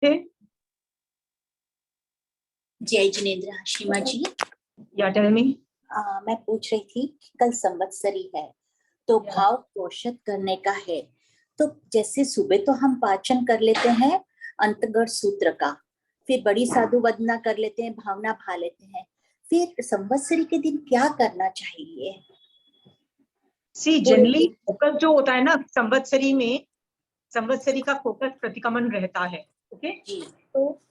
थे। जय जिनेंद्र सीमा जी। या टेल मी। मैं पूछ रही थी कि कल संवत्सरी है तो भाव पोषित करने का है, तो जैसे सुबह तो हम पाचन कर लेते हैं अंतर्गत सूत्र का, फिर बड़ी साधु वदना कर लेते हैं, भावना भा लेते हैं, फिर संवत्सरी के दिन क्या करना चाहिए? सी जनरली फोकस जो होता है ना संवत्सरी में, संवत्सरी का फोकस प्रतिक्रमण रहता है। ओके तो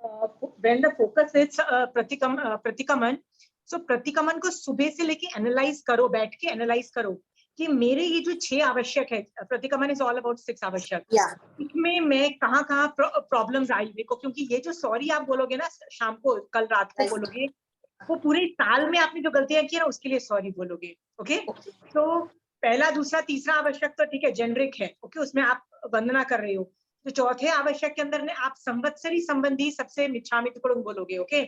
व्हेन द फोकस इज प्रतिक्रमण, सो प्रतिक्रमण को सुबह से लेके एनालाइज करो, बैठ के एनालाइज करो कि मेरे ये जो 6 आवश्यक है, प्रतिक्रमण इज ऑल अबाउट 6 आवश्यक, इसमें मैं कहाँ प्रॉब्लम्स आई मेरे को, क्योंकि ये जो सॉरी आप बोलोगे ना शाम को, कल रात को बोलोगे, वो पूरे साल में आपने जो गलतियां की ना उसके लिए सॉरी बोलोगे। ओके तो पहला दूसरा तीसरा आवश्यक तो ठीक है, जेनरिक है। ओके उसमें आप वंदना कर रहे हो। तो चौथे आवश्यक के अंदर ने आप संवत्सरी संबंधी सबसे मिच्छामि तुक्कड़म बोलोगे। ओके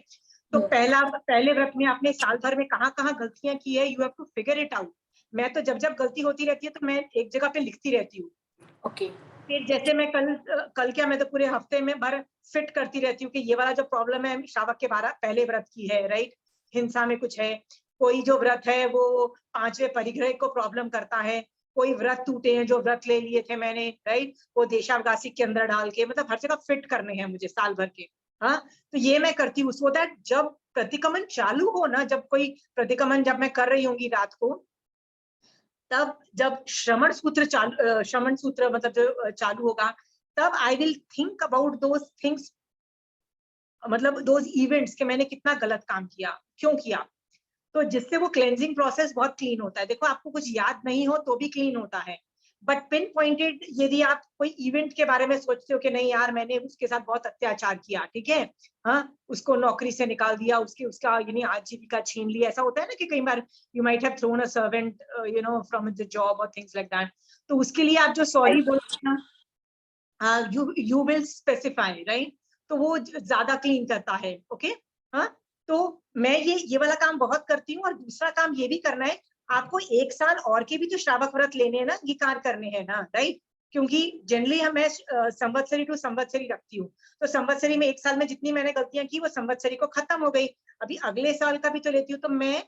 तो पहले व्रत में आपने साल भर में कहाँ गलतियां की है, you have to figure it out. मैं तो जब गलती होती रहती है तो मैं एक जगह पे लिखती रहती हूँ। ओके फिर जैसे मैं कल क्या, मैं तो पूरे हफ्ते में भर फिट करती रहती हूँ कि ये वाला जो प्रॉब्लम है श्रावक के 12 पहले व्रत की है, राइट। हिंसा में कुछ है, कोई जो व्रत है वो 5वें परिग्रह को प्रॉब्लम करता है, कोई व्रत टूटे हैं जो व्रत ले लिए थे मैंने, राइट, वो देशावकाशी के अंदर डाल के, मतलब हर जगह फिट करने हैं मुझे साल भर के। हाँ तो ये मैं करती हूँ, सो दैट जब प्रतिक्रमण चालू हो ना, जब कोई प्रतिक्रमण जब मैं कर रही होंगी रात को, तब जब श्रवण सूत्र मतलब जो चालू होगा, तब I will think about those things, मतलब दोज इवेंट्स के मैंने कितना गलत काम किया, क्यों किया, तो जिससे वो क्लेंजिंग प्रोसेस बहुत क्लीन होता है। देखो आपको कुछ याद नहीं हो तो भी क्लीन होता है, बट पिन पॉइंटेड यदि आप कोई इवेंट के बारे में सोचते हो कि नहीं यार मैंने उसके साथ बहुत अत्याचार किया, ठीक है, हाँ उसको नौकरी से निकाल दिया, उसका यानी आजीविका छीन लिया, ऐसा होता है ना कि कई बार you might have thrown a servant you know from the job और थिंग्स लाइक दैट, तो उसके लिए आप जो सॉरी बोलोगे ना, यू विल स्पेसिफाई, राइट, तो वो ज्यादा क्लीन करता है। ओके हाँ तो मैं ये वाला काम बहुत करती हूँ। और दूसरा काम ये भी करना है, आपको 1 साल और के भी तो श्रावक व्रत लेने हैं ना, अंगीकार करने हैं ना, राइट, क्योंकि जनरली मैं संवत्सरी टू संवत्सरी रखती हूँ, तो संवत्सरी में 1 साल में जितनी मैंने गलतियां की वो संवत्सरी को खत्म हो गई, अभी अगले साल का भी तो लेती हूँ, तो मैं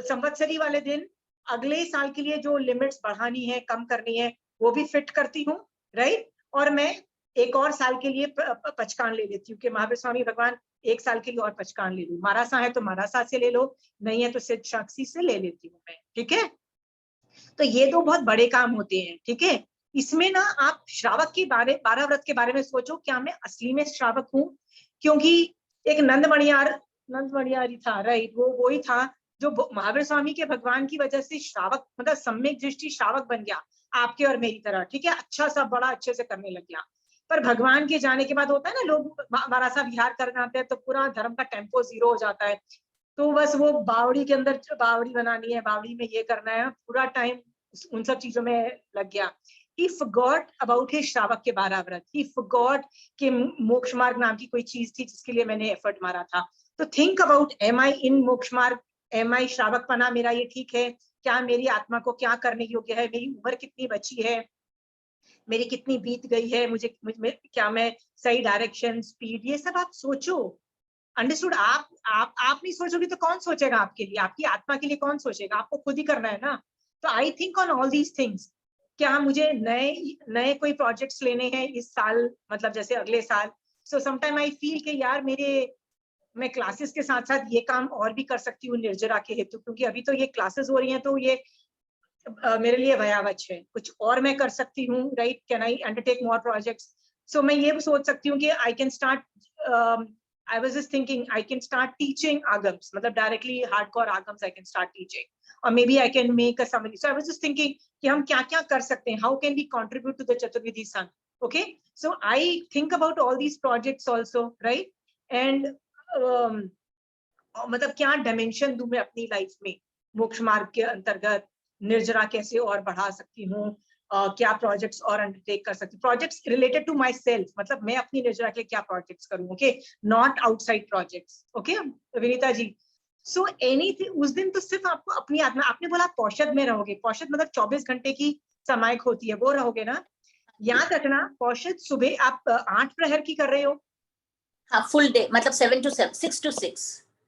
संवत्सरी वाले दिन अगले साल के लिए जो लिमिट्स बढ़ानी है, कम करनी है, वो भी फिट करती हूँ, राइट। और मैं एक और साल के लिए पचकान ले लेती हूँ कि महावीर स्वामी भगवान 1 साल के लिए और पचकान ले लूं, मारासा है तो मारासा से ले लो, नहीं है तो सिद्ध साक्षी से ले लेती हूँ मैं, ठीक है। तो ये 2 बहुत बड़े काम होते हैं, ठीक है। इसमें ना आप श्रावक के 12 व्रत के बारे में सोचो, क्या मैं असली में श्रावक हूँ, क्योंकि एक नंदमणियारी था, राइट, वो ही था जो महावीर स्वामी के भगवान की वजह से श्रावक, मतलब सम्यक दृष्टि श्रावक बन गया, आपके और मेरी तरह, ठीक है, अच्छा सा बड़ा अच्छे से करने लग गया। पर भगवान के जाने के बाद होता है ना, लोग मारासा विहार करने आते हैं तो पूरा धर्म का टेम्पो 0 हो जाता है, तो बस वो बावड़ी के अंदर बावड़ी बनानी है, बावड़ी में ये करना है, पूरा टाइम उन सब चीजों में लग गया। He forgot about his श्रावक के 12 व्रत, he forgot कि मोक्ष मार्ग नाम की कोई चीज थी जिसके लिए मैंने एफर्ट मारा था। तो थिंक अबाउट, एम आई इन मोक्ष मार्ग, एम आई श्रावक पना मेरा ये ठीक है, क्या मेरी आत्मा को क्या करने योग्य है, मेरी उम्र कितनी बची है, मेरी कितनी बीत गई है, क्या मैं सही डायरेक्शन, स्पीड, ये सब आप सोचो। अंडरस्टूड। आप नहीं सोचोगे तो कौन सोचेगा आपके लिए, आपकी आत्मा के लिए कौन सोचेगा, आपको खुद ही करना है ना। तो I think on all these things, क्या मुझे नए कोई प्रोजेक्ट्स लेने हैं इस साल, मतलब जैसे अगले साल। सो समटाइम आई फील कि यार मैं क्लासेस के साथ साथ ये काम और भी कर सकती हूँ निर्जरा के हेतु, क्योंकि अभी तो ये क्लासेस हो रही हैं तो ये मेरे लिए भयावह है, कुछ और मैं कर सकती हूँ, right, can I undertake more projects. So मैं ये सोच सकती हूँ कि I can start, I was just thinking I can start teaching agams, मतलब directly hardcore agams I can start teaching, or maybe I can make a summary. So I was just thinking कि हम क्या-क्या कर सकते हैं, how can we contribute to the Chaturvidhi Sangh. Okay, so I think about all these projects also, right, and मतलब क्या dimension दूं मैं अपनी लाइफ में, मोक्ष मार्ग के अंतर्गत निर्जरा कैसे और बढ़ा सकती हूँ, क्या प्रोजेक्ट्स और अंडरटेक कर सकती हूँ, projects related to myself, मतलब मैं अपनी निर्जरा के लिए क्या प्रोजेक्ट्स करूँ, okay, not outside projects. Okay Vinita ji, so anything, उस दिन तो सिर्फ आपको अपनी आत्मा, आपने बोला पौषद में रहोगे, पौषद मतलब 24 घंटे की समायक होती है, वो रहोगे ना। याद रखना पौषध सुबह आप 8 प्रहर की कर रहे हो। हाँ, फुल डे मतलब 7 to 7, 6 to 6।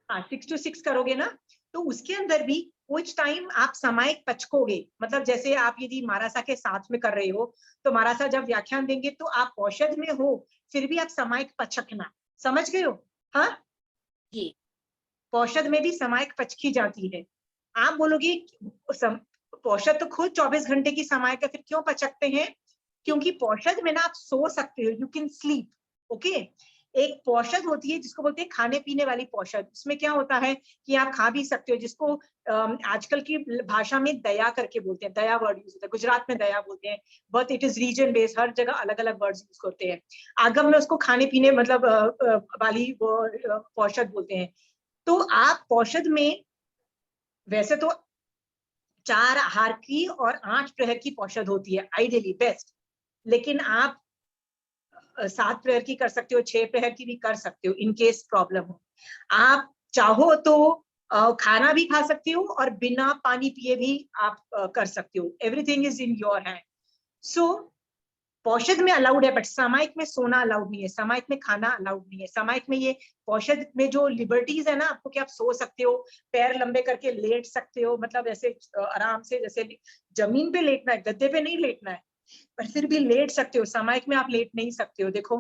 हाँ 6 to 6 करोगे ना, तो उसके अंदर भी कुछ टाइम आप सामायिक पचकोगे। मतलब जैसे आप यदि मारासा के साथ में कर रहे हो, तो मारासा जब व्याख्यान देंगे तो आप पौषध में हो, फिर भी आप सामायिक पचकना। समझ गए हो? हाँ जी। पौषध में भी सामायिक पचकी जाती है। आप बोलोगे पौषध तो खुद 24 घंटे की सामायिक है, फिर क्यों पचकते हैं? क्योंकि पौषध में ना आप सो सकते हो, यू कैन स्लीप। ओके, एक पौषध होती है जिसको बोलते हैं खाने पीने वाली पौषध। उसमें क्या होता है कि आप खा भी सकते हो, जिसको आजकल की भाषा में दया करके बोलते हैं, दया वर्ड यूज होता है, गुजरात में दया बोलते हैं, but it is region based, हर जगह अलग अलग वर्ड्स यूज करते हैं। आगम में उसको खाने पीने मतलब वाली पौषध बोलते हैं। तो आप पौषध में वैसे तो 4 आहार की और 8 प्रहर की पौषध होती है आइडियली बेस्ट, लेकिन आप 7 प्रहर की कर सकते हो, 6 प्रहर की भी कर सकते हो इन केस प्रॉब्लम हो। आप चाहो तो खाना भी खा सकते हो और बिना पानी पिए भी आप कर सकते हो। Everything is in your hand. So पौषध में अलाउड है, बट सामायिक में सोना अलाउड नहीं है, सामायिक में खाना अलाउड नहीं है। सामायिक में ये पौषध में जो लिबर्टीज है ना आपको, कि आप सो सकते हो, पैर लंबे करके लेट सकते हो, मतलब ऐसे आराम से, जैसे जमीन पे लेटना है, गद्दे पे नहीं लेटना है, पर फिर भी लेट सकते हो। सामायिक में आप लेट नहीं सकते हो। देखो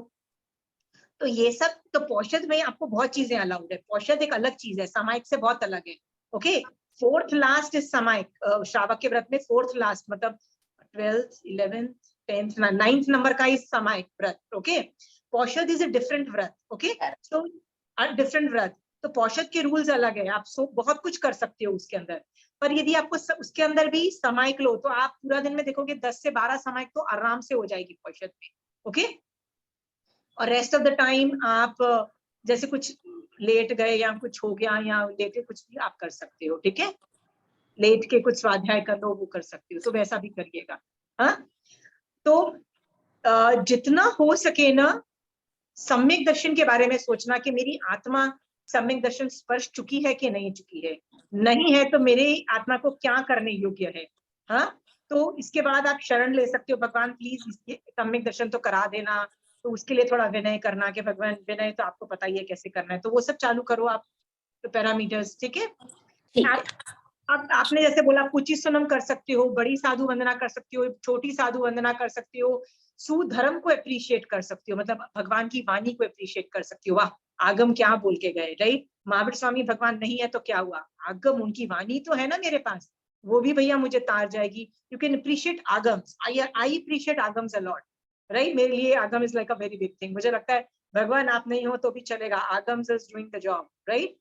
तो ये सब, तो पौषध में आपको बहुत चीजें अलाउड है। पौषध एक अलग चीज है, सामायिक से बहुत अलग है। ओके, फोर्थ लास्ट इज सामायिक। श्रावक के व्रत में फोर्थ लास्ट मतलब 12th 11th 10th 9th number का इज सामायिक व्रत। ओके, पौषध इज अ डिफरेंट व्रत। ओके, सो डिफरेंट व्रत, तो पौषध के रूल्स अलग है। आप बहुत कुछ कर सकते हो उसके अंदर, पर यदि आपको उसके अंदर भी सामायिक लो तो आप पूरा दिन में देखोगे 10 से 12 सामायिक तो आराम से हो जाएगी पौषध में। ओके, और रेस्ट ऑफ द टाइम आप जैसे कुछ लेट गए या कुछ हो गया या लेटे कुछ भी आप कर सकते हो। ठीक है, लेट के कुछ स्वाध्याय कर लो, वो कर सकते हो, तो वैसा भी करिएगा। हाँ, तो जितना हो सके ना सम्यक दर्शन के बारे में सोचना कि मेरी आत्मा सम्यक दर्शन स्पर्श चुकी है कि नहीं चुकी है। नहीं है तो मेरे आत्मा को क्या करने योग्य है। हाँ, तो इसके बाद आप शरण ले सकते हो, भगवान प्लीज इसके सम्यक दर्शन तो करा देना। तो उसके लिए थोड़ा विनय करना कि भगवान, विनय तो आपको पता ही है कैसे करना है, तो वो सब चालू करो आप, तो पैरामीटर्स। ठीक है, ठीक है। अब आपने जैसे बोला पूची सुनम कर सकते हो, बड़ी साधु वंदना कर सकते हो, छोटी साधु वंदना कर सकते हो, सुधर्म को अप्रिशिएट कर सकते हो, मतलब भगवान की वाणी को अप्रिशिएट कर सकते हो। वाह, आगम क्या बोल के गए, राइट? महावीर स्वामी भगवान नहीं है तो क्या हुआ, आगम उनकी वाणी तो है ना मेरे पास, वो भी भैया मुझे तार जाएगी। You can appreciate Agams, I appreciate Agams a lot, right? मेरे लिए Agam is like a very big thing. मुझे लगता है भगवान आप नहीं हो तो भी चलेगा, Agams is doing the job, right?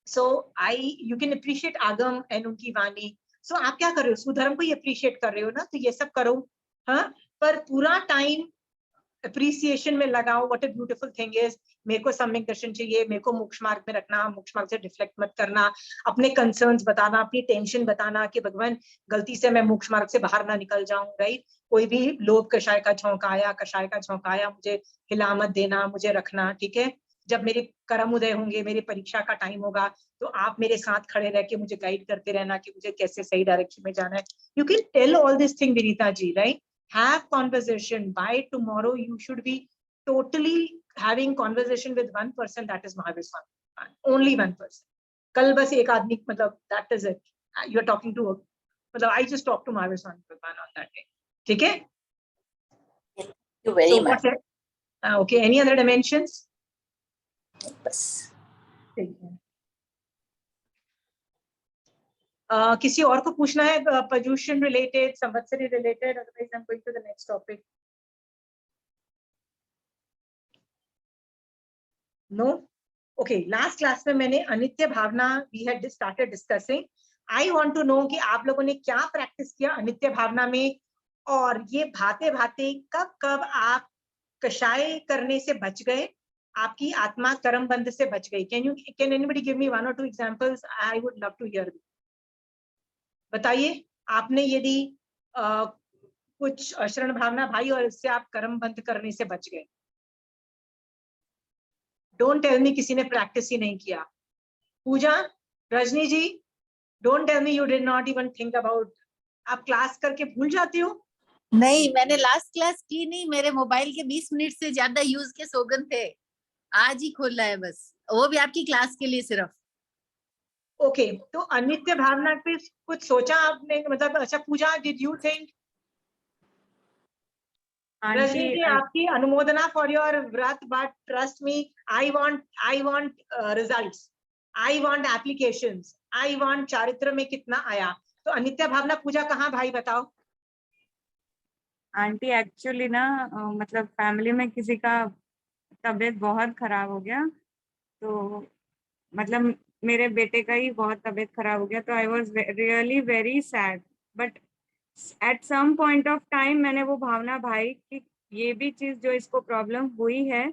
So you can appreciate Agam and उनकी वाणी। सो आप क्या कर रहे हो, सुधर्म को ही अप्रिशिएट कर रहे हो ना, तो ये सब करो। हाँ, पर पूरा टाइम अप्रिसिएशन में लगाओ। What a beautiful thing is, मेरे को सम्यक दर्शन चाहिए, मेरे को मोक्ष मार्ग में रखना, मोक्ष मार्ग से डिफ्लेक्ट मत करना, अपने कंसर्न्स बताना, अपनी टेंशन बताना कि भगवान गलती से मैं मोक्ष मार्ग से बाहर ना निकल जाऊं, राइट? कोई भी लोभ कषाय का झोंका आया, कषाय का झोंका आया, मुझे हिला मत देना, मुझे रखना। ठीक है, जब मेरे कर्म उदय होंगे, मेरी परीक्षा का टाइम होगा, तो आप मेरे साथ खड़े रह के मुझे गाइड करते रहना कि मुझे कैसे सही डायरेक्शन में जाना है। You can tell all this thing Vinita ji, right? Have conversation. By tomorrow you should be totally having conversation with one person, that is Mahavir Swami, only one person. कल बस एक आदमी, मतलब that is it. You are talking to, मतलब I just talked to Mahavir Swami Bhagwan on that day. ठीक है? Thank you very So much. okay, any other dimensions? बस ठीक है। किसी और को पूछना है Paryushan related, Samvatsari related? Otherwise I am going to the next topic. No? Okay, last class में मैंने अनित्य भावना we had started discussing. I want to know कि आप लोगों ने क्या प्रैक्टिस किया अनित्य भावना में, और ये भाते भाते कब कब आप कषाय करने से बच गए, आपकी आत्मा कर्म बंध से बच गई। Can anybody give me 1 or 2 examples? I would love to hear. बताइए, आपने यदि कुछ शरण भावना भाई और इससे आप कर्म बंध करने से बच गए। डोंट टेल मी किसी ने प्रैक्टिस ही नहीं किया। Pooja, Rajni ji, don't tell me you did not even think about. आप क्लास करके भूल जाते हो, नहीं, मैंने लास्ट क्लास की नहीं, मेरे मोबाइल के 20 मिनट से ज्यादा यूज के सौगंध थे, आज ही खोला है बस, वो भी आपकी क्लास के लिए सिर्फ। ओके, तो अनित्य भावना पे कुछ सोचा आपने, मतलब अच्छा पूजा, डिड यू थिंक? रजनी जी, आपकी अनुमोदना फॉर योर व्रत, but trust me, I want results, I want applications, I want चारित्र में कितना आया। तो अनित्य भावना पूजा कहाँ भाई बताओ? आंटी एक्चुअली ना मतलब फैमिली में किसी का तबीयत बहुत खराब हो गया, तो मतलब मेरे बेटे का ही बहुत तबीयत खराब हो गया, तो I was really very sad. But at some point of time मैंने वो भावना भाई कि ये भी चीज जो इसको प्रॉब्लम हुई है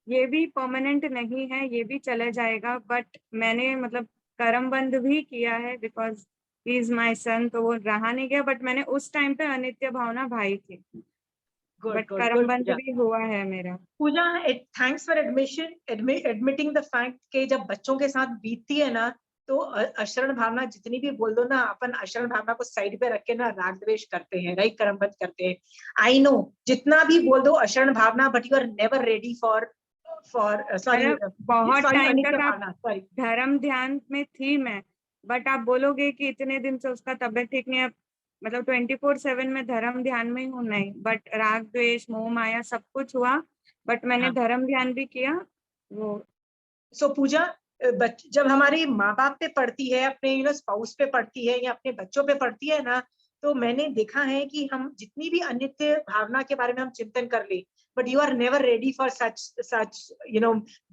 ये भी परमानेंट नहीं है, ये भी चले जाएगा। बट मैंने मतलब कर्म बंद भी किया है, बिकॉज ही इज माई सन, तो वो रहा नहीं गया। बट मैंने उस टाइम पे अनित्य भावना भाई थी, गुड बट गुड कर्म गुड बंद पूजा। भी हुआ है मेरा। Pooja, thanks for admitting the fact कि जब बच्चों के साथ बीतती है ना, तो अशरण भावना जितनी भी बोल दो ना, अपन अशरण भावना को साइड पे रख के ना राग द्वेष करते हैं, राइट, कर्मबद्ध करते हैं। आई नो, जितना भी बोल दो अशरण भावना, but you are never ready for sorry मतलब बहुत सॉरी टाइम अनित्य तक आप भावना, सॉरी। धर्म ध्यान में थी मैं, बट आप बोलोगे कि इतने दिन से उसका तबीयत ठीक नहीं है, मतलब 24/7 में धर्म ध्यान में ही हूँ नहीं, बट राग द्वेष मोह माया सब कुछ हुआ, बट मैंने हाँ, धर्म ध्यान भी किया वो। सो पूजा, जब हमारी माँ बाप पे पड़ती है, अपने स्पाउस पे पड़ती है या अपने बच्चों पे पड़ती है ना, तो मैंने देखा है कि हम जितनी भी अनित्य भावना के बारे में हम चिंतन कर ले, but you are never ready for such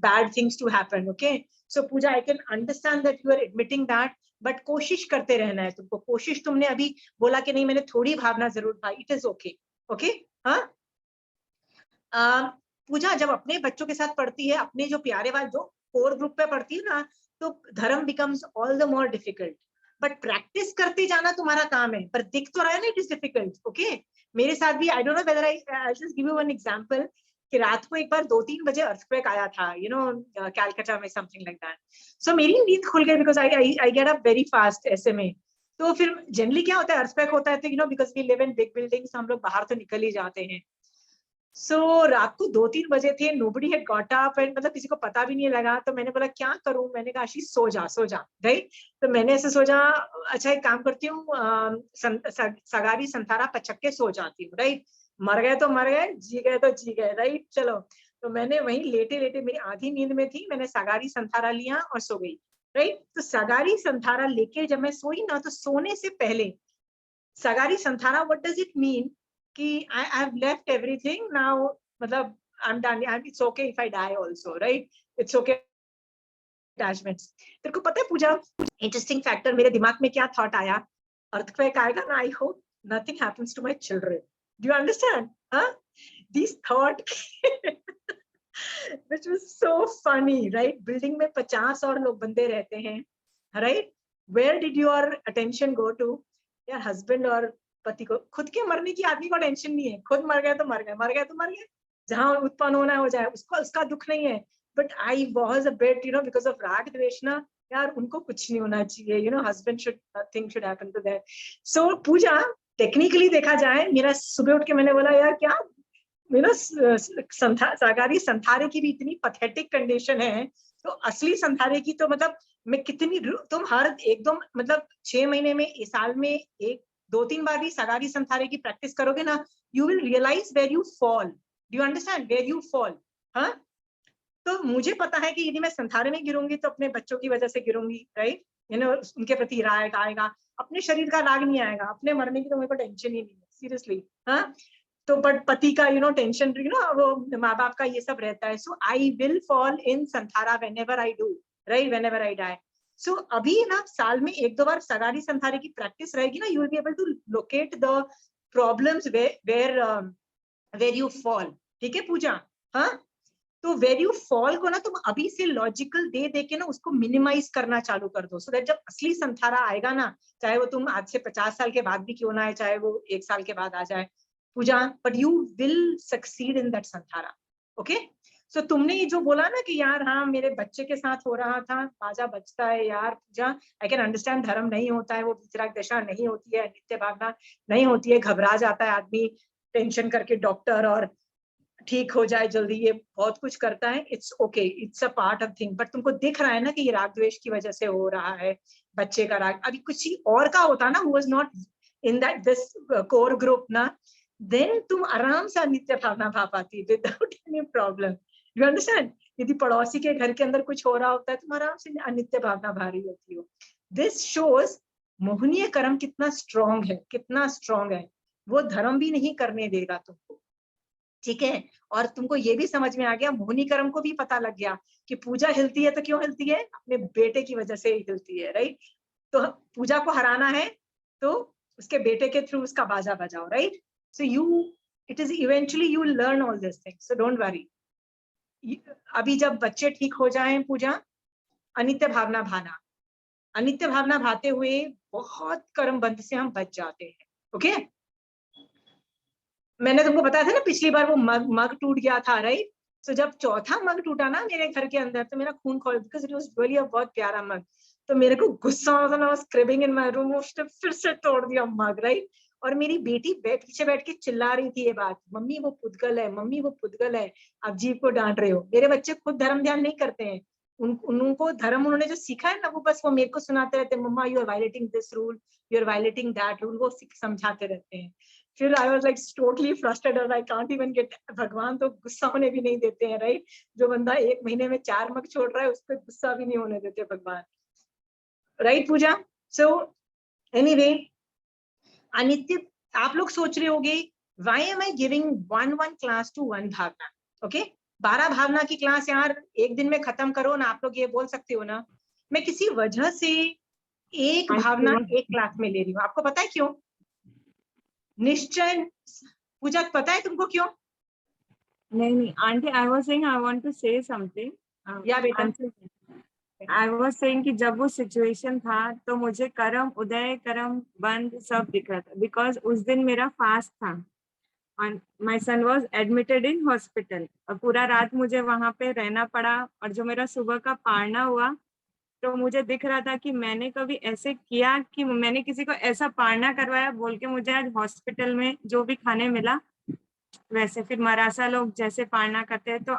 bad things to happen. Okay, so Pooja, I can understand that you are admitting that, but कोशिश करते रहना है तुमको। कोशिश, तुमने अभी बोला कि नहीं मैंने थोड़ी भावना जरूर भाई, इट इज ओके। ओके, हाँ। पूजा, जब अपने बच्चों के साथ पढ़ती है, अपने जो प्यारे वाले जो कोर ग्रुप पे पढ़ती है ना, तो धर्म becomes all the more difficult. But practice करते जाना तुम्हारा काम है, पर दिख तो रहा है ना इट इज डिफिकल्ट। ओके, मेरे साथ भी, I don't know whether I just give you one example, कि रात को एक बार 2-3 बजे अर्थक्वेक आया था, कैलकाटा में, समथिंग लाइक दैट। सो मेरी नींद खुल गई, because I get up very fast ऐसे में। तो फिर जनरली क्या होता है, अर्थक्वेक होता है तो because we live in big buildings, हम लोग बाहर तो निकल ही जाते हैं। रात को 2-3 बजे थे, nobody had got up, and मतलब किसी को पता भी नहीं लगा। तो मैंने बोला क्या करूं, मैंने कहा आशीष सो जा, राइट। तो मैंने ऐसे सोचा, अच्छा एक काम करती हूँ, सगारी संथारा पचक के सो जाती हूँ, राइट। मर गए तो मर गए, जी गए तो जी गए, राइट। चलो, तो मैंने वहीं लेटे लेटे, मेरी आधी नींद में थी, मैंने सगारी संथारा लिया और सो गई, राइट। तो सगारी संथारा लेके जब मैं सोई ना, तो सोने से पहले सगारी संथारा, व्हाट डज इट मीन, कि I have left everything now, मतलब I'm done, it's okay if I die also, right, it's okay attachments। तेरे को पता है पूजा, इंटरेस्टिंग फैक्टर, मेरे दिमाग में क्या थॉट आया, अर्थक्वेक आएगा ना, I hope nothing happens to my children, do you understand, हाँ, this thought which was so funny, right, building में 50 और लोग बंदे रहते हैं, right, where did your attention go to, यार हस्बैंड और पति को, खुद के मरने की आदमी को टेंशन नहीं है, खुद मर गए तो मर गए, मर गए तो मर गए, जहां उत्पन्न होना हो जाए, उसको उसका दुख नहीं है। But I was a bit because of राग द्वेष ना, यार उनको कुछ नहीं होना चाहिए, husband should, thing should happen to that. So Pooja, technically देखा जाए, मेरा सुबह उठ के मैंने बोला यार क्या, सागारी संथारे की भी इतनी पथेटिक कंडीशन है, तो असली संथारे की तो मतलब मैं कितनी, तुम हर एकदम मतलब 6 महीने में, इस साल में 1-2-3 बार भी सगारी संथारे की प्रैक्टिस करोगे ना, you will realise where you fall, do you understand where you fall. हाँ, तो मुझे पता है कि यदि मैं संथारे में गिरूंगी तो अपने बच्चों की वजह से गिरूंगी, राइट, उनके प्रति राग आएगा, अपने शरीर का राग नहीं आएगा, अपने मरने की तो मेरे को टेंशन ही नहीं है, सीरियसली। हाँ, तो बट पति का टेंशन, वो माँ बाप का ये सब रहता है। So I will fall in संथारा whenever I do, right, whenever I die. So अभी ना साल में 1-2 बार सगारी संथारे की प्रैक्टिस रहेगी ना, you will be able to locate the problems where you fall. ठीक है पूजा, हाँ, तो वेर यू फॉल को ना तुम अभी से लॉजिकल दे के ना उसको मिनिमाइज करना चालू कर दो, सो दैट जब असली संथारा आएगा ना, चाहे वो तुम आज से 50 साल के बाद भी क्यों ना आए, चाहे वो 1 साल के बाद आ जाए Pooja, but you will succeed in that संथारा। ओके, सो तुमने ये जो बोला ना कि यार हाँ मेरे बच्चे के साथ हो रहा था, बाजा बजता है यार पूजा, आई कैन अंडरस्टैंड, धर्म नहीं होता है, वो वितराग दशा नहीं होती है, नित्य भावना नहीं होती है, घबरा जाता है आदमी टेंशन करके डॉक्टर और ठीक हो जाए जल्दी, ये बहुत कुछ करता है, it's okay, it's a part of thing. But तुमको दिख रहा है ना कि ये राग द्वेष की वजह से हो रहा है, बच्चे का राग। अभी कुछ और का होता ना, who was not in that this core group ना, देन तुम आराम से नित्य भावना भाव पाती without any problem, you understand. यदि पड़ोसी के घर के अंदर कुछ हो रहा होता है तुम आराम से अनित्य भावना भा रही होती हो। दिस शोज मोहनीय कर्म कितना स्ट्रॉन्ग है, कितना स्ट्रॉन्ग है, वो धर्म भी नहीं करने देगा तुमको, ठीक है। और तुमको ये भी समझ में आ गया, मोहिनी कर्म को भी पता लग गया कि पूजा हिलती है तो क्यों हिलती है, अपने बेटे की वजह से हिलती है, राइट। तो पूजा को हराना है तो उसके बेटे के थ्रू उसका बाजा बजाओ, right. So you, it is eventually you will learn all this things, so don't worry. अभी जब बच्चे ठीक हो जाएं पूजा, अनित्य भावना भाना, अनित्य भावना भाते हुए बहुत कर्म बंध से हम बच जाते हैं, ओके। मैंने तुमको बताया था ना पिछली बार वो मग टूट गया था, राइट। सो जब चौथा मग टूटा ना मेरे घर के अंदर, तो मेरा खून खोल, बिकॉज इट वाज रियली अ बहुत प्यारा मग। तो मेरे को गुस्सा आ रहा था, मैं was scrubbing in my room, उसने फिर से तोड़ दिया मग, राइट। और मेरी बेटी पीछे बैठ के चिल्ला रही थी ये बात, मम्मी वो पुद्गल है, मम्मी वो पुद्गल है, आप जीव को डांट रहे हो। मेरे बच्चे खुद धर्म ध्यान नहीं करते हैं, उनको धर्म उन्होंने जो सीखा है ना, वो बस वो मेरे को सुनाते रहते हैं, mumma you are violating this rule, you are violating that rule, वो समझाते रहते हैं। फिर I was like totally frustrated, I can't even get, भगवान तो गुस्सा होने भी नहीं देते हैं, राइट। जो बंदा 1 महीने में 4 मग छोड़ रहा है उस पर गुस्सा भी नहीं होने देते भगवान, राइट पूजा। सो एनीवे, अनित्य, आप लोग सोच रहे होंगे why am I giving one class to 1 भावना, ओके। 12 भावना की क्लास यार एक दिन में खत्म करो ना, आप लोग ये बोल सकते हो ना। मैं किसी वजह से एक भावना एक क्लास में ले रही हूँ, आपको पता है क्यों? निश्चय पूजा, पता है तुमको क्यों? नहीं aunty, I was saying I want to say something. या बेटा, आई वाज सेइंग कि जब वो सिचुएशन था तो मुझे करम उदय करम बंद सब दिख रहा था, बिकॉज उस दिन मेरा फास्ट था और my son was admitted in hospital, और पूरा रात मुझे वहां पे रहना पड़ा। और जो मेरा सुबह का पारना हुआ तो मुझे दिख रहा था कि मैंने कभी ऐसे किया कि मैंने किसी को ऐसा पारना करवाया बोल के मुझे आज हॉस्पिटल में जो भी खाने मिला वैसे। फिर मरासा लोग जैसे पारना करते हैं, तो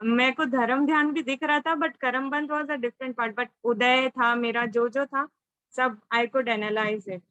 मेरे को धर्म ध्यान भी दिख रहा था, बट करम बंद was a different part. But उदय था मेरा, जो था सब I could analyse it.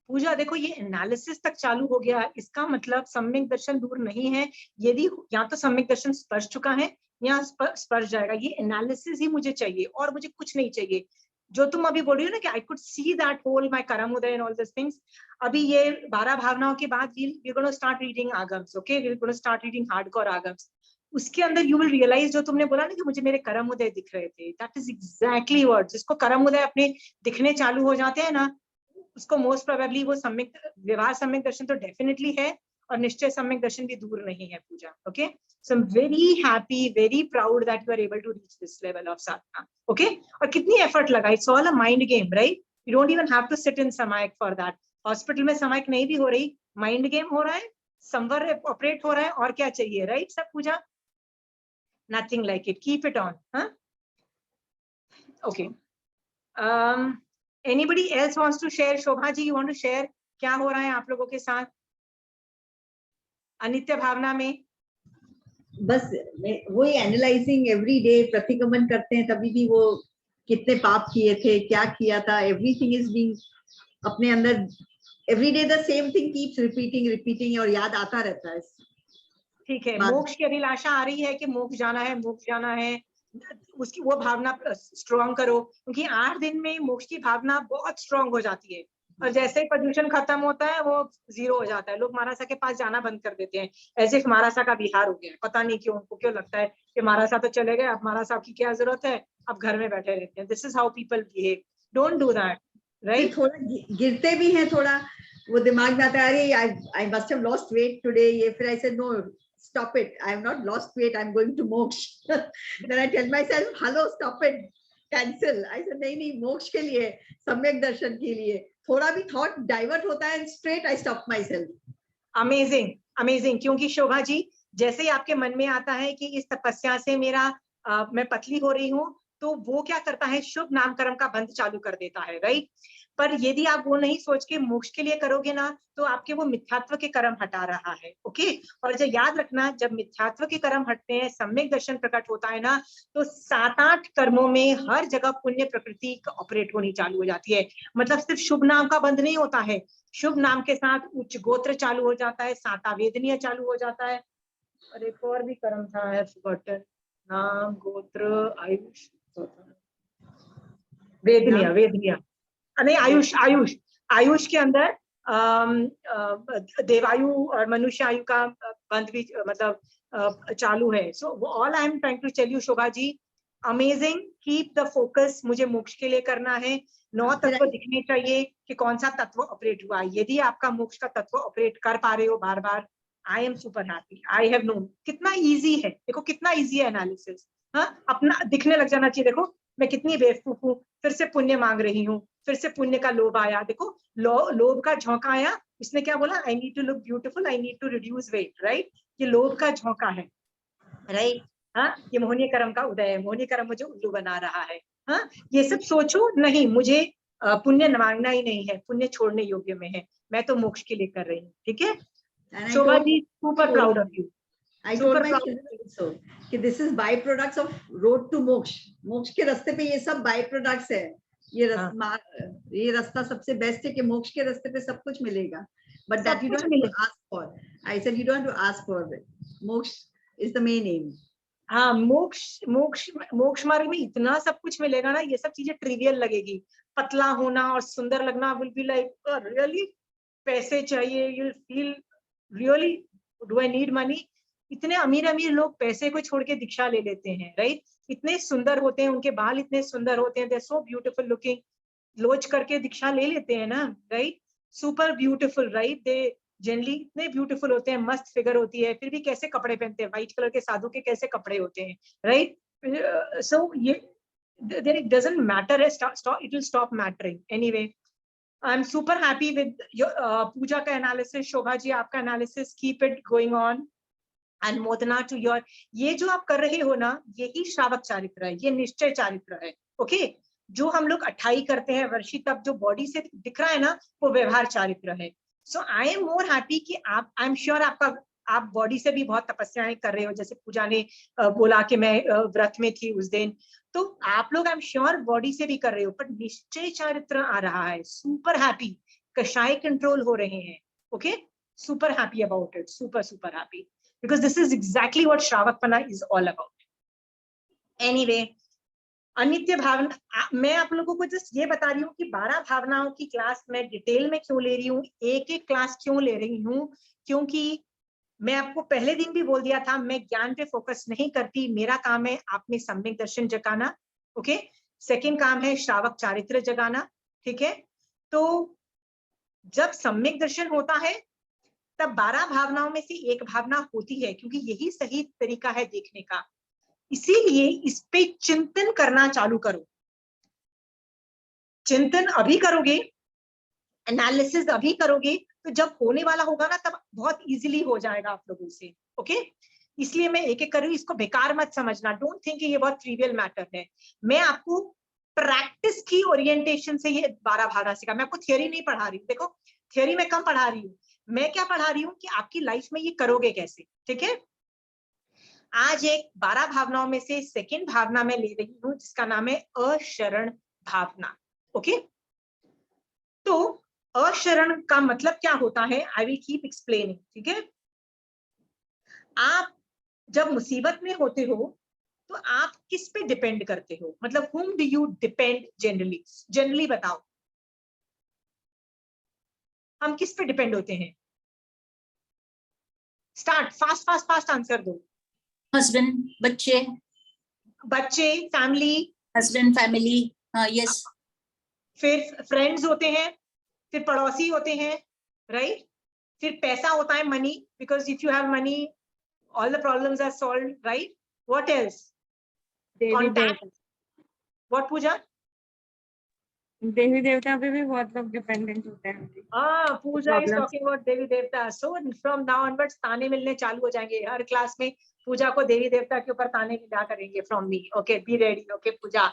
Pooja देखो ये एनालिसिस तक चालू हो गया, इसका मतलब सम्यक दर्शन दूर नहीं है। यदि या तो सम्यक दर्शन स्पर्श चुका है या स्पर्श जाएगा, ये एनालिसिस ही मुझे चाहिए और मुझे कुछ नहीं चाहिए। जो तुम अभी बोल रही हो ना कि I could see that whole my करम उदय एंड ऑल दिस थिंग्स, अभी ये 12 भावनाओं के बाद we are gonna start reading Agams, okay, we are gonna start reading hardcore Agams. उसके अंदर यू विल रियलाइज, जो तुमने बोला ना कि मुझे मेरे करम उदय दिख रहे थे, दैट इज एग्जैक्टली वर्ड, जिसको करम उदय अपने दिखने चालू हो जाते हैं ना, उसको मोस्ट प्रोबेबली वो सम्यक व्यवहार सम्यक दर्शन तो डेफिनेटली है, और निश्चय सम्यक दर्शन भी दूर नहीं है Pooja, okay. So I am very happy, very proud that you are able to reach this level of साधना, ओके। और कितनी एफर्ट लगा, it's all a mind game, right. You don't even have to sit in समायक for that. Hospital में समायक नहीं भी हो रही, माइंड गेम हो रहा है, संवर ऑपरेट हो रहा है, और क्या चाहिए, राइट सब Pooja. Nothing like it, keep it on, हाँ, okay. Anybody else wants to share? Shobha ji, you want to share क्या हो रहा है आप लोगों के साथ अनित्य भावना में? बस वही एनालाइजिंग एवरी डे, प्रतिगमन करते हैं तभी भी वो कितने पाप किए थे, क्या किया था, एवरीथिंग इज बीइंग अपने अंदर, every day the same thing keeps repeating और याद आता रहता है। ठीक है, मोक्ष की अभिलाषा आ रही है कि मोक्ष जाना है, मोक्ष जाना है, उसकी वो भावना स्ट्रॉन्ग करो, क्योंकि 8 दिन में मोक्ष की भावना बहुत स्ट्रॉन्ग हो जाती है। और जैसे ही प्रदूषण खत्म होता है वो 0 हो जाता है, लोग महारासा के पास जाना बंद कर देते हैं, ऐसे महारासा का बिहार हो गया है। पता नहीं क्यों, उनको क्यों लगता है कि महारासा तो चले गए, अब महारासा की क्या जरूरत है, अब घर में बैठे रहते हैं। This is how people behave, don't do that, right. थोड़ा गिरते भी हैं, थोड़ा वो दिमाग में आता है, अरे I must have lost weight today, ये फिर I said no, stop it, I have not lost weight, I'm going to moksha. Then I tell myself, hello, stop it, cancel. I said नहीं मोक्ष के लिए, सम्यक दर्शन के लिए थोड़ा भी थॉट डाइवर्ट होता है, straight I stop myself. Amazing amazing, क्योंकि शोभा जी जैसे ही आपके मन में आता है कि इस तपस्या से मेरा मैं पतली हो रही हूँ, तो वो क्या करता है, शुभ नामकरण का बंध चालू कर देता है, राइट। पर यदि आप वो नहीं सोच के मोक्ष के लिए करोगे ना, तो आपके वो मिथ्यात्व के कर्म हटा रहा है, ओके। और जब याद रखना, जब मिथ्यात्व के कर्म हटते हैं, सम्यक दर्शन प्रकट होता है ना, तो 7-8 कर्मों में हर जगह पुण्य प्रकृति ऑपरेट होनी चालू हो जाती है। मतलब सिर्फ शुभ नाम का बंध नहीं होता है, शुभ नाम के साथ उच्च गोत्र चालू हो जाता है, साता वेदनीय चालू हो जाता है, और एक और भी कर्म था, नाम गोत्र आयुष, वेदनीय, वेदनीय नहीं, आयुष, आयुष, आयुष के अंदर देवायु और मनुष्य आयु का बंध भी मतलब चालू है। So all I am trying to tell you, Shobha ji, amazing, keep the focus, मुझे मोक्ष के लिए करना है। 9 तत्व दिखने चाहिए कि कौन सा तत्व ऑपरेट हुआ। यदि आपका मोक्ष का तत्व ऑपरेट कर पा रहे हो बार बार, I am super happy, I have known. कितना इजी है, देखो कितना इजी है एनालिसिस। हाँ, अपना दिखने लग जाना चाहिए। देखो मैं कितनी बेवकूफ हूँ, फिर से पुण्य मांग रही हूँ, फिर से पुण्य का लोभ आया। देखो लोभ का झोंका आया, इसने क्या बोला, I need to look beautiful, I need to reduce weight, right. ये लोभ का झोंका है, राइट। हाँ, ये मोहनीय कर्म का उदय है, मोहनीय कर्म मुझे उल्लू बना रहा है। हाँ, ये सब सोचो नहीं, मुझे पुण्य मांगना ही नहीं है, पुण्य छोड़ने योग्य में है, मैं तो मोक्ष के लिए कर रही हूँ, ठीक है। Shobha ji, super proud of you. I told my children also कि this is by products of road to मोक्ष। मोक्ष के रास्ते पे ये सब बाय प्रोडक्ट्स है। ये रास्ता सबसे बेस्ट है कि मोक्ष के रास्ते पे सब कुछ मिलेगा, but that you don't have to ask for. I said you don't have to ask for it. मोक्ष is the main aim. हाँ, मोक्ष मार्ग में इतना सब कुछ मिलेगा ना, ये सब चीजें ट्रिवियल लगेगी। पतला होना और सुंदर लगना विल बी लाइक रियली, पैसे चाहिए, you feel really, do I need money. इतने अमीर लोग पैसे को छोड़ के दीक्षा ले लेते हैं, राइट। इतने सुंदर होते हैं, उनके बाल इतने सुंदर होते हैं, they are so beautiful looking, लोच करके दीक्षा ले लेते हैं ना, right. Super beautiful, right. They generally इतने ब्यूटीफुल होते हैं, मस्त फिगर होती है, फिर भी कैसे कपड़े पहनते हैं, व्हाइट कलर के साधु के कैसे कपड़े होते हैं, राइट। सो ये it doesn't matter, it will stop mattering anyway. I'm super happy with your पूजा का एनालिसिस, शोभा जी आपका analysis, keep it going on. And मोदना टू योर, ये जो आप कर रहे हो ना, यही श्रावक चारित्र है, ये निश्चय चारित्र है, ओके। जो हम लोग 28 करते हैं वर्षी, तब जो बॉडी से दिख रहा है ना, वो व्यवहार चारित्र है। So I am more happy कि आप, आई एम श्योर आप बॉडी से भी बहुत तपस्याएं कर रहे हो, जैसे पूजा ने बोला कि मैं व्रत में थी उस दिन, तो आप लोग आई एम श्योर बॉडी से भी कर रहे हो, पर निश्चय चारित्र आ रहा है। सुपर हैप्पी, कषाय कंट्रोल हो रहे हैं, okay. Super happy about it, super happy, because this is exactly what Shravakpana is all about. Anyway, अनित्य भावना, मैं आप लोगों को जस्ट ये बता रही हूँ कि 12 भावनाओं की क्लास मैं डिटेल में क्यों ले रही हूँ, एक क्लास क्यों ले रही हूँ, क्योंकि मैं आपको पहले दिन भी बोल दिया था, मैं ज्ञान पे फोकस नहीं करती, मेरा काम है आप में सम्यक दर्शन जगाना, ओके। सेकंड काम है श्रावक चारित्र जगाना, ठीक है। तो जब सम्यक दर्शन होता है, तब 12 भावनाओं में से एक भावना होती है, क्योंकि यही सही तरीका है देखने का। इसीलिए इस पे चिंतन करना चालू करो। चिंतन अभी करोगे, एनालिसिस अभी करोगे, तो जब होने वाला होगा ना, तब बहुत इजीली हो जाएगा आप लोगों से, ओके। इसलिए मैं एक कर रही हूँ, इसको बेकार मत समझना, डोंट थिंक ये बहुत ट्रिवियल मैटर है। मैं आपको प्रैक्टिस की ओरिएंटेशन से ये 12 भावना सिखा, मैं आपको थियोरी नहीं पढ़ा रही हूँ। देखो थियोरी में कम पढ़ा रही हूँ, मैं क्या पढ़ा रही हूँ कि आपकी लाइफ में ये करोगे कैसे, ठीक है। आज एक 12 भावनाओं में से सेकंड भावना में ले रही हूँ, जिसका नाम है अशरण भावना, ओके। तो अशरण का मतलब क्या होता है, आई विल कीप एक्सप्लेनिंग, ठीक है। आप जब मुसीबत में होते हो, तो आप किस पे डिपेंड करते हो, मतलब whom do you depend generally बताओ, हम किस पे डिपेंड होते हैं। स्टार्ट, फास्ट आंसर दो। हस्बैंड, बच्चे, फैमिली, हस्बैंड, फैमिली, यस। फिर फ्रेंड्स होते हैं, फिर पड़ोसी होते हैं, राइट। फिर पैसा होता है, money, because if you have money all the problems are solved, right. What else, contact, what पूजा, देवी देवता पे भी बहुत लोग डिपेंडेंट होते हैं अभी। Pooja is Problems. Talking about देवी देवता, सो फ्रॉम नाउ ऑनवर्ड्स ताने मिलने चालू हो जाएंगे हर क्लास में। पूजा को देवी देवता के ऊपर ताने मिला करेंगे from me, okay be ready. Okay Pooja,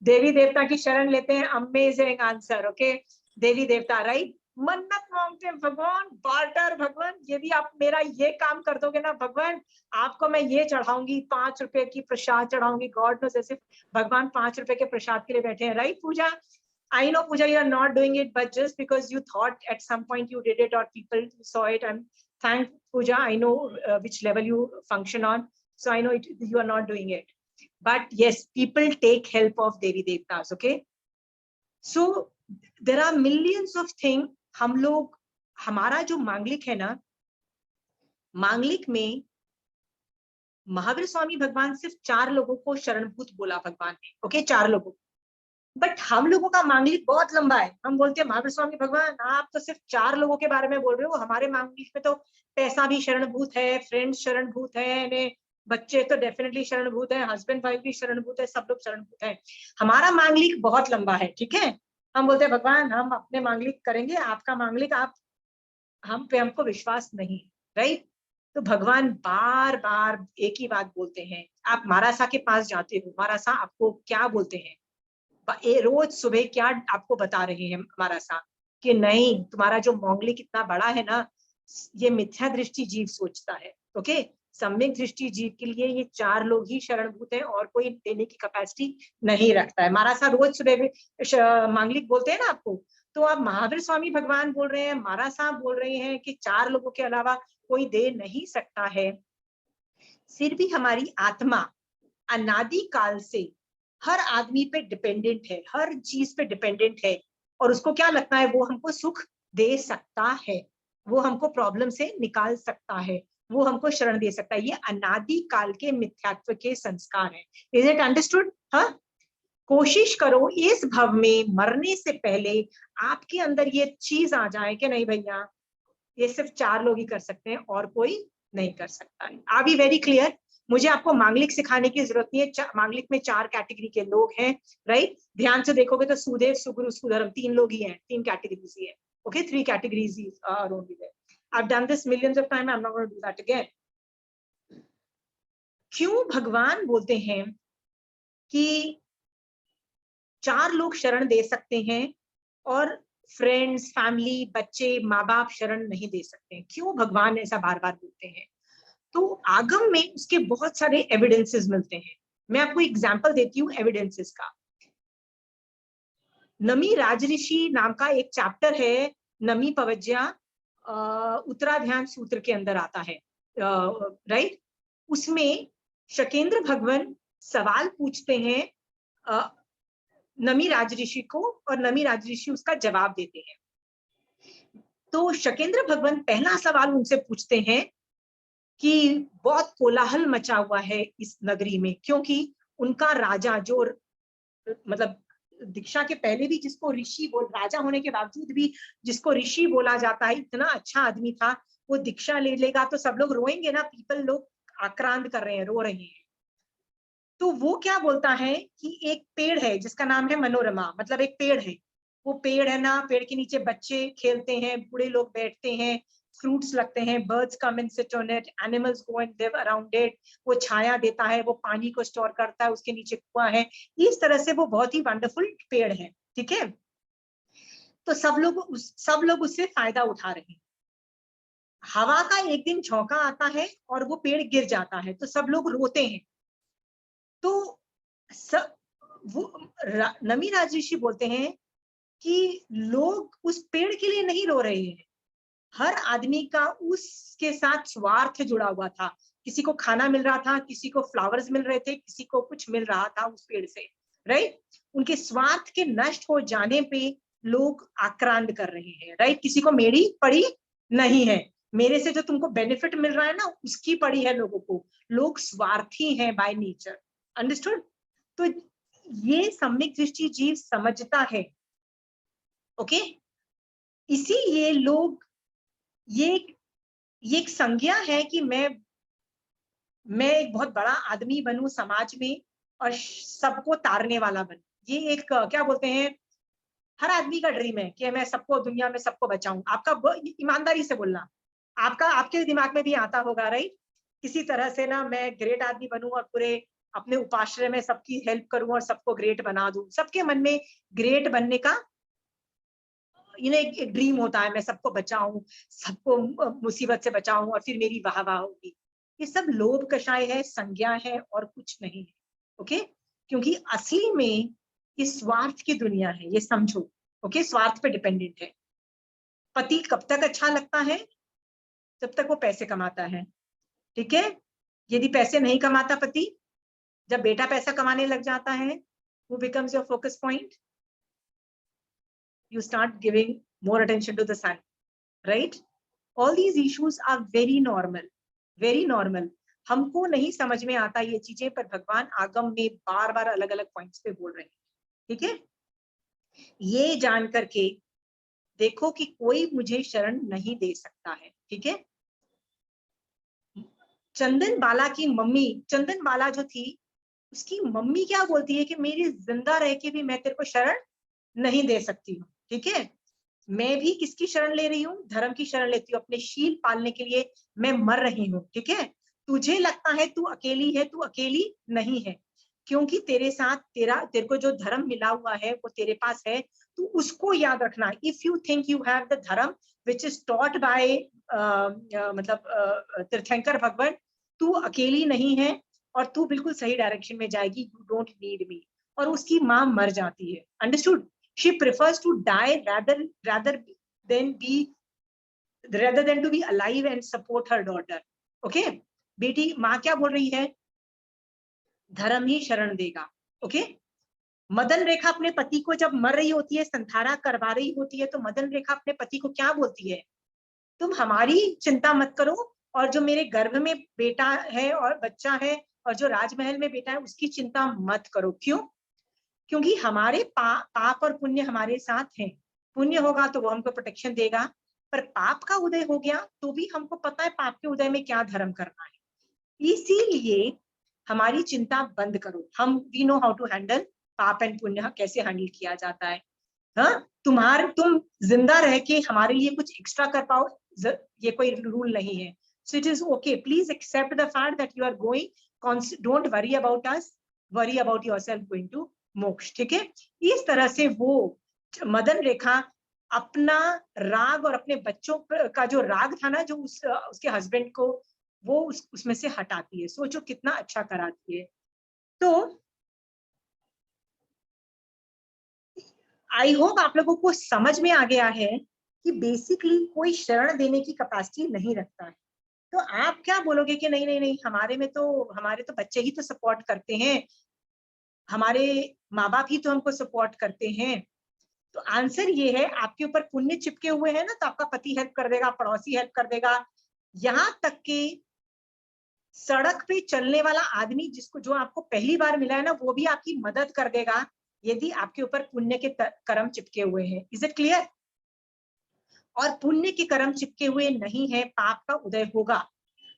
देवी देवता की शरण लेते हैं, अमेजिंग आंसर। ओके देवी देवता, राइट। मन्नत मांगते हैं भगवान, बार्टर भगवान, यदि आप मेरा ये काम कर दोगे ना भगवान, आपको मैं ये चढ़ाऊंगी, 5 रुपए की प्रसाद चढ़ाऊंगी। गॉड नोस ऐसे भगवान 5 रुपए के प्रसाद के लिए बैठे हैं, right Pooja. I know Pooja, you are not doing it, but just because you thought at some point you did it or people saw it, and thank Pooja, I know which level you function on, so I know it, you are not doing it. But yes, people take help of Devi Devtas, okay? So there are millions of things. हम लोग, हमारा जो मांगलिक है ना, मांगलिक में महावीर स्वामी भगवान सिर्फ 4 लोगों को शरणभूत बोला भगवान ने, ओके 4 लोगों। बट हम लोगों का मांगलिक बहुत लंबा है। हम बोलते हैं महावीर स्वामी भगवान आप तो सिर्फ 4 लोगों के बारे में बोल रहे हो, हमारे मांगलिक में तो पैसा भी शरणभूत है, फ्रेंड्स शरणभूत है, बच्चे तो डेफिनेटली शरणभूत है, हस्बैंड वाइफ भी शरणभूत है, सब लोग शरणभूत है। हमारा मांगलिक बहुत लंबा है, ठीक है। हम बोलते हैं भगवान हम अपने मांगलिक करेंगे, आपका मांगलिक आप हम पे हमको विश्वास नहीं, राइट। तो भगवान बार बार एक ही बात बोलते हैं। आप मारासा के पास जाते हो, मारासा आपको क्या बोलते हैं, रोज सुबह क्या आपको बता रहे हैं मारासा, कि नहीं तुम्हारा जो मांगलिक कितना बड़ा है ना, ये मिथ्या दृष्टि जीव सोचता है, ओके। सम्यक दृष्टि जीव के लिए ये 4 लोग ही शरणभूत है और कोई देने की कैपेसिटी नहीं रखता है। मारासा रोज सुबह मांगलिक बोलते हैं ना आपको, तो आप महावीर स्वामी भगवान बोल रहे हैं, मारासा बोल रहे हैं कि 4 लोगों के अलावा कोई दे नहीं सकता है। फिर भी हमारी आत्मा अनादि काल से हर आदमी पे डिपेंडेंट है, हर चीज पे डिपेंडेंट है, और उसको क्या लगता है वो हमको सुख दे सकता है, वो हमको प्रॉब्लम से निकाल सकता है, वो हमको शरण दे सकता है। ये अनादि काल के मिथ्यात्व के संस्कार है। Is it understood? हाँ, कोशिश करो इस भव में मरने से पहले आपके अंदर ये चीज आ जाए कि नहीं भैया ये सिर्फ 4 लोग ही कर सकते हैं और कोई नहीं कर सकता है। Are we very clear? मुझे आपको मांगलिक सिखाने की जरूरत नहीं है। मांगलिक में 4 कैटेगरी के लोग हैं, राइट। ध्यान से देखोगे तो सुदेव, सुगुरु, सुधर्म 3 लोग ही हैं, 3 कैटेगरीज ही है, okay 3 categories are only there. I've done this millions of times, I'm not going to do that again. क्यों भगवान बोलते हैं कि 4 लोग शरण दे सकते हैं और फ्रेंड्स, फैमिली, बच्चे, माँ बाप शरण नहीं दे सकते हैं? क्यों भगवान ऐसा बार बार बोलते हैं? तो आगम में उसके बहुत सारे एविडेंसेस मिलते हैं। मैं आपको एग्जांपल देती हूँ एविडेंसेस का। नमी राजऋषि नाम का एक चैप्टर है, नमी पवज्या, उत्तराध्यान सूत्र के अंदर आता है, राइट। उसमें शकेंद्र भगवान सवाल पूछते हैं नमी राजऋषि को, और नमी राजऋषि उसका जवाब देते हैं। तो शकेंद्र भगवान पहला सवाल उनसे पूछते हैं कि बहुत कोलाहल मचा हुआ है इस नगरी में, क्योंकि उनका राजा जो मतलब दीक्षा के पहले भी जिसको ऋषि बोल, राजा होने के बावजूद भी जिसको ऋषि बोला जाता है, इतना अच्छा आदमी था, वो दीक्षा ले लेगा तो सब लोग रोएंगे ना, पीपल लोग आक्रांत कर रहे हैं, रो रहे हैं। तो वो क्या बोलता है कि एक पेड़ है जिसका नाम है मनोरमा, मतलब एक पेड़ है, वो पेड़ है ना, पेड़ के नीचे बच्चे खेलते हैं, बूढ़े लोग बैठते हैं, फ्रूट्स लगते हैं, birds come and sit on it, animals go and live around it, वो छाया देता है, वो पानी को स्टोर करता है, उसके नीचे कुआं है, इस तरह से वो बहुत ही वंडरफुल पेड़ है, ठीक है। तो सब लोग उससे फायदा उठा रहे हैं। हवा का एक दिन झोंका आता है और वो पेड़ गिर जाता है, तो सब लोग रोते हैं। तो नमी राजऋषि बोलते हैं कि लोग उस पेड़ के लिए नहीं रो रहे हैं, हर आदमी का उसके साथ स्वार्थ जुड़ा हुआ था। किसी को खाना मिल रहा था, किसी को फ्लावर्स मिल रहे थे, किसी को कुछ मिल रहा था उस पेड़ से, राइट। उनके स्वार्थ के नष्ट हो जाने पे लोग आक्रांत कर रहे हैं, राइट। किसी को मेरी पड़ी नहीं है, मेरे से जो तुमको बेनिफिट मिल रहा है ना उसकी पड़ी है लोगों को। लोग स्वार्थी हैं बाय नेचर, अंडरस्टूड? तो ये सम्यक दृष्टि जीव समझता है, ओके। इसीलिए लोग ये एक संज्ञा है कि मैं एक बहुत बड़ा आदमी बनूं समाज में और सबको तारने वाला बनूं। ये एक क्या बोलते हैं, हर आदमी का ड्रीम है कि मैं सबको दुनिया में सबको बचाऊं। आपका ईमानदारी से बोलना, आपका आपके दिमाग में भी आता होगा, राइट? किसी तरह से ना मैं ग्रेट आदमी बनूं और पूरे अपने उपाश्रय में सबकी हेल्प करूं और सबको ग्रेट बना दूं। सबके मन में ग्रेट बनने का एक ड्रीम होता है, मैं सबको बचाऊं, सबको मुसीबत से बचाऊं और फिर मेरी वाह वाह होगी। ये सब लोभ कषाय है, संज्ञा है और कुछ नहीं है। ओके, क्योंकि असली में ये स्वार्थ की दुनिया है, ये समझो। ओके, स्वार्थ पे डिपेंडेंट है। पति कब तक अच्छा लगता है? जब तक वो पैसे कमाता है, ठीक है? यदि पैसे नहीं कमाता पति, जब बेटा पैसा कमाने लग जाता है, who becomes your focus point? You start giving more attention to the son, right? All these issues are very normal, very normal. हमको नहीं समझ में आता ये चीजें, पर भगवान आगम में बार बार अलग अलग पॉइंट्स पे बोल रहे हैं, ठीक है? ये जान करके देखो कि कोई मुझे शरण नहीं दे सकता है, ठीक है? चंदन बाला की मम्मी, चंदन बाला जो थी, उसकी मम्मी क्या बोलती है कि मेरी जिंदा रह के भी मैं तेरे को शरण नहीं दे सकती हूँ, ठीक है? मैं भी किसकी शरण ले रही हूँ? धर्म की शरण लेती हूँ। अपने शील पालने के लिए मैं मर रही हूँ, ठीक है? तुझे लगता है तू अकेली है, तू अकेली नहीं है, क्योंकि तेरे साथ तेरे को जो धर्म मिला हुआ है वो तेरे पास है। तू उसको याद रखना। If you think you have the धर्म विच इज टॉट बाय मतलब तीर्थंकर भगवान, तू अकेली नहीं है और तू बिल्कुल सही डायरेक्शन में जाएगी। You don't need me. और उसकी माँ मर जाती है, understood? She prefers to die rather than to be alive and support her daughter. Okay, बेटी माँ क्या बोल रही है? धर्म ही शरण देगा। ओके, मदन रेखा अपने पति को जब मर रही होती है, संधारा करवा रही होती है, तो मदन रेखा अपने पति को क्या बोलती है? तुम हमारी चिंता मत करो, और जो मेरे गर्भ में बेटा है और बच्चा है और जो राजमहल में बेटा है उसकी चिंता मत करो। क्यों? क्योंकि हमारे पाप और पुण्य हमारे साथ हैं। पुण्य होगा तो वो हमको प्रोटेक्शन देगा, पर पाप का उदय हो गया तो भी हमको पता है पाप के उदय में क्या धर्म करना है। इसीलिए हमारी चिंता बंद करो। We know how to handle पाप एंड पुण्य, कैसे हैंडल किया जाता है। हाँ, तुम जिंदा रह के हमारे लिए कुछ एक्स्ट्रा कर पाओ, ये कोई रूल नहीं है। So it is okay, please accept the fact that you are going, don't worry about us, worry about yourself going to moksha, ठीक है? इस तरह से वो मदन रेखा अपना राग और अपने बच्चों का जो राग था ना, जो उसके हस्बैंड को, वो उसमें से हटाती है। सोचो कितना अच्छा कराती है। तो आई होप आप लोगों को समझ में आ गया है कि बेसिकली कोई शरण देने की कैपेसिटी नहीं रखता है। तो आप क्या बोलोगे कि नहीं नहीं नहीं, हमारे तो बच्चे ही तो सपोर्ट करते हैं, हमारे माँ बाप ही तो हमको सपोर्ट करते हैं। तो आंसर ये है, आपके ऊपर पुण्य चिपके हुए हैं ना, तो आपका पति हेल्प कर देगा, पड़ोसी हेल्प कर देगा, यहाँ तक कि सड़क पे चलने वाला आदमी जो आपको पहली बार मिला है ना, वो भी आपकी मदद कर देगा यदि आपके ऊपर पुण्य के कर्म चिपके हुए हैं। Is it clear? और पुण्य के कर्म चिपके हुए नहीं है, पाप का उदय होगा।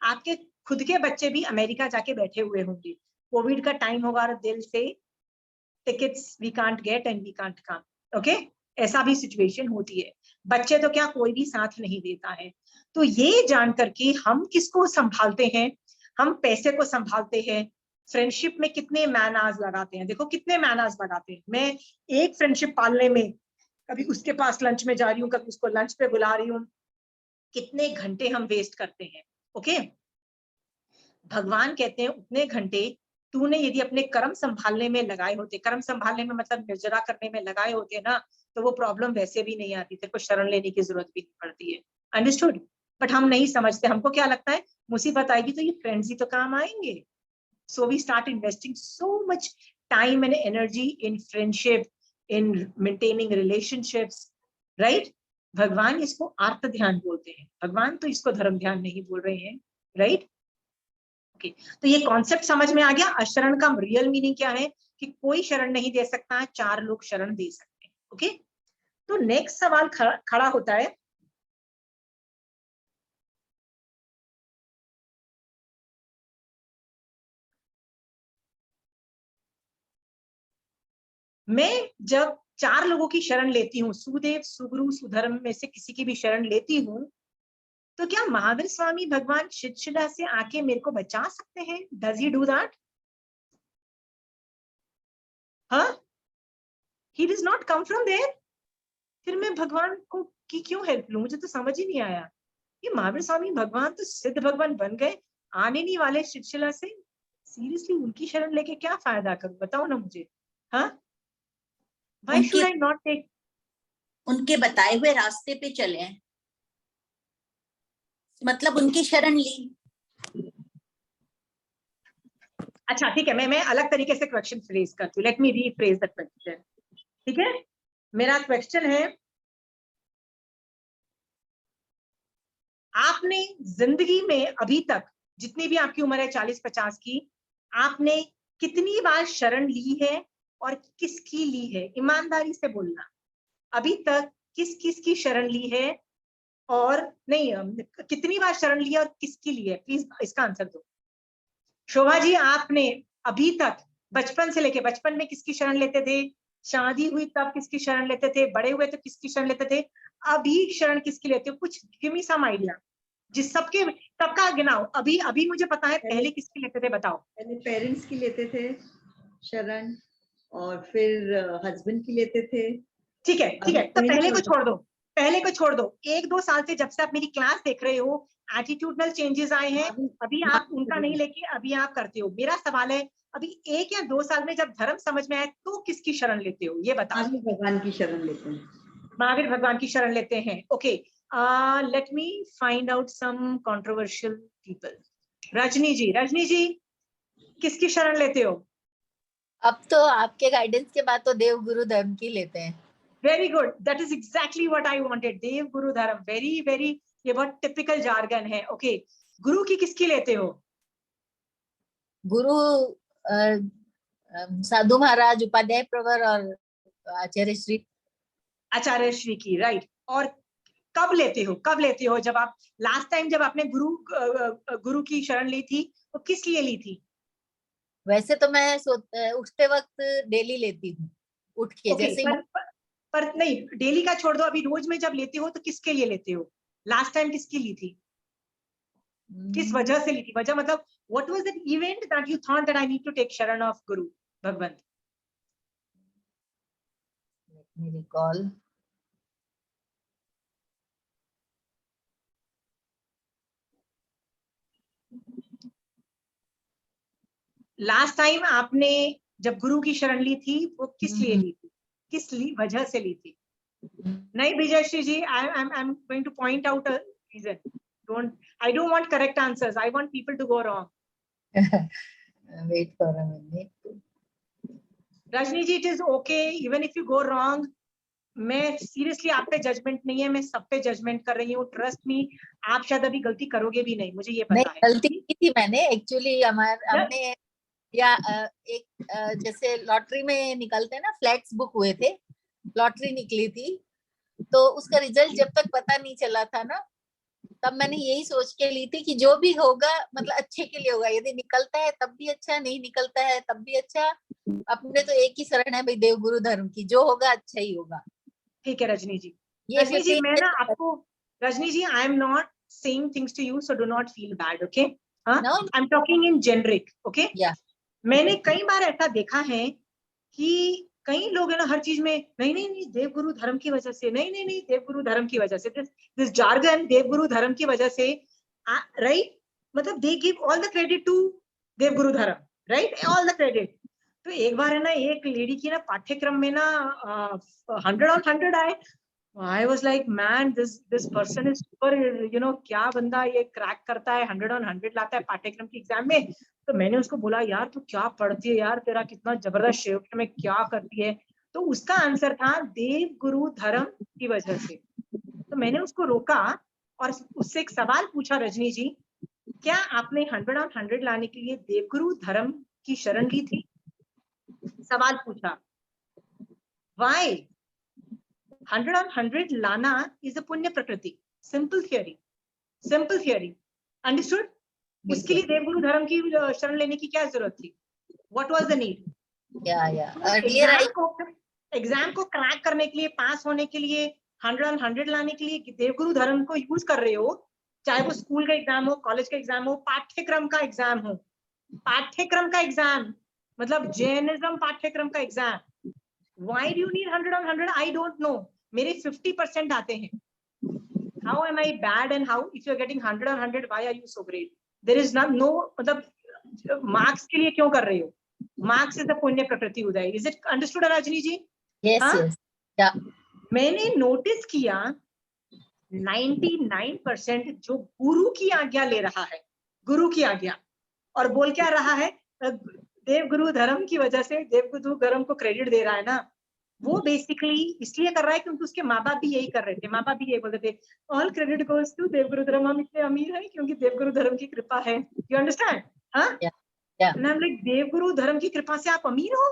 आपके खुद के बच्चे भी अमेरिका जाके बैठे हुए होंगे, कोविड का टाइम होगा और दिल से tickets we can't get and we can't come. Okay, ऐसा भी सिचुएशन होती है। बच्चे तो क्या, कोई भी साथ नहीं देता है। तो ये जान करके हम किसको संभालते हैं? हम पैसे को संभालते हैं। फ्रेंडशिप में कितने मैनर्स लगाते हैं, देखो कितने मैनर्स लगाते हैं। मैं एक फ्रेंडशिप पालने में कभी उसके पास लंच में जा रही हूँ, कभी उसको लंच पे बुला रही हूँ, कितने घंटे हम वेस्ट करते हैं। ओके, भगवान कहते हैं उतने घंटे तूने यदि अपने कर्म संभालने में लगाए होते, कर्म संभालने में मतलब निर्जरा करने में लगाए होते ना, तो वो प्रॉब्लम वैसे भी नहीं आती, तेरे को शरण लेने की जरूरत भी नहीं पड़ती है। अंडरस्टूड? बट हम नहीं समझते, हमको क्या लगता है मुसीबत आएगी तो ये फ्रेंड्स ही तो काम आएंगे। So we start investing so much time and energy in friendship, in maintaining relationships, right? भगवान इसको आर्त ध्यान बोलते हैं, भगवान तो इसको धर्म ध्यान नहीं बोल रहे हैं, राइट? तो ये कॉन्सेप्ट समझ में आ गया। अशरण का रियल मीनिंग क्या है? कि कोई शरण नहीं दे सकता है, 4 लोग शरण दे सकते हैं। ओके, तो नेक्स्ट सवाल खड़ा होता है, मैं जब 4 लोगों की शरण लेती हूँ, सुदेव, सुगुरु, सुधर्म में से किसी की भी शरण लेती हूँ, तो क्या महावीर स्वामी भगवान शिला से आके मेरे को बचा सकते हैं? Does he do that? हाँ, he does not come from there. फिर मैं भगवान को की क्यों हेल्प लूं? मुझे तो समझ ही नहीं आया। ये महावीर स्वामी भगवान तो सिद्ध भगवान बन गए, आने नहीं वाले शिला से। सीरियसली उनकी शरण लेके क्या फायदा करूं? बताओ ना मुझे। हाँ, why should I not take? उनके बताए हुए रास्ते पे चले, मतलब उनकी शरण ली। अच्छा ठीक है, मैं अलग तरीके से क्वेश्चन फ्रेज करती हूँ। Let me rephrase the question. ठीक है, मेरा क्वेश्चन है, आपने जिंदगी में अभी तक जितनी भी आपकी उम्र है 40-50 की, आपने कितनी बार शरण ली है और किसकी ली है? ईमानदारी से बोलना। अभी तक किस किस की शरण ली है, और नहीं, कितनी बार शरण ली है और किसकी ली है? प्लीज इसका आंसर दो। शोभा जी, आपने अभी तक बचपन से लेके, बचपन में किसकी शरण लेते थे? शादी हुई तब किसकी शरण लेते थे? बड़े हुए तो किसकी शरण लेते थे? अभी शरण किसकी लेते हो? कुछ गिव मी सम आइडिया। जिस सबके सबका गिनाओ। अभी अभी मुझे पता है, पहले किसकी लेते थे बताओ? पहले पेरेंट्स की लेते थे शरण, और फिर हस्बैंड की लेते थे। ठीक है ठीक है, तो पहले को छोड़ दो, पहले को छोड़ दो। 1-2 साल से जब से आप मेरी क्लास देख रहे हो, एटीट्यूडनल चेंजेस आए हैं। अभी आप उनका नहीं लेके अभी आप करते हो। मेरा सवाल है, अभी 1 या 2 साल में जब धर्म समझ में आए तो किसकी शरण लेते हो? ये बताओ। महावीर भगवान की शरण लेते हैं। महावीर भगवान की शरण लेते हैं। Okay, let me find out some controversial people. Rajni ji, Rajni ji किसकी शरण लेते हो? अब तो आपके गाइडेंस के बाद तो देव गुरु धर्म की लेते हैं। Very good, that is exactly what I wanted. देव गुरु धर्म, वेरी वेरी, ये बहुत टिपिकल जार्गन है। ओके, गुरु की किसकी लेते हो? गुरु साधु महाराज, उपाध्याय प्रवर और आचार्य श्री। आचार्य श्री की, राइट। और कब लेते हो, कब लेते हो? जब आप लास्ट टाइम जब आपने गुरु की शरण ली थी तो किस लिए ली थी? वैसे तो मैं उठते वक्त डेली लेती हूँ, उठ के Okay, जैसे पर नहीं, डेली का छोड़ दो, अभी रोज में जब लेते हो तो किसके लिए लेते हो? लास्ट टाइम किसकी ली थी? किस वजह से ली थी? वजह मतलब what was that event that you thought that I need to take sharan of Guru Bhagwan? let me recall. Last time आपने जब गुरु की शरण ली थी वो किस लिए ली थी? किस वजह से ली थी? नहीं विजयश्री जी, I'm going to point out a reason. I don't want correct answers. I want people to go wrong. Wait for a minute. Rajni ji, it is okay even if you go wrong. मैं सीरियसली आप पे judgement नहीं है, मैं सब पे judgement कर रही हूँ। ट्रस्ट मी, आप शायद अभी गलती करोगे भी नहीं, मुझे ये पता है। गलती की थी मैंने एक्चुअली। हमने या एक जैसे लॉटरी में निकलते हैं ना, फ्लैट्स बुक हुए थे, लॉटरी निकली थी, तो उसका रिजल्ट जब तक पता नहीं चला था ना, तब मैंने यही सोच के ली थी कि जो भी होगा मतलब अच्छे के लिए होगा। यदि निकलता है तब भी अच्छा, नहीं निकलता है तब भी अच्छा। अपने तो एक ही शरण है भाई, देव गुरु धर्म की, जो होगा अच्छा ही होगा। ठीक है रजनी जी। ये रजनी जी, मैं ना आपको, Rajni ji, I am not saying things to you, so do not feel bad, okay? I am talking in generic, okay? मैंने कई बार ऐसा देखा है कि कई लोग है ना हर चीज में नहीं नहीं नहीं देव गुरु धर्म की वजह से, नहीं नहीं नहीं देव गुरु धर्म की वजह से, दिस जार्गन देव गुरु धर्म की वजह से, राइट? मतलब they give all the credit to देव गुरु धर्म, राइट? All the credit. तो एक बार है ना एक लेडी की ना पाठ्यक्रम में ना 100 on 100 आए। I was like, man, this person is super, you know, क्या बंदा ये क्रैक करता है, 100 on 100 लाता है पाठ्यक्रम की एग्जाम में। तो मैंने उसको बोला, यार तू क्या पढ़ती है यार, तेरा कितना जबरदस्त शिफ्ट में क्या करती है? तो उसका आंसर था देव गुरु धर्म की वजह से। तो मैंने उसको रोका और उससे एक सवाल पूछा, रजनी जी, क्या आपने 100 on 100 लाने के लिए देव गुरु धर्म की शरण ली थी? सवाल पूछा, why 100 on 100 लाना is a पुण्य प्रकृति, simple theory, understood? उसके लिए देवगुरु धर्म की शरण लेने की क्या जरूरत थी? What was the need? earlier exam को क्रैक करने के लिए, पास होने के लिए, 100 on 100 लाने के लिए देवगुरु धर्म को यूज कर रहे हो, चाहे वो स्कूल का एग्जाम हो, कॉलेज का एग्जाम हो, पाठ्यक्रम का एग्जाम हो, पाठ्यक्रम का एग्जाम मतलब जैनिज्म पाठ्यक्रम का exam, why do you need 100 on 100? I don't know. मेरे 50% आते हैं. How am I bad and how if you're getting 100 on 100, why are you so great? There is no मतलब मार्क्स के लिए क्यों कर रहे हो? मार्क्स इज द पुण्य प्रकृति उदय. Is it understood, Rajni ji? Yes, हाँ? yes. Yeah. मैंने नोटिस किया 99% जो गुरु की आज्ञा ले रहा है, गुरु की आज्ञा, और बोल क्या रहा है, देव गुरु धर्म की वजह से देव गुरु धर्म को क्रेडिट दे रहा है ना, वो बेसिकली इसलिए कर रहा है क्योंकि उसके माँ बाप भी यही कर रहे थे. माँ बाप भी यही बोलते थे, ऑल क्रेडिट गोज टू देव गुरु धर्म. हम इतने अमीर हैं क्योंकि देव गुरु धर्म की कृपा है. You understand? हाँ, देव गुरु धर्म की कृपा से आप अमीर हो.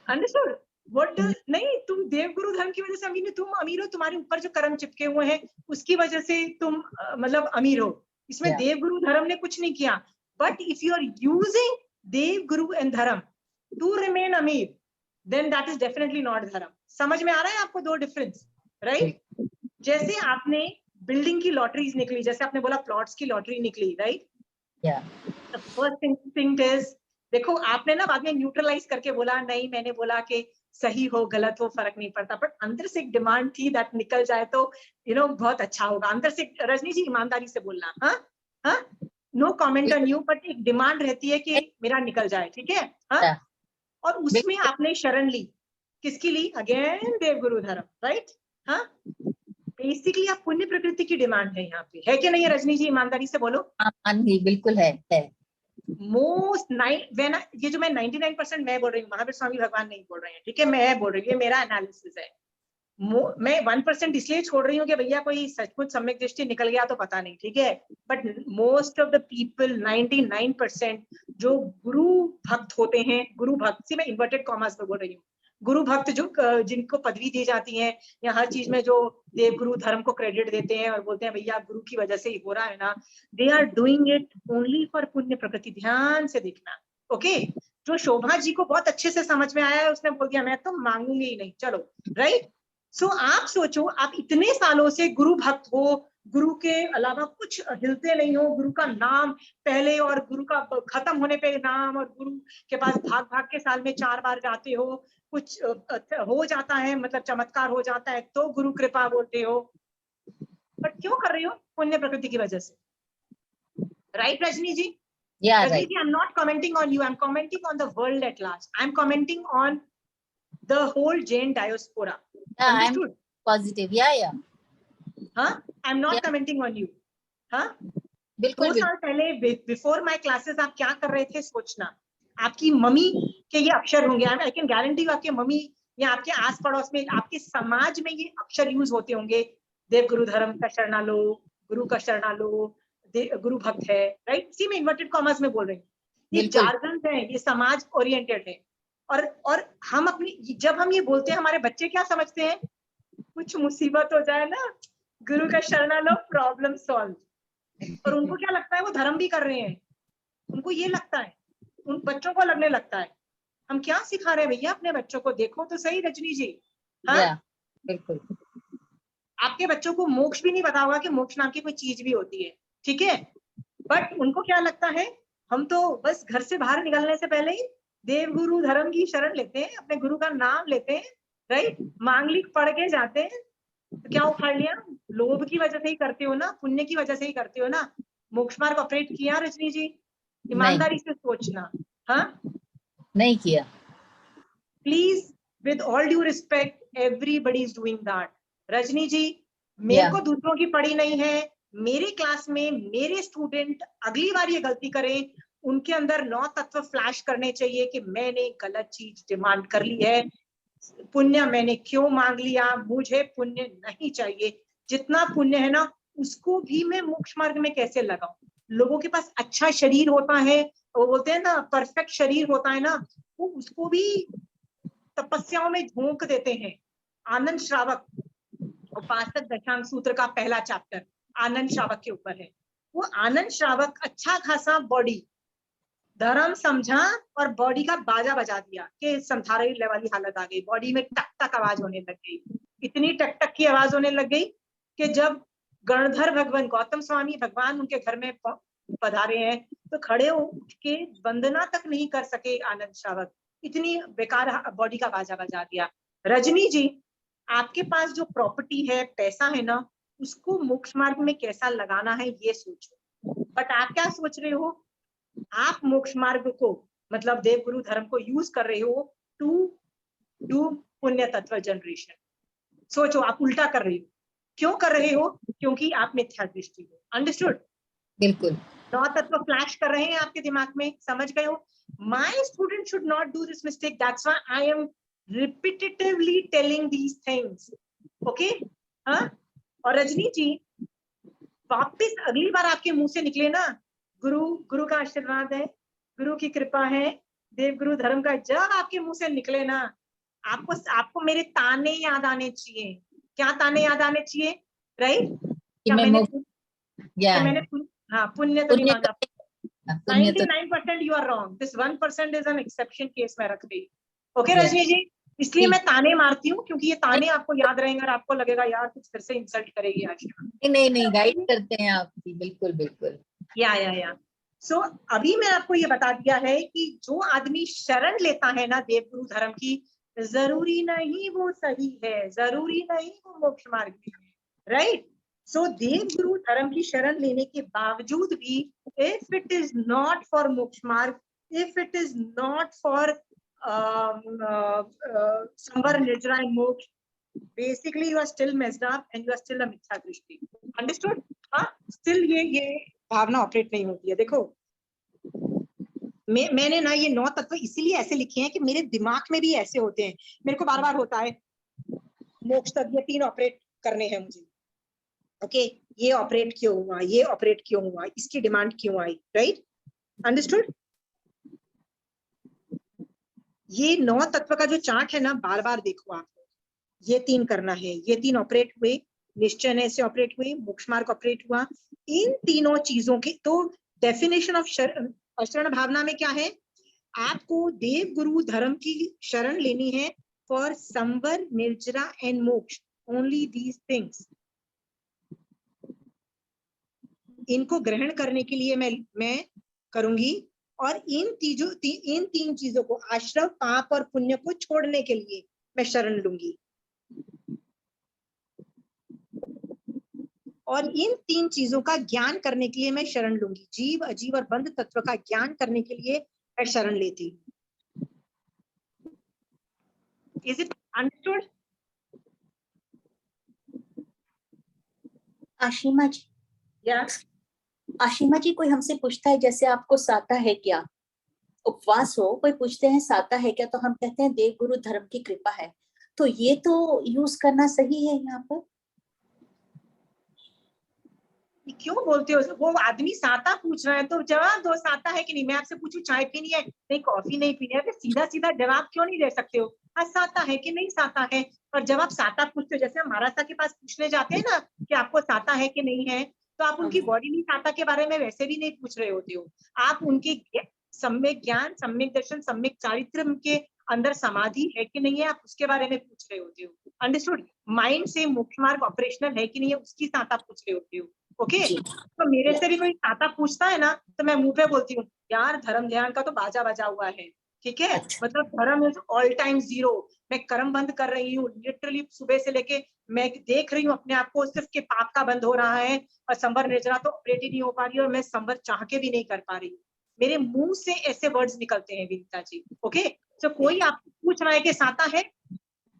अंडरस्टूड? व्हाट नहीं, तुम देव गुरु धर्म की वजह से अमीर नहीं, तुम अमीर हो, तुम्हारे ऊपर जो कर्म चिपके हुए हैं उसकी वजह से तुम मतलब अमीर हो. इसमें देव गुरु धर्म ने कुछ नहीं किया. But if you are using देव गुरु एंड धर्म टू रिमेन अमीर, then that is definitely not धर्म. समझ में आ रहा है आपको दो डिफरेंस, राइट? जैसे आपने बिल्डिंग की लॉटरीज निकली, जैसे आपने बोला प्लॉट्स की लॉटरी निकली, right? The first instinct is, देखो आपने ना बाद में न्यूट्रलाइज करके बोला नहीं, मैंने बोला कि सही हो गलत हो फर्क नहीं पड़ता, बट अंदर से एक डिमांड थी दैट निकल जाए तो बहुत अच्छा होगा. अंदर से रजनी जी ईमानदारी से बोलना, हाँ हाँ, no comment on you, but एक डिमांड रहती है कि मेरा निकल जाए, ठीक है? हाँ, और उसमें आपने शरण ली, किसकी ली? अगेन देव गुरु धर्म, राइट? हाँ, बेसिकली आप पुण्य प्रकृति की डिमांड है यहाँ पे, है कि नहीं रजनी जी? ईमानदारी से बोलो. बिल्कुल है. मोस्ट ये जो मैं 99% मैं बोल रही हूँ, महावीर स्वामी भगवान नहीं बोल रहे हैं, ठीक है? मैं बोल रही हूँ, ये मेरा एनालिसिस है. मैं 1% इसलिए छोड़ रही हूँ कि भैया कोई सचमुच सम्यक दृष्टि निकल गया तो पता नहीं, ठीक है? But most of the people 99% जो गुरु भक्त होते हैं, गुरु भक्त से मैं इन्वर्टेड कॉमर्स में बोल रही हूँ, गुरु भक्त जो जिनको पदवी दी जाती है या हर चीज में जो देव गुरु धर्म को क्रेडिट देते हैं और बोलते हैं भैया गुरु की वजह से ही हो रहा है ना, they are doing it only for पुण्य प्रकृति. ध्यान से देखना, ओके? जो शोभा जी को बहुत अच्छे से समझ में आया है, उसने बोल दिया मैं तो मांगूंगी ही नहीं, चलो, राइट? सो आप सोचो, आप इतने सालों से गुरु भक्त हो, गुरु के अलावा कुछ हिलते नहीं हो, गुरु का नाम पहले और गुरु का खत्म होने पे नाम, और गुरु के पास भाग भाग के साल में 4 बार जाते हो, कुछ हो जाता है, मतलब चमत्कार हो जाता है तो गुरु कृपा बोलते हो. बट क्यों कर रही हो? पुण्य प्रकृति की वजह से, right Rajni ji? Rajni ji, I'm not commenting on you, I'm commenting on the world at large. I'm commenting on the whole Jain diaspora. I'm positive. हाँ, I'm not commenting on you. हाँ, बिल्कुल. 2 साल पहले बिफोर माय क्लासेस आप क्या कर रहे थे सोचना. आपकी मम्मी के ये अक्षर होंगे, आई कैन गारंटी यू, आपके मम्मी या आपके आस पड़ोस में, आपके समाज में ये अक्षर यूज होते होंगे. देव गुरु धर्म का शरणा लो, गुरु का शरणा लो, गुरु भक्त है, राइट? इसी में इन्वर्टेड कॉमर्स में बोल रही हूँ. ये जार्गन है, ये समाज ओरिएंटेड है. और हम अपनी, जब हम ये बोलते हैं, हमारे बच्चे क्या समझते हैं? कुछ मुसीबत हो जाए ना, गुरु का शरणा लो, प्रॉब्लम सॉल्व. और उनको क्या लगता है? वो धर्म भी कर रहे हैं, उनको ये लगता है, उन बच्चों को लगने लगता है. हम क्या सिखा रहे हैं भैया अपने बच्चों को? देखो तो सही रजनी जी. हाँ, बिल्कुल. आपके बच्चों को मोक्ष भी नहीं पता होगा कि मोक्ष नाम की कोई चीज भी होती है, ठीक है? बट उनको क्या लगता है, हम तो बस घर से बाहर निकलने से पहले ही देव गुरु धर्म की शरण लेते हैं, अपने गुरु का नाम लेते हैं, राइट? मांगलिक पढ़ के जाते हैं, तो क्या उखाड़ लिया? लोभ की वजह से ही करते हो ना, पुण्य की वजह से ही करते हो ना. मोक्ष मार्ग ऑपरेट किया रजनी जी? ईमानदारी से सोचना. हाँ, नहीं किया. Please, with all due respect, everybody is doing that. Rajni ji, मेरे को दूसरों की पड़ी नहीं है. मेरे क्लास में मेरे स्टूडेंट अगली बार ये गलती करें, उनके अंदर 9 तत्व फ्लैश करने चाहिए कि मैंने गलत चीज डिमांड कर ली है, पुण्य मैंने क्यों मांग लिया, मुझे पुण्य नहीं चाहिए. जितना पुण्य है ना, उसको भी मैं मोक्ष मार्ग में कैसे लगाऊं? लोगों के पास अच्छा शरीर होता है, वो बोलते हैं ना परफेक्ट शरीर होता है ना, वो उसको भी तपस्याओं में झोंक देते हैं. आनंद श्रावक, उपासक दशांग सूत्र का पहला चैप्टर आनंद श्रावक के ऊपर है. वो आनंद श्रावक अच्छा खासा बॉडी, धर्म समझा और बॉडी का बाजा बजा दिया कि संथारे वाली हालत आ गई, बॉडी में टक टक आवाज होने लग गई, इतनी टक टक की आवाज होने लग गई कि जब गणधर भगवान गौतम स्वामी भगवान उनके घर में पधारे हैं तो खड़े उठ के वंदना तक नहीं कर सके आनंद श्रावक, इतनी बेकार बॉडी का बाजा बजा दिया। रजनी जी, आपके पास जो प्रॉपर्टी है, पैसा है ना, उसको मोक्ष मार्ग में कैसा लगाना है ये सोचो। बट आप क्या सोच रहे हो, आप मोक्ष मार्ग को मतलब देव गुरु धर्म को यूज कर रहे हो टू डू पुण्य तत्व जनरेशन। सोचो, आप उल्टा कर रहे हो। क्यों कर रहे हो? क्योंकि आप मिथ्या दृष्टि हो। अंडरस्टूड? बिल्कुल। नौ तत्व फ्लैश कर रहे हैं आपके दिमाग में, समझ गए हो? My student should not do this mistake, that's why I am repetitively telling these things. Okay? हाँ? और रजनी जी, वापिस अगली बार आपके मुंह से निकले ना, गुरु का आशीर्वाद है, गुरु की कृपा है, देव गुरु धर्म का, जब आपके मुंह से निकले ना, आपको मेरे ताने याद आने चाहिए। क्या ताने याद आने चाहिए? राइट? मैंने हाँ, पुण्य तो नहीं मांगा। 99% you are wrong, this 1% is an exception case मैं रख रही। ओके रजनी जी, इसलिए मैं ताने मारती हूँ क्योंकि ये ताने आपको याद रहेंगे और आपको लगेगा यार कुछ फिर से इंसल्ट करेगी आशिमा। नहीं, गाइड करते हैं आप। बिल्कुल बिल्कुल। या सो अभी मैं आपको ये बता दिया है कि जो आदमी शरण लेता है ना देव गुरु धर्म की, जरूरी नहीं वो सही है, जरूरी नहीं वो मोक्ष मार्ग में है, राइट? सो देव गुरु धर्म की शरण लेने के बावजूद भी, if it is not for मोक्ष मार्ग, if it is not for संवर निर्जरा एंड मोक्ष, basically you are still messed up and you are still a मिथ्या दृष्टि। Understood? हाँ, still ये भावना ऑपरेट नहीं होती है। देखो, मैंने ना ये 9 तत्व इसीलिए ऐसे लिखे हैं कि मेरे दिमाग में भी ऐसे होते हैं, मेरे को बार बार होता है मोक्ष तक ये 3 ऑपरेट करने हैं मुझे। ओके, ये ऑपरेट क्यों हुआ, ये ऑपरेट क्यों हुआ, इसकी डिमांड क्यों आई, राइट? अंडरस्टूड? ये 9 तत्व का जो चार्ट है ना, बार बार देखो आप, ये 3 करना है, ये 3 ऑपरेट हुए, निश्चय से ऑपरेट हुए, मोक्ष मार्ग ऑपरेट हुआ। इन तीनों चीजों की तो डेफिनेशन ऑफ शरण भावना में क्या है? आपको देव गुरु धर्म की शरण लेनी है फॉर संवर निर्जरा एंड मोक्ष, ओनली दीज थिंग्स। इनको ग्रहण करने के लिए मैं करूंगी, और इन 3 चीजों को, आश्रव, पाप और पुण्य को छोड़ने के लिए मैं शरण लूंगी। और इन 3 चीजों का ज्ञान करने के लिए मैं शरण लूंगी। जीव, अजीव और बंध तत्व का ज्ञान करने के लिए मैं शरण लेती हूँ। Is it understood? Ashima ji, या आशिमा जी, कोई हमसे पूछता है जैसे आपको साता है क्या, उपवास हो, कोई पूछते हैं साता है क्या, तो हम कहते हैं देव गुरु धर्म की कृपा है, तो ये तो यूज करना सही है यहाँ पर? क्यों बोलते हो? वो आदमी साता पूछ रहा है तो जवाब दो, साता है कि नहीं। मैं आपसे पूछूं चाय पीनी है, नहीं कॉफी नहीं पीनी है, तो सीधा सीधा जवाब क्यों नहीं दे सकते हो? हाँ साता है कि नहीं साता है। और जब आप साता पूछते हो, जैसे हम महाराज के पास पूछने जाते हैं ना कि आपको साता है कि नहीं है, तो आप उनकी बॉडी में साता के बारे में वैसे भी नहीं पूछ रहे होते हो, आप उनकी सम्यक ज्ञान, सम्यक दर्शन, सम्यक चारित्र के अंदर समाधि है कि नहीं है, आप उसके बारे में पूछ रहे होते हो। अंडरस्टूड? माइंड से मोक्ष मार्ग ऑपरेशनल है कि नहीं है, उसकी साता पूछ रहे होते हो। ओके, तो मेरे से भी कोई साता पूछता है ना, तो मैं मुंह पे बोलती हूँ यार धर्म ध्यान का तो बाजा बजा हुआ है, ठीक है? मतलब धर्म इज ऑल टाइम जीरो। मैं कर्म बंद कर रही हूँ, लिटरली सुबह से लेके मैं देख रही हूँ अपने आप को, सिर्फ के पाप का बंद हो रहा है, और संवर निर्जरा तो ऑपरेट ही नहीं हो पा रही, और मैं संवर चाह के भी नहीं कर पा रही। मेरे मुंह से ऐसे वर्ड्स निकलते हैं विनीता जी। ओके, तो कोई आपको पूछ रहा है कि साता है,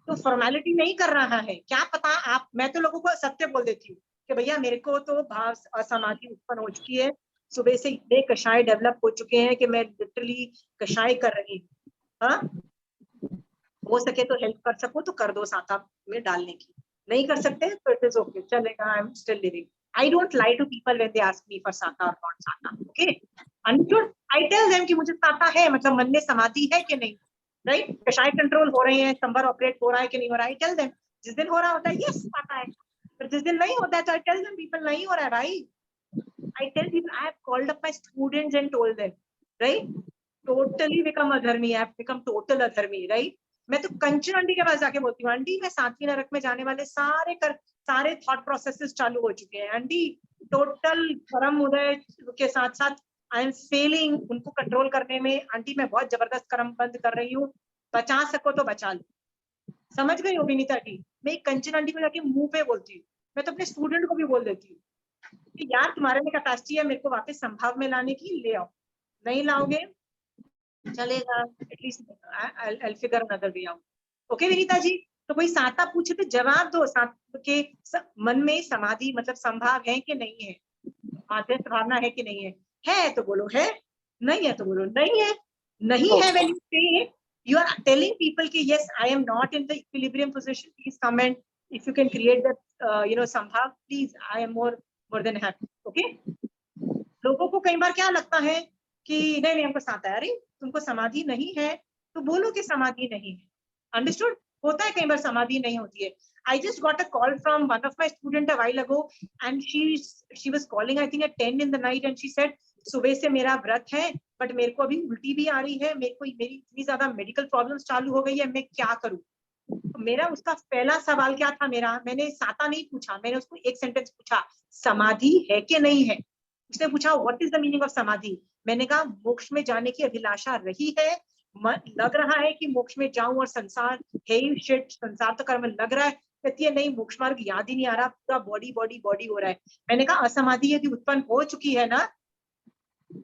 तो फॉर्मेलिटी नहीं कर रहा है, क्या पता आप, मैं तो लोगों को सत्य बोल देती हूँ कि भैया मेरे को तो भाव असमाधि उत्पन्न हो चुकी है, सुबह से इतने कषाय डेवलप हो चुके हैं कि मैं लिटरली कषाय कर रही हूँ। हाँ, हो सके तो हेल्प कर सको तो कर दो साता में डालने की, नहीं कर सकते तो इट इज ओके, चलेगा, I am still living. I don't lie to people when they ask me for साता और नॉट साता। Okay, understood? I tell them कि मुझे साता है, मतलब मन में समाधि है कि नहीं, राइट? कषाय कंट्रोल हो रहे हैं, संवर ऑपरेट हो रहा है कि नहीं हो रहा है, आई टेल देम। जिस दिन हो रहा होता है यस साता है, पर जिस दिन नहीं होता है तो आई टेल देम पीपल नहीं हो रहा है भाई। I tell people, I have called up my students and told them, right? Totally become अधर्मी, आई हैव बिकम टोटल अधर्मी, राइट? मैं तो कंचन आंटी के पास जाके बोलती हूँ, आंटी मैं 7वीं नरक में जाने वाले सारे थॉट प्रोसेसेस चालू हो चुके हैं आंटी, टोटल कर्म उदय के साथ साथ आई एम फेलिंग उनको कंट्रोल करने में, आंटी मैं बहुत जबरदस्त कर्म बंद कर रही हूँ, बचा सको तो बचा लो। समझ गई हो विनीता जी? मैं कंचन आंटी को जाके मुंह पे बोलती हूँ, मैं तो अपने स्टूडेंट को भी बोल देती हूँ कि यार तुम्हारे में कैपेसिटी है मेरे को वापस संभाव में लाने की, ले आओ, नहीं लाओगे चलेगा, at least I will figure another way out. Okay Vinita ji? तो कोई साता पूछे तो जवाब दो, सात के मन में समाधि मतलब संभाव है कि नहीं है, आदर्श भावना है कि नहीं है तो बोलो है, नहीं है तो बोलो नहीं है। नहीं है when you say you are telling people कि yes I am not in the equilibrium position, please comment if you can create that संभाव, please I am more than happy. Okay? लोगों को कई बार क्या लगता है कि नहीं नहीं हमको साता है, अरे तुमको समाधि नहीं है तो बोलो कि समाधि नहीं है। अंडरस्टूड? होता है कई बार समाधि नहीं होती है। I just got a call from one of my student a while ago and she was calling I think at 10 in the night and she said सुबह से मेरा व्रत है बट मेरे को अभी उल्टी भी आ रही है, मेरी इतनी ज्यादा मेडिकल प्रॉब्लम्स चालू हो गई है, मैं क्या करूं? तो मेरा उसका पहला सवाल क्या था, मैंने साता नहीं पूछा, मैंने उसको एक सेंटेंस पूछा, समाधि है कि नहीं है? उसने पूछा what is the meaning of समाधि? मैंने कहा मोक्ष में जाने की अभिलाषा रही है, लग रहा है कि मोक्ष में जाऊं और संसार है ही शिट, संसार तो कर्म लग रहा है, कहती है नहीं मोक्ष मार्ग याद ही नहीं आ रहा, पूरा बॉडी बॉडी बॉडी हो रहा है। मैंने कहा असमाधि यदि उत्पन्न हो चुकी है ना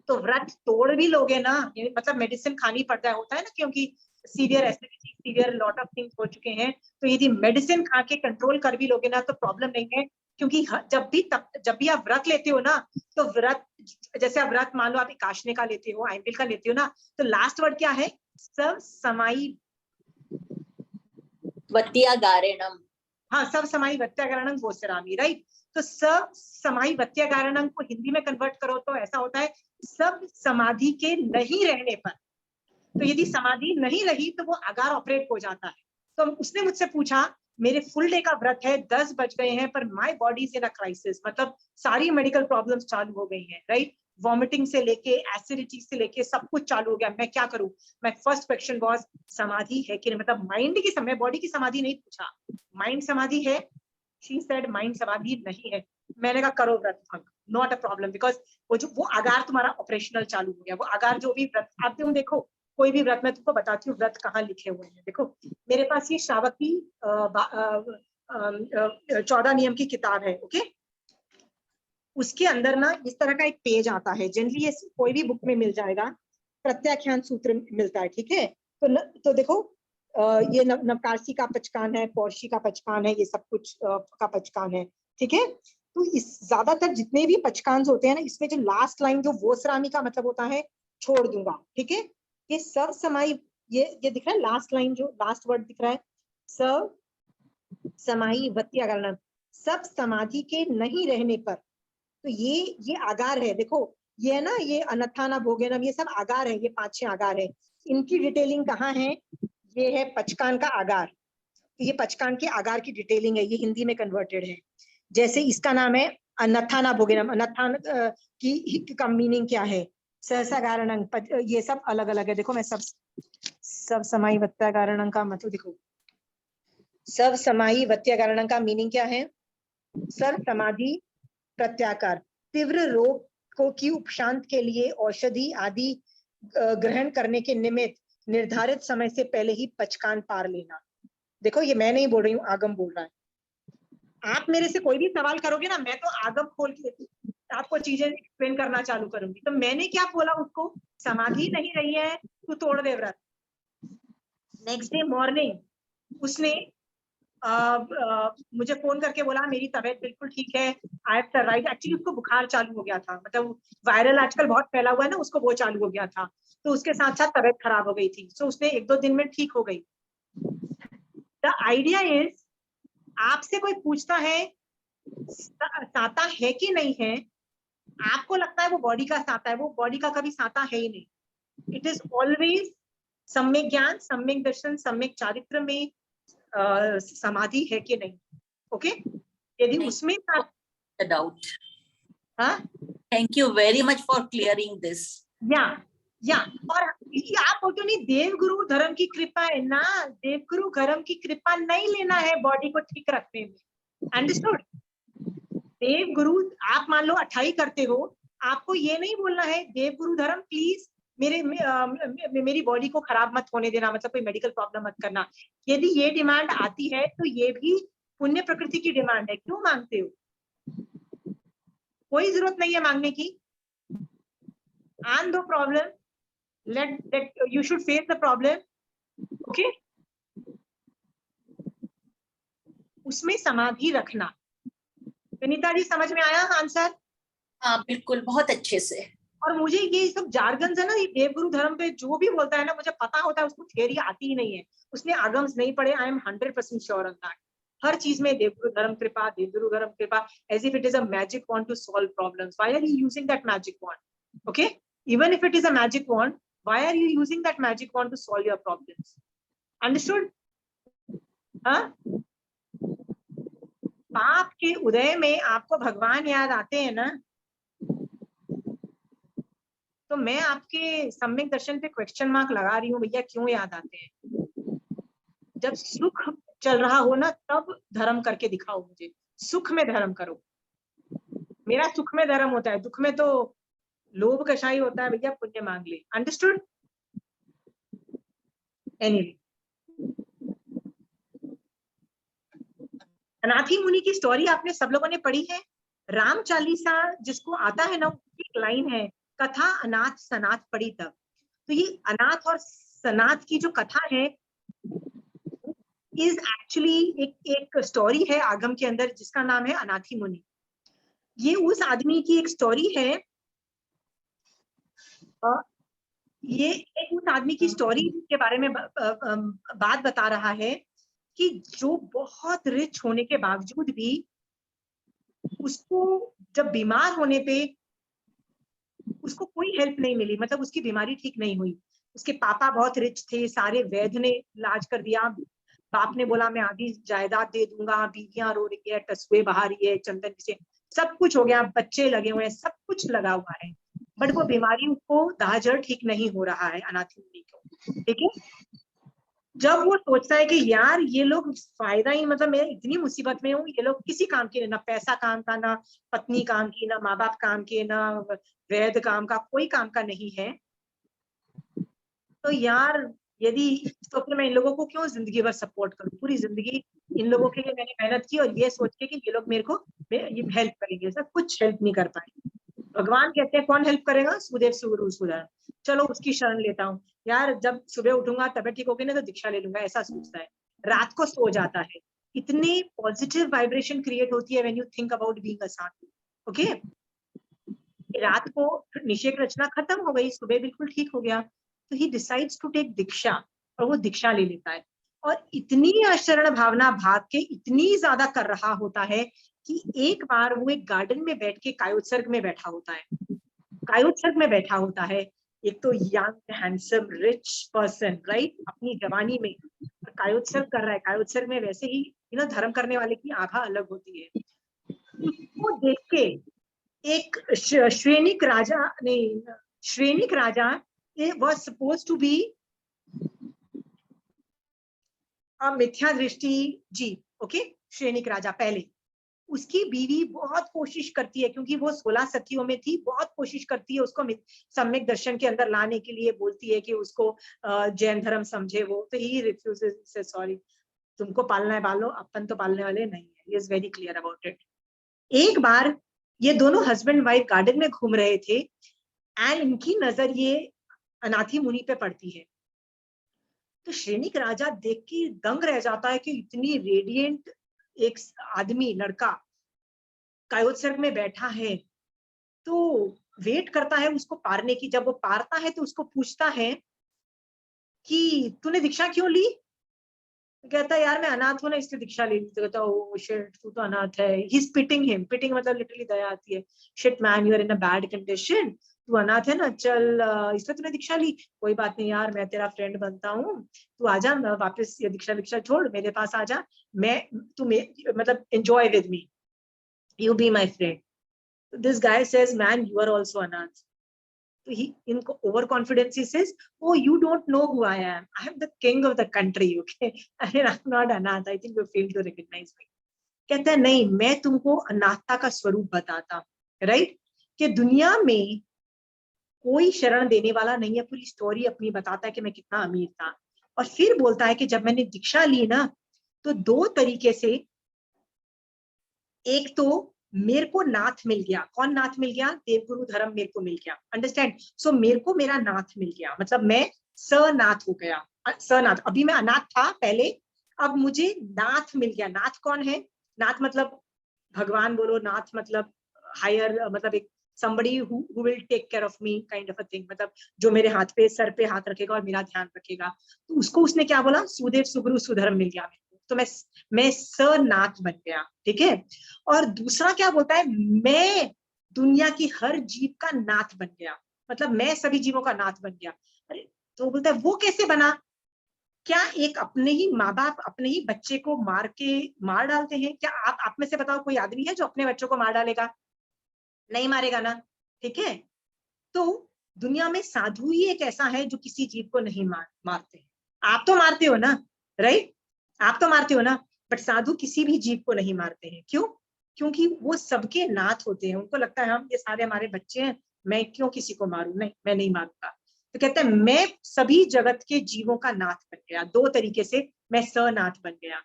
तो व्रत तोड़ भी लोगे ना, मतलब मेडिसिन खानी पड़ता है, होता है ना, क्योंकि severe acidity severe lot of things हो चुके हैं, तो यदि मेडिसिन खा के कंट्रोल कर भी लोगे ना तो प्रॉब्लम नहीं है, क्योंकि जब भी आप व्रत लेते हो ना तो व्रत जैसे आप व्रत मान लो आप एकाशने का लेते हो, आइम्पिल का लेते हो ना, तो लास्ट वर्ड क्या है? सब समाई वत्यागारेणम। हाँ, सब समाई वत्यागारणम गोचरामि, राइट? तो सब समाई वत्यागारणम को हिंदी में कन्वर्ट करो तो ऐसा होता है सब समाधि के नहीं रहने पर। तो यदि समाधि नहीं रही तो वो अगार ऑपरेट हो जाता है। तो उसने मुझसे पूछा मेरे फुल डे का व्रत है, 10 बज गए हैं पर my body is in a crisis, मतलब सारी मेडिकल प्रॉब्लम्स चालू हो गई हैं, राइट? वॉमिटिंग से लेके एसिडिटी से लेके सब कुछ चालू हो गया, मैं क्या करूं? माय फर्स्ट क्वेश्चन वाज समाधि है कि नहीं, मतलब माइंड की समय बॉडी की समाधि नहीं पूछा, माइंड समाधि है? शी सेड माइंड समाधि नहीं है। मैंने कहा करो व्रत भंग, नॉट अ प्रॉब्लम, बिकॉज वो अगार तुम्हारा ऑपरेशनल चालू हो गया, वो अगार जो भी व्रत आप तुम देखो, कोई भी व्रत मैं तुमको बताती हूँ व्रत कहाँ लिखे हुए हैं। देखो मेरे पास ये श्रावक की 14 नियम की किताब है, ओके? उसके अंदर ना इस तरह का एक पेज आता है, जनरली ये कोई भी बुक में मिल जाएगा, प्रत्याख्यान सूत्र मिलता है, ठीक है? तो देखो ये नवकारसी का पचकान है, पौर्शी का पचकान है, ये सब कुछ का पचकान है, ठीक है? तो इस ज्यादातर जितने भी पचकान होते हैं ना, इसमें जो लास्ट लाइन जो वोसरामी का मतलब होता है छोड़ दूंगा, ठीक है? ये सब समाई, ये दिख रहा है लास्ट लाइन, जो लास्ट वर्ड दिख रहा है सब समाई वत्यागरण, सब समाधि के नहीं रहने पर, तो ये आगार है। देखो ये है ना, ये अनथाना भोगेनम, ये सब आगार है, ये 5-6 आगार है। इनकी डिटेलिंग कहाँ है? ये है पचकान का आगार, तो ये पचकान के आगार की डिटेलिंग है, ये हिंदी में कन्वर्टेड है। जैसे इसका नाम है अनथाना भोगेनम, अनथान की का मीनिंग क्या है? सहसा गारणं, ये सब अलग अलग है। देखो मैं सब समाई वत्यागारणं का मतलब देखो, सब समाई वत्यागारणं का मीनिंग क्या है? सर्व समाधि प्रत्याकार, तीव्र रोग को की उपशांत के लिए औषधि आदि ग्रहण करने के निमित्त निर्धारित समय से पहले ही पचकान पार लेना। देखो ये मैं नहीं बोल रही हूँ, आगम बोल रहा है। आप मेरे से कोई भी सवाल करोगे ना, मैं तो आगम खोल के आपको चीजें एक्सप्लेन करना चालू करूंगी। तो मैंने क्या बोला उसको, समाधि नहीं रही है तो तोड़ दे व्रत। नेक्स्ट डे मॉर्निंग उसने मुझे फोन करके बोला मेरी तबीयत बिल्कुल ठीक है, आई हैव सर्वाइव्ड। एक्चुअली उसको बुखार चालू हो गया था, मतलब वायरल आजकल बहुत फैला हुआ है ना, उसको वो चालू हो गया था, तो उसके साथ साथ तबीयत खराब हो गई थी, तो उसने 1-2 दिन में ठीक हो गई। द आइडिया इज, आपसे कोई पूछता है साता है कि नहीं है, आपको लगता है वो बॉडी का साता है, वो बॉडी का कभी साता है ही नहीं। इट इज ऑलवेज सम्यक ज्ञान, सम्यक दर्शन, सम्यक चारित्र में समाधि है कि नहीं, ओके? यदि उसमें डाउट। हाँ, thank you very much for clearing this. या या और आप बोलते हो नहीं देवगुरु धर्म की कृपा है ना, देवगुरु धर्म की कृपा नहीं लेना है बॉडी को ठीक रखने में, अंडरस्टूड? देवगुरु आप मान लो 28 करते हो, आपको ये नहीं बोलना है देवगुरु धर्म प्लीज मेरी बॉडी को खराब मत होने देना, मतलब कोई मेडिकल प्रॉब्लम मत करना। यदि ये डिमांड आती है तो ये भी पुण्य प्रकृति की डिमांड है, क्यों मांगते हो? कोई जरूरत नहीं है मांगने की। and the problem let you should face the problem, okay? उसमें समाधि रखना। विनीता जी समझ में आया आंसर? हाँ बिल्कुल, बहुत अच्छे से। और मुझे ये सब जार्गन्स है ना, ये देवगुरु धर्म पे जो भी बोलता है ना, मुझे पता होता है उसको थियरी आती ही नहीं है, उसने आगम्स नहीं पढ़े। I am 100% sure on that. हर चीज में देवगुरु धर्म कृपा, देवगुरु धर्म कृपा, as if it is a magic wand to solve problems. Why are you using that magic wand? Okay, even if it is a magic wand, why are you using that magic wand to solve your problems? Understood? हाँ? पाप के उदय में आपको भगवान याद आते हैं ना, तो मैं आपके सम्यक दर्शन पे क्वेश्चन मार्क लगा रही हूँ भैया, क्यों याद आते हैं? जब सुख चल रहा हो ना तब धर्म करके दिखाओ मुझे, सुख में धर्म करो। मेरा सुख में धर्म होता है, दुख में तो लोभ कषाई होता है भैया, पुण्य मांग ले। अंडरस्टूड? एनीवे, अनाथी मुनि की स्टोरी आपने सब लोगों ने पढ़ी है। राम चालीसा जिसको आता है ना, एक लाइन है, कथा अनाथ सनाथ पढ़ी तब। तो ये अनाथ और सनाथ की जो कथा है इज एक्चुअली एक स्टोरी है आगम के अंदर जिसका नाम है अनाथी मुनि। ये उस आदमी की एक स्टोरी है, ये एक उस आदमी की स्टोरी के बारे में बात बता रहा है कि जो बहुत रिच होने के बावजूद भी उसको जब बीमार होने पे उसको कोई हेल्प नहीं मिली, मतलब उसकी बीमारी ठीक नहीं हुई। उसके पापा बहुत रिच थे, सारे वैद्य ने इलाज कर दिया, बाप ने बोला मैं आधी जायदाद दे दूंगा, बीवियां रो रही है, टसुए बहा रही है, चंदन से सब कुछ हो गया, बच्चे लगे हुए हैं, सब कुछ लगा हुआ है, बट वो बीमारी उसको दाजड़ ठीक नहीं हो रहा है अनाथी मुनि को। ठीक है, जब वो सोचता है कि यार ये लोग फायदा ही, मतलब मैं इतनी मुसीबत में हूँ, ये लोग किसी काम के, ना पैसा काम का, ना पत्नी काम की, ना माँ बाप काम के, ना वैद्य काम का, कोई काम का नहीं है, तो यार यदि तो फिर मैं इन लोगों को क्यों जिंदगी भर सपोर्ट करूं? पूरी जिंदगी इन लोगों के लिए मैंने मेहनत की और ये सोच के कि ये लोग मेरे को ये हेल्प करेंगे, सब कुछ हेल्प नहीं कर पाए। भगवान कहते हैं कौन हेल्प करेगा? सुदेव सुगुरु सुधर। चलो उसकी शरण लेता हूँ यार, जब सुबह उठूंगा तबियत ठीक होगी ना तो दीक्षा ले लूंगा, ऐसा सोचता है। रात को सो जाता है। इतनी पॉजिटिव वाइब्रेशन क्रिएट होती है when you think about being a Sadhu. Okay, रात को निषेक रचना खत्म हो गई, सुबह बिल्कुल ठीक हो गया, तो ही डिसाइड्स टू टेक दीक्षा, और वो दीक्षा ले लेता है। और इतनी आचरण भावना भाग के इतनी ज्यादा कर रहा होता है कि एक बार वो एक गार्डन में बैठ के कायोत्सर्ग में बैठा होता है। कायोत्सर्ग में बैठा होता है, एक तो young handsome rich person, right, अपनी जवानी में कायोत्सर्ग कर रहा है। कायोत्सर्ग में वैसे ही धर्म करने वाले की आभा अलग होती है। उसको देख के एक श्रेणिक राजा नहीं, श्रेणिक राजा was supposed to be a मिथ्या दृष्टि जी, ओके, श्रेणिक राजा पहले, उसकी बीवी बहुत कोशिश करती है, क्योंकि वो 16 सखियों में थी, बहुत कोशिश करती है उसको सम्यक दर्शन के अंदर लाने के लिए, बोलती है कि उसको जैन धर्म समझे वो, तो ही रिफ्यूजेस से सॉरी तुमको पालना है पालो, अपन तो पालने वाले नहीं है, he is very clear about it. एक बार ये दोनों हस्बैंड वाइफ गार्डन में घूम रहे थे एंड इनकी नजर ये अनाथी मुनि पे पड़ती है, तो श्रेणिक राजा देख के दंग रह जाता है कि इतनी रेडिएंट एक आदमी, लड़का कायोत्सर्ग में बैठा है, तो वेट करता है उसको पारने की। जब वो पारता है तो उसको पूछता है कि तूने दीक्षा क्यों ली? तो कहता है यार मैं अनाथ हूं ना इसलिए दीक्षा ले ली। तो कहता है ओ शिट तू तो अनाथ है। He is pitying him, pitying मतलब लिटरली दया आती है, shit man you are in a bad condition, तू अनाथ है ना, चल इसलिए तूने दीक्षा ली, कोई बात नहीं यार मैं तेरा फ्रेंड बनता हूँ, तू आजा वापस ये दीक्षा छोड़ मेरे पास आजा, मैं तू मतलब enjoy with me, you be my friend. This guy says man you are also अनाथ। इनको over confidence he says, oh you don't know who I am the king of the country, okay, I'm not अनाथ, I think you fail to recognize me. कहता है नहीं, मैं तुमको अनाथता का स्वरूप बताता, राइट, कि दुनिया में कोई शरण देने वाला नहीं है। पूरी स्टोरी अपनी बताता है कि मैं कितना अमीर था, और फिर बोलता है कि जब मैंने दीक्षा ली ना, तो दो तरीके से, एक तो मेरे को नाथ मिल गया। कौन नाथ मिल गया? देवगुरु धर्म मेरे को मिल गया, अंडरस्टैंड। सो मेरे को मेरा नाथ मिल गया, मतलब मैं सनाथ हो गया, सनाथ। अभी मैं अनाथ था पहले, अब मुझे नाथ मिल गया। नाथ कौन है? नाथ मतलब भगवान बोलो, नाथ मतलब हायर, मतलब एक somebody who will take care of me kind of a thing, मतलब जो मेरे हाथ पे, सर पे हाथ रखेगा और मेरा ध्यान रखेगा। तो उसको उसने क्या बोला? सुदेव सुगुरु सुधर्म मिल गया मेरे को, तो मैं सनाथ बन गया, ठीक है। और दूसरा क्या बोलता है? मैं दुनिया की हर जीव का नाथ बन गया, मतलब मैं सभी जीवों का नाथ बन गया। अरे तो बोलता है वो कैसे बना? क्या एक अपने ही माँ बाप अपने ही बच्चे को मार डालते हैं क्या? आप में से बताओ, कोई आदमी है जो अपने बच्चों को मार डालेगा? नहीं मारेगा ना, ठीक है। तो दुनिया में साधु ही एक ऐसा है जो किसी जीव को नहीं मारते। आप तो मारते हो ना, राइट, आप तो मारते हो ना, बट साधु किसी भी जीव को नहीं मारते हैं। क्यों? क्योंकि वो सबके नाथ होते हैं। उनको लगता है हम ये सारे हमारे बच्चे हैं, मैं क्यों किसी को मारूं, नहीं मैं नहीं मारूंगा। तो कहते हैं मैं सभी जगत के जीवों का नाथ बन गया, दो तरीके से मैं सनाथ बन गया।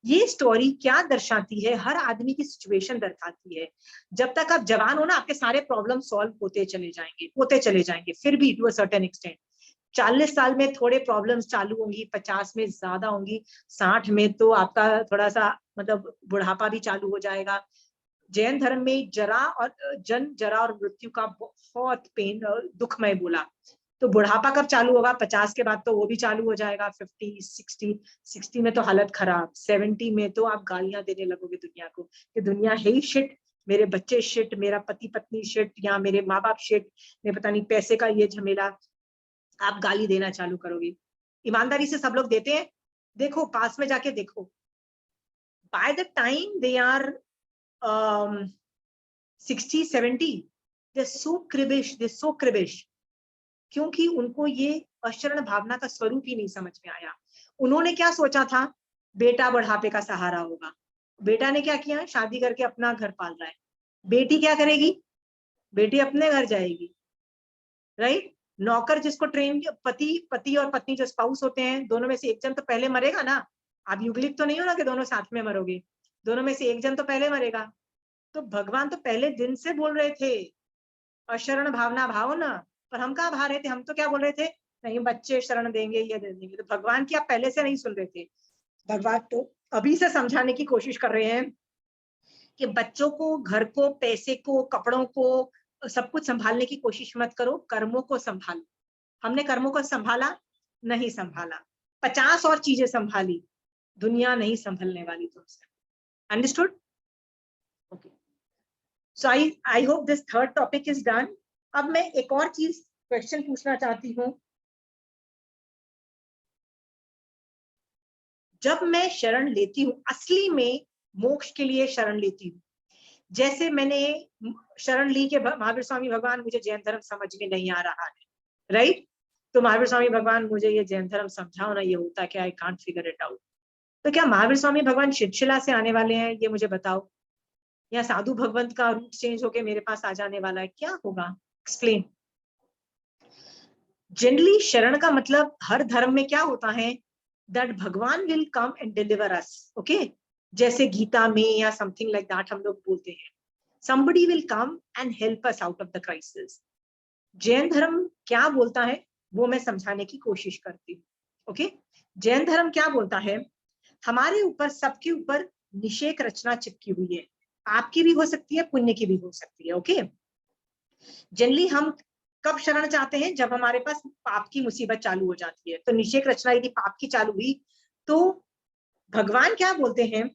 ये स्टोरी क्या दर्शाती है? हर आदमी की सिचुएशन दर्शाती है। जब तक आप जवान हो ना, आपके सारे प्रॉब्लम सॉल्व होते चले जाएंगे, फिर भी टू अ सर्टेन एक्सटेंट। 40 साल में थोड़े प्रॉब्लम्स चालू होंगी, 50 में ज्यादा होंगी, 60 में तो आपका थोड़ा सा मतलब बुढ़ापा भी चालू हो जाएगा। जैन धर्म में जरा और मृत्यु का बहुत पेन, दुखमय बोला। तो बुढ़ापा कब चालू होगा? 50 के बाद तो वो भी चालू हो जाएगा। 60 में तो हालत खराब, 70 में तो आप गालियां देने लगोगे दुनिया को कि दुनिया है ही शिट, मेरे बच्चे शिट, मेरा पति पत्नी शिट, या मेरे माँ बाप शिट, मैं पता नहीं पैसे का ये झमेला, आप गाली देना चालू करोगे। ईमानदारी से सब लोग देते हैं? देखो पास में जाके देखो, by the time they are 60-70 they so cribbish, क्योंकि उनको ये अशरण भावना का स्वरूप ही नहीं समझ में आया। उन्होंने क्या सोचा था? बेटा बुढ़ापे का सहारा होगा। बेटा ने क्या किया? शादी करके अपना घर पाल रहा है। बेटी क्या करेगी? बेटी अपने घर जाएगी, राइट। नौकर जिसको ट्रेन, पति और पत्नी जो स्पाउस होते हैं, दोनों में से एक जन तो पहले मरेगा ना। आप युगलिक तो नहीं हो ना कि दोनों साथ में मरोगे, दोनों में से एक जन तो पहले मरेगा। तो भगवान तो पहले दिन से बोल रहे थे अशरण भावना भाव ना, पर हम कहाँ भा रहे थे? हम तो क्या बोल रहे थे? नहीं बच्चे शरण देंगे, ये दे देंगे। तो भगवान की आप पहले से नहीं सुन रहे थे। भगवान तो अभी से समझाने की कोशिश कर रहे हैं कि बच्चों को, घर को, पैसे को, कपड़ों को, सब कुछ संभालने की कोशिश मत करो, कर्मों को संभालो। हमने कर्मों को संभाला? नहीं संभाला। 50 और चीजें संभाली, दुनिया नहीं संभलने वाली तुमसे। Understood? Okay, so I hope this third topic is done. अब मैं एक और चीज क्वेश्चन पूछना चाहती हूँ। जब मैं शरण लेती हूँ, असली में मोक्ष के लिए शरण लेती हूँ, जैसे मैंने शरण ली कि महावीर स्वामी भगवान मुझे जैन धर्म समझ में नहीं आ रहा है, राइट, तो महावीर स्वामी भगवान मुझे ये जैन धर्म समझाओ ना, ये होता क्या, I can't figure it out. तो क्या महावीर स्वामी भगवान शिला से आने वाले हैं? ये मुझे बताओ। या साधु भगवंत का रूप चेंज होके मेरे पास आ जाने वाला है? क्या होगा? एक्सप्लेन। जनरली शरण का मतलब हर धर्म में क्या होता है? दैट भगवान will come and deliver us, okay. जैसे गीता में या समथिंग लाइक दैट हम लोग बोलते हैं, somebody will come and help us out of the crisis। Jain धर्म क्या बोलता है वो मैं समझाने की कोशिश करती हूँ, ओके। जैन धर्म क्या बोलता है? हमारे ऊपर, सबके ऊपर निषेक रचना चिपकी हुई है। आपकी भी हो सकती है, पुण्य की भी हो सकती है, ओके। जनरली हम कब शरण चाहते हैं? जब हमारे पास पाप की मुसीबत चालू हो जाती है। तो निषेक रचना यदि पाप की चालू हुई, तो भगवान क्या बोलते हैं?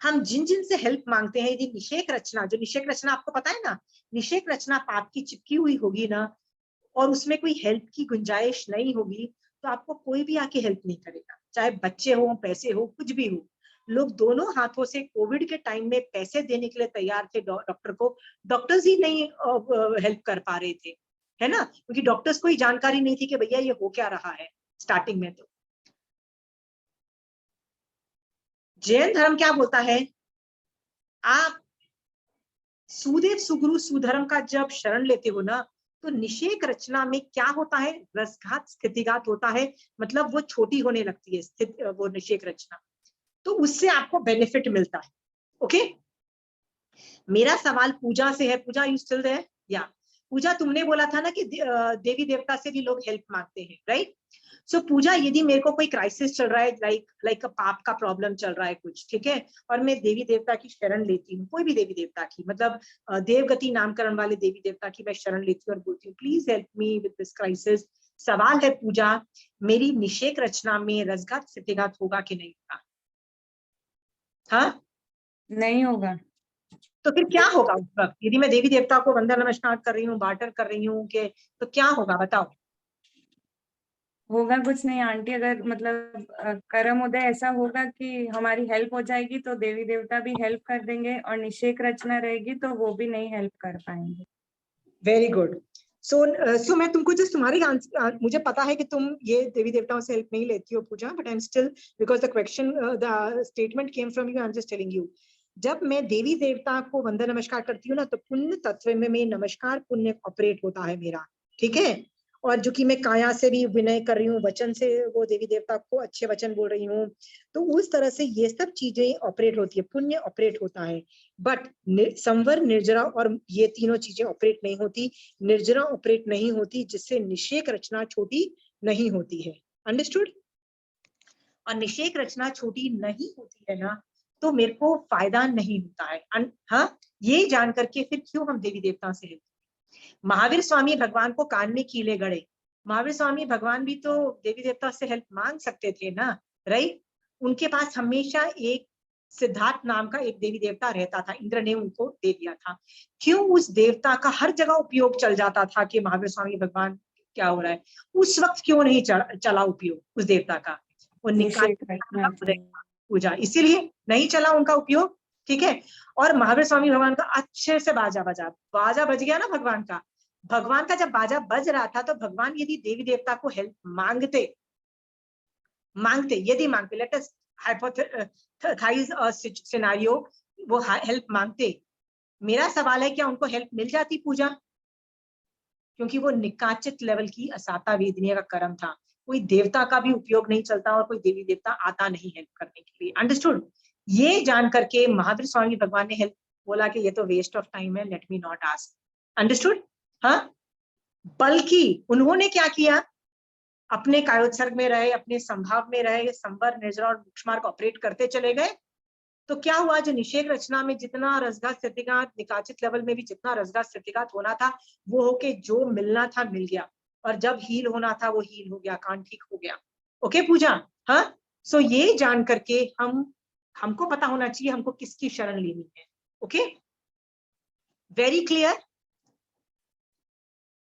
हम जिन जिन से हेल्प मांगते हैं, यदि निषेक रचना, जो निषेक रचना आपको पता है ना, निषेक रचना पाप की चिपकी हुई होगी ना, और उसमें कोई हेल्प की गुंजाइश नहीं होगी, तो आपको कोई भी आके हेल्प नहीं करेगा, चाहे बच्चे हो, पैसे हो, कुछ भी हो। लोग दोनों हाथों से कोविड के टाइम में पैसे देने के लिए तैयार थे डॉक्टर को, डॉक्टर्स ही नहीं हेल्प कर पा रहे थे, है ना, क्योंकि डॉक्टर्स को ही जानकारी नहीं थी कि भैया ये हो क्या रहा है स्टार्टिंग में। तो जैन धर्म क्या बोलता है, आप सुदेव सुगुरु सुधर्म का जब शरण लेते हो ना, तो निषेक रचना में क्या होता है, रसघात स्थितिघात होता है, मतलब वो छोटी होने लगती है स्थित वो निषेक रचना, तो उससे आपको बेनिफिट मिलता है। ओके, मेरा सवाल पूजा से है। पूजा यू स्टिल देयर? या पूजा, तुमने बोला था ना कि देवी देवता से भी लोग हेल्प मांगते हैं, राइट? सो पूजा, यदि मेरे को कोई क्राइसिस चल रहा है, लाइक पाप का प्रॉब्लम चल रहा है कुछ, ठीक है, और मैं देवी देवता की शरण लेती हूँ, कोई भी देवी देवता की, मतलब देवगति नामकरण वाले देवी देवता की मैं शरण लेती हूँ और बोलती हूँ please help me with this crisis. सवाल है पूजा, मेरी निषेक रचना में रसघात स्थितिघात होगा कि नहीं होगा? हाँ, नहीं होगा। तो फिर क्या होगा उस वक्त, यदि मैं देवी देवता को वंदन नमस्कार कर रही हूँ, बार्टर कर रही हूँ, कि तो क्या होगा बताओ? होगा कुछ नहीं आंटी, अगर मतलब कर्म उदय ऐसा होगा कि हमारी हेल्प हो जाएगी तो देवी देवता भी हेल्प कर देंगे, और निषेक रचना रहेगी तो वो भी नहीं हेल्प कर पाएंगे। Very good. सो मैं तुमको जस्ट तुम्हारी मुझे पता है कि तुम ये देवी देवताओं से हेल्प नहीं लेती हो Pooja, but I am still, because the question the statement came from you, I am just telling you. जब मैं देवी देवता को वंदन नमस्कार करती हूँ ना, तो पुण्य तत्व में नमस्कार पुण्य ऑपरेट होता है मेरा, ठीक है, और जो कि मैं काया से भी विनय कर रही हूँ, वचन से वो देवी देवता को अच्छे वचन बोल रही हूँ, तो उस तरह से ये सब चीजें ऑपरेट होती है, पुण्य ऑपरेट होता है। बट संवर, निर्जरा और ये तीनों चीजें ऑपरेट नहीं होती। निर्जरा ऑपरेट नहीं होती, जिससे निषेक रचना छोटी नहीं होती है। अंडरस्टूड? और निषेक रचना छोटी नहीं होती है ना, तो मेरे को फायदा नहीं होता है। हाँ, ये जान करके फिर क्यों हम देवी देवताओं से हेल्प? महावीर स्वामी भगवान को कान में कीले गड़े, महावीर स्वामी भगवान भी तो देवी देवता से हेल्प मांग सकते थे ना, राइट? उनके पास हमेशा एक सिद्धार्थ नाम का एक देवी देवता रहता था, इंद्र ने उनको दे दिया था। क्यों उस देवता का हर जगह उपयोग चल जाता था कि महावीर स्वामी भगवान क्या हो रहा है, उस वक्त क्यों नहीं चला उपयोग उस देवता का? वो निषेक रचना पूजा, इसीलिए नहीं चला उनका उपयोग, ठीक है। और महावीर स्वामी भगवान का अच्छे से बाजा बज गया ना भगवान का। भगवान का जब बाजा बज रहा था, तो भगवान यदि देवी देवता को हेल्प मांगते, यदि मांगते, let us hypothesised a scenario, वो हेल्प मांगते, मेरा सवाल है क्या उनको हेल्प मिल जाती पूजा? क्योंकि वो निकाचित लेवल की असाता वेदनीय का कर्म था, कोई देवता का भी उपयोग नहीं चलता और कोई देवी देवता आता नहीं हेल्प करने के लिए। अंडरस्टूड? ये जान करके महावीर स्वामी भगवान ने हेल्प बोला कि ये तो वेस्ट ऑफ टाइम है, let me not ask. Understood? हाँ, बल्कि उन्होंने क्या किया, अपने कायोत्सर्ग में रहे, अपने संभाव में रहे, संवर, निर्जरा और मोक्ष मार्ग ऑपरेट करते चले गए। तो क्या हुआ, जो निषेक रचना में जितना रसघात स्थितिघात, निकाचित लेवल में भी जितना रसघात स्थितिघात होना था, वो होके जो मिलना था मिल गया, और जब हील होना था वो हील हो गया, कान ठीक हो गया। ओके पूजा? हाँ, सो ये जान करके हमको पता होना चाहिए हमको किसकी शरण लेनी है। Okay, very clear?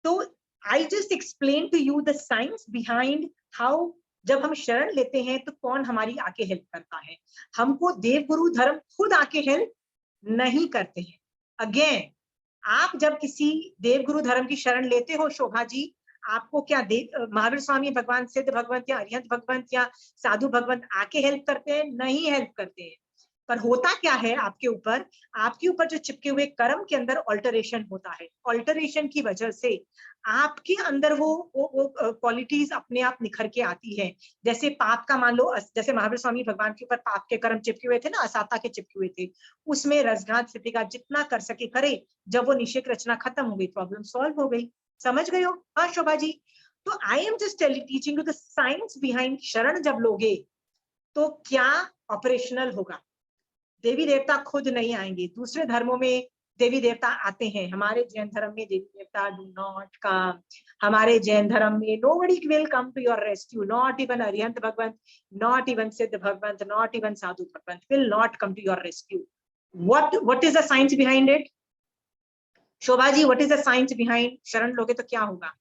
तो I just explain to you the science behind how जब हम शरण लेते हैं तो कौन हमारी आके हेल्प करता है। हमको देव गुरु धर्म खुद आके हेल्प नहीं करते हैं। अगेन, आप जब किसी देव गुरु धर्म की शरण लेते हो शोभा जी, आपको क्या महावीर स्वामी भगवान, सिद्ध भगवंत या अरिहंत भगवंत या साधु भगवंत आके हेल्प करते हैं? नहीं हेल्प करते हैं। पर होता क्या है, आपके ऊपर जो चिपके हुए कर्म के अंदर ऑल्टरेशन होता है, ऑल्टरेशन की वजह से आपके अंदर वो क्वालिटीज अपने आप निखर के आती है। जैसे पाप का मान लो, जैसे महावीर स्वामी भगवान के ऊपर पाप के कर्म चिपके हुए थे ना, असाता के चिपके हुए थे, उसमें रसघात स्थितिघात जितना कर सके करे, जब वो निषेक रचना खत्म हो गई, प्रॉब्लम सॉल्व हो गई। समझ गए हो? हाँ शोभा जी। तो आई am just teaching you the science behind शरण जब लोगे तो क्या ऑपरेशनल होगा। देवी देवता खुद नहीं आएंगे, दूसरे धर्मों में देवी देवता आते हैं, हमारे जैन धर्म में देवी देवता डू नॉट कम। हमारे जैन धर्म में nobody will come to your rescue, not even Arihant Bhagwant, not even सिद्ध भगवंत, not even Sadhu Bhagwant will not come to your rescue. What is the science behind it? Shobha ji, what is the science behind शरण लोगे तो क्या होगा?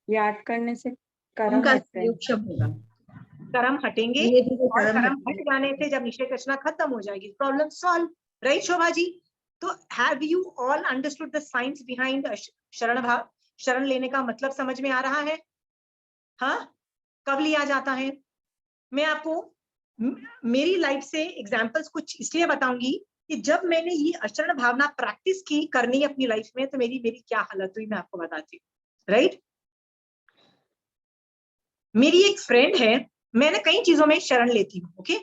याद करने से कर्म उनका हटते हैं। संयोग होगा। कर्म हटेंगे धीरे धीरे और कर्म कर्म हटेंगे। हट जाने से जब निश्चय करना खत्म हो जाएगी, problem solve, right Shobha ji? तो have you all understood the science behind शरण भाव? शरण लेने का मतलब समझ में आ रहा है? हाँ, कब लिया जाता है? मैं आपको मेरी लाइफ से एग्जांपल्स कुछ इसलिए बताऊंगी कि जब मैंने ये अशरण भावना प्रैक्टिस की करनी अपनी लाइफ में, तो मेरी क्या हालत हुई मैं आपको बताती हूँ, राइट? मेरी एक फ्रेंड है, मैंने कई चीजों में शरण लेती हूँ, ओके?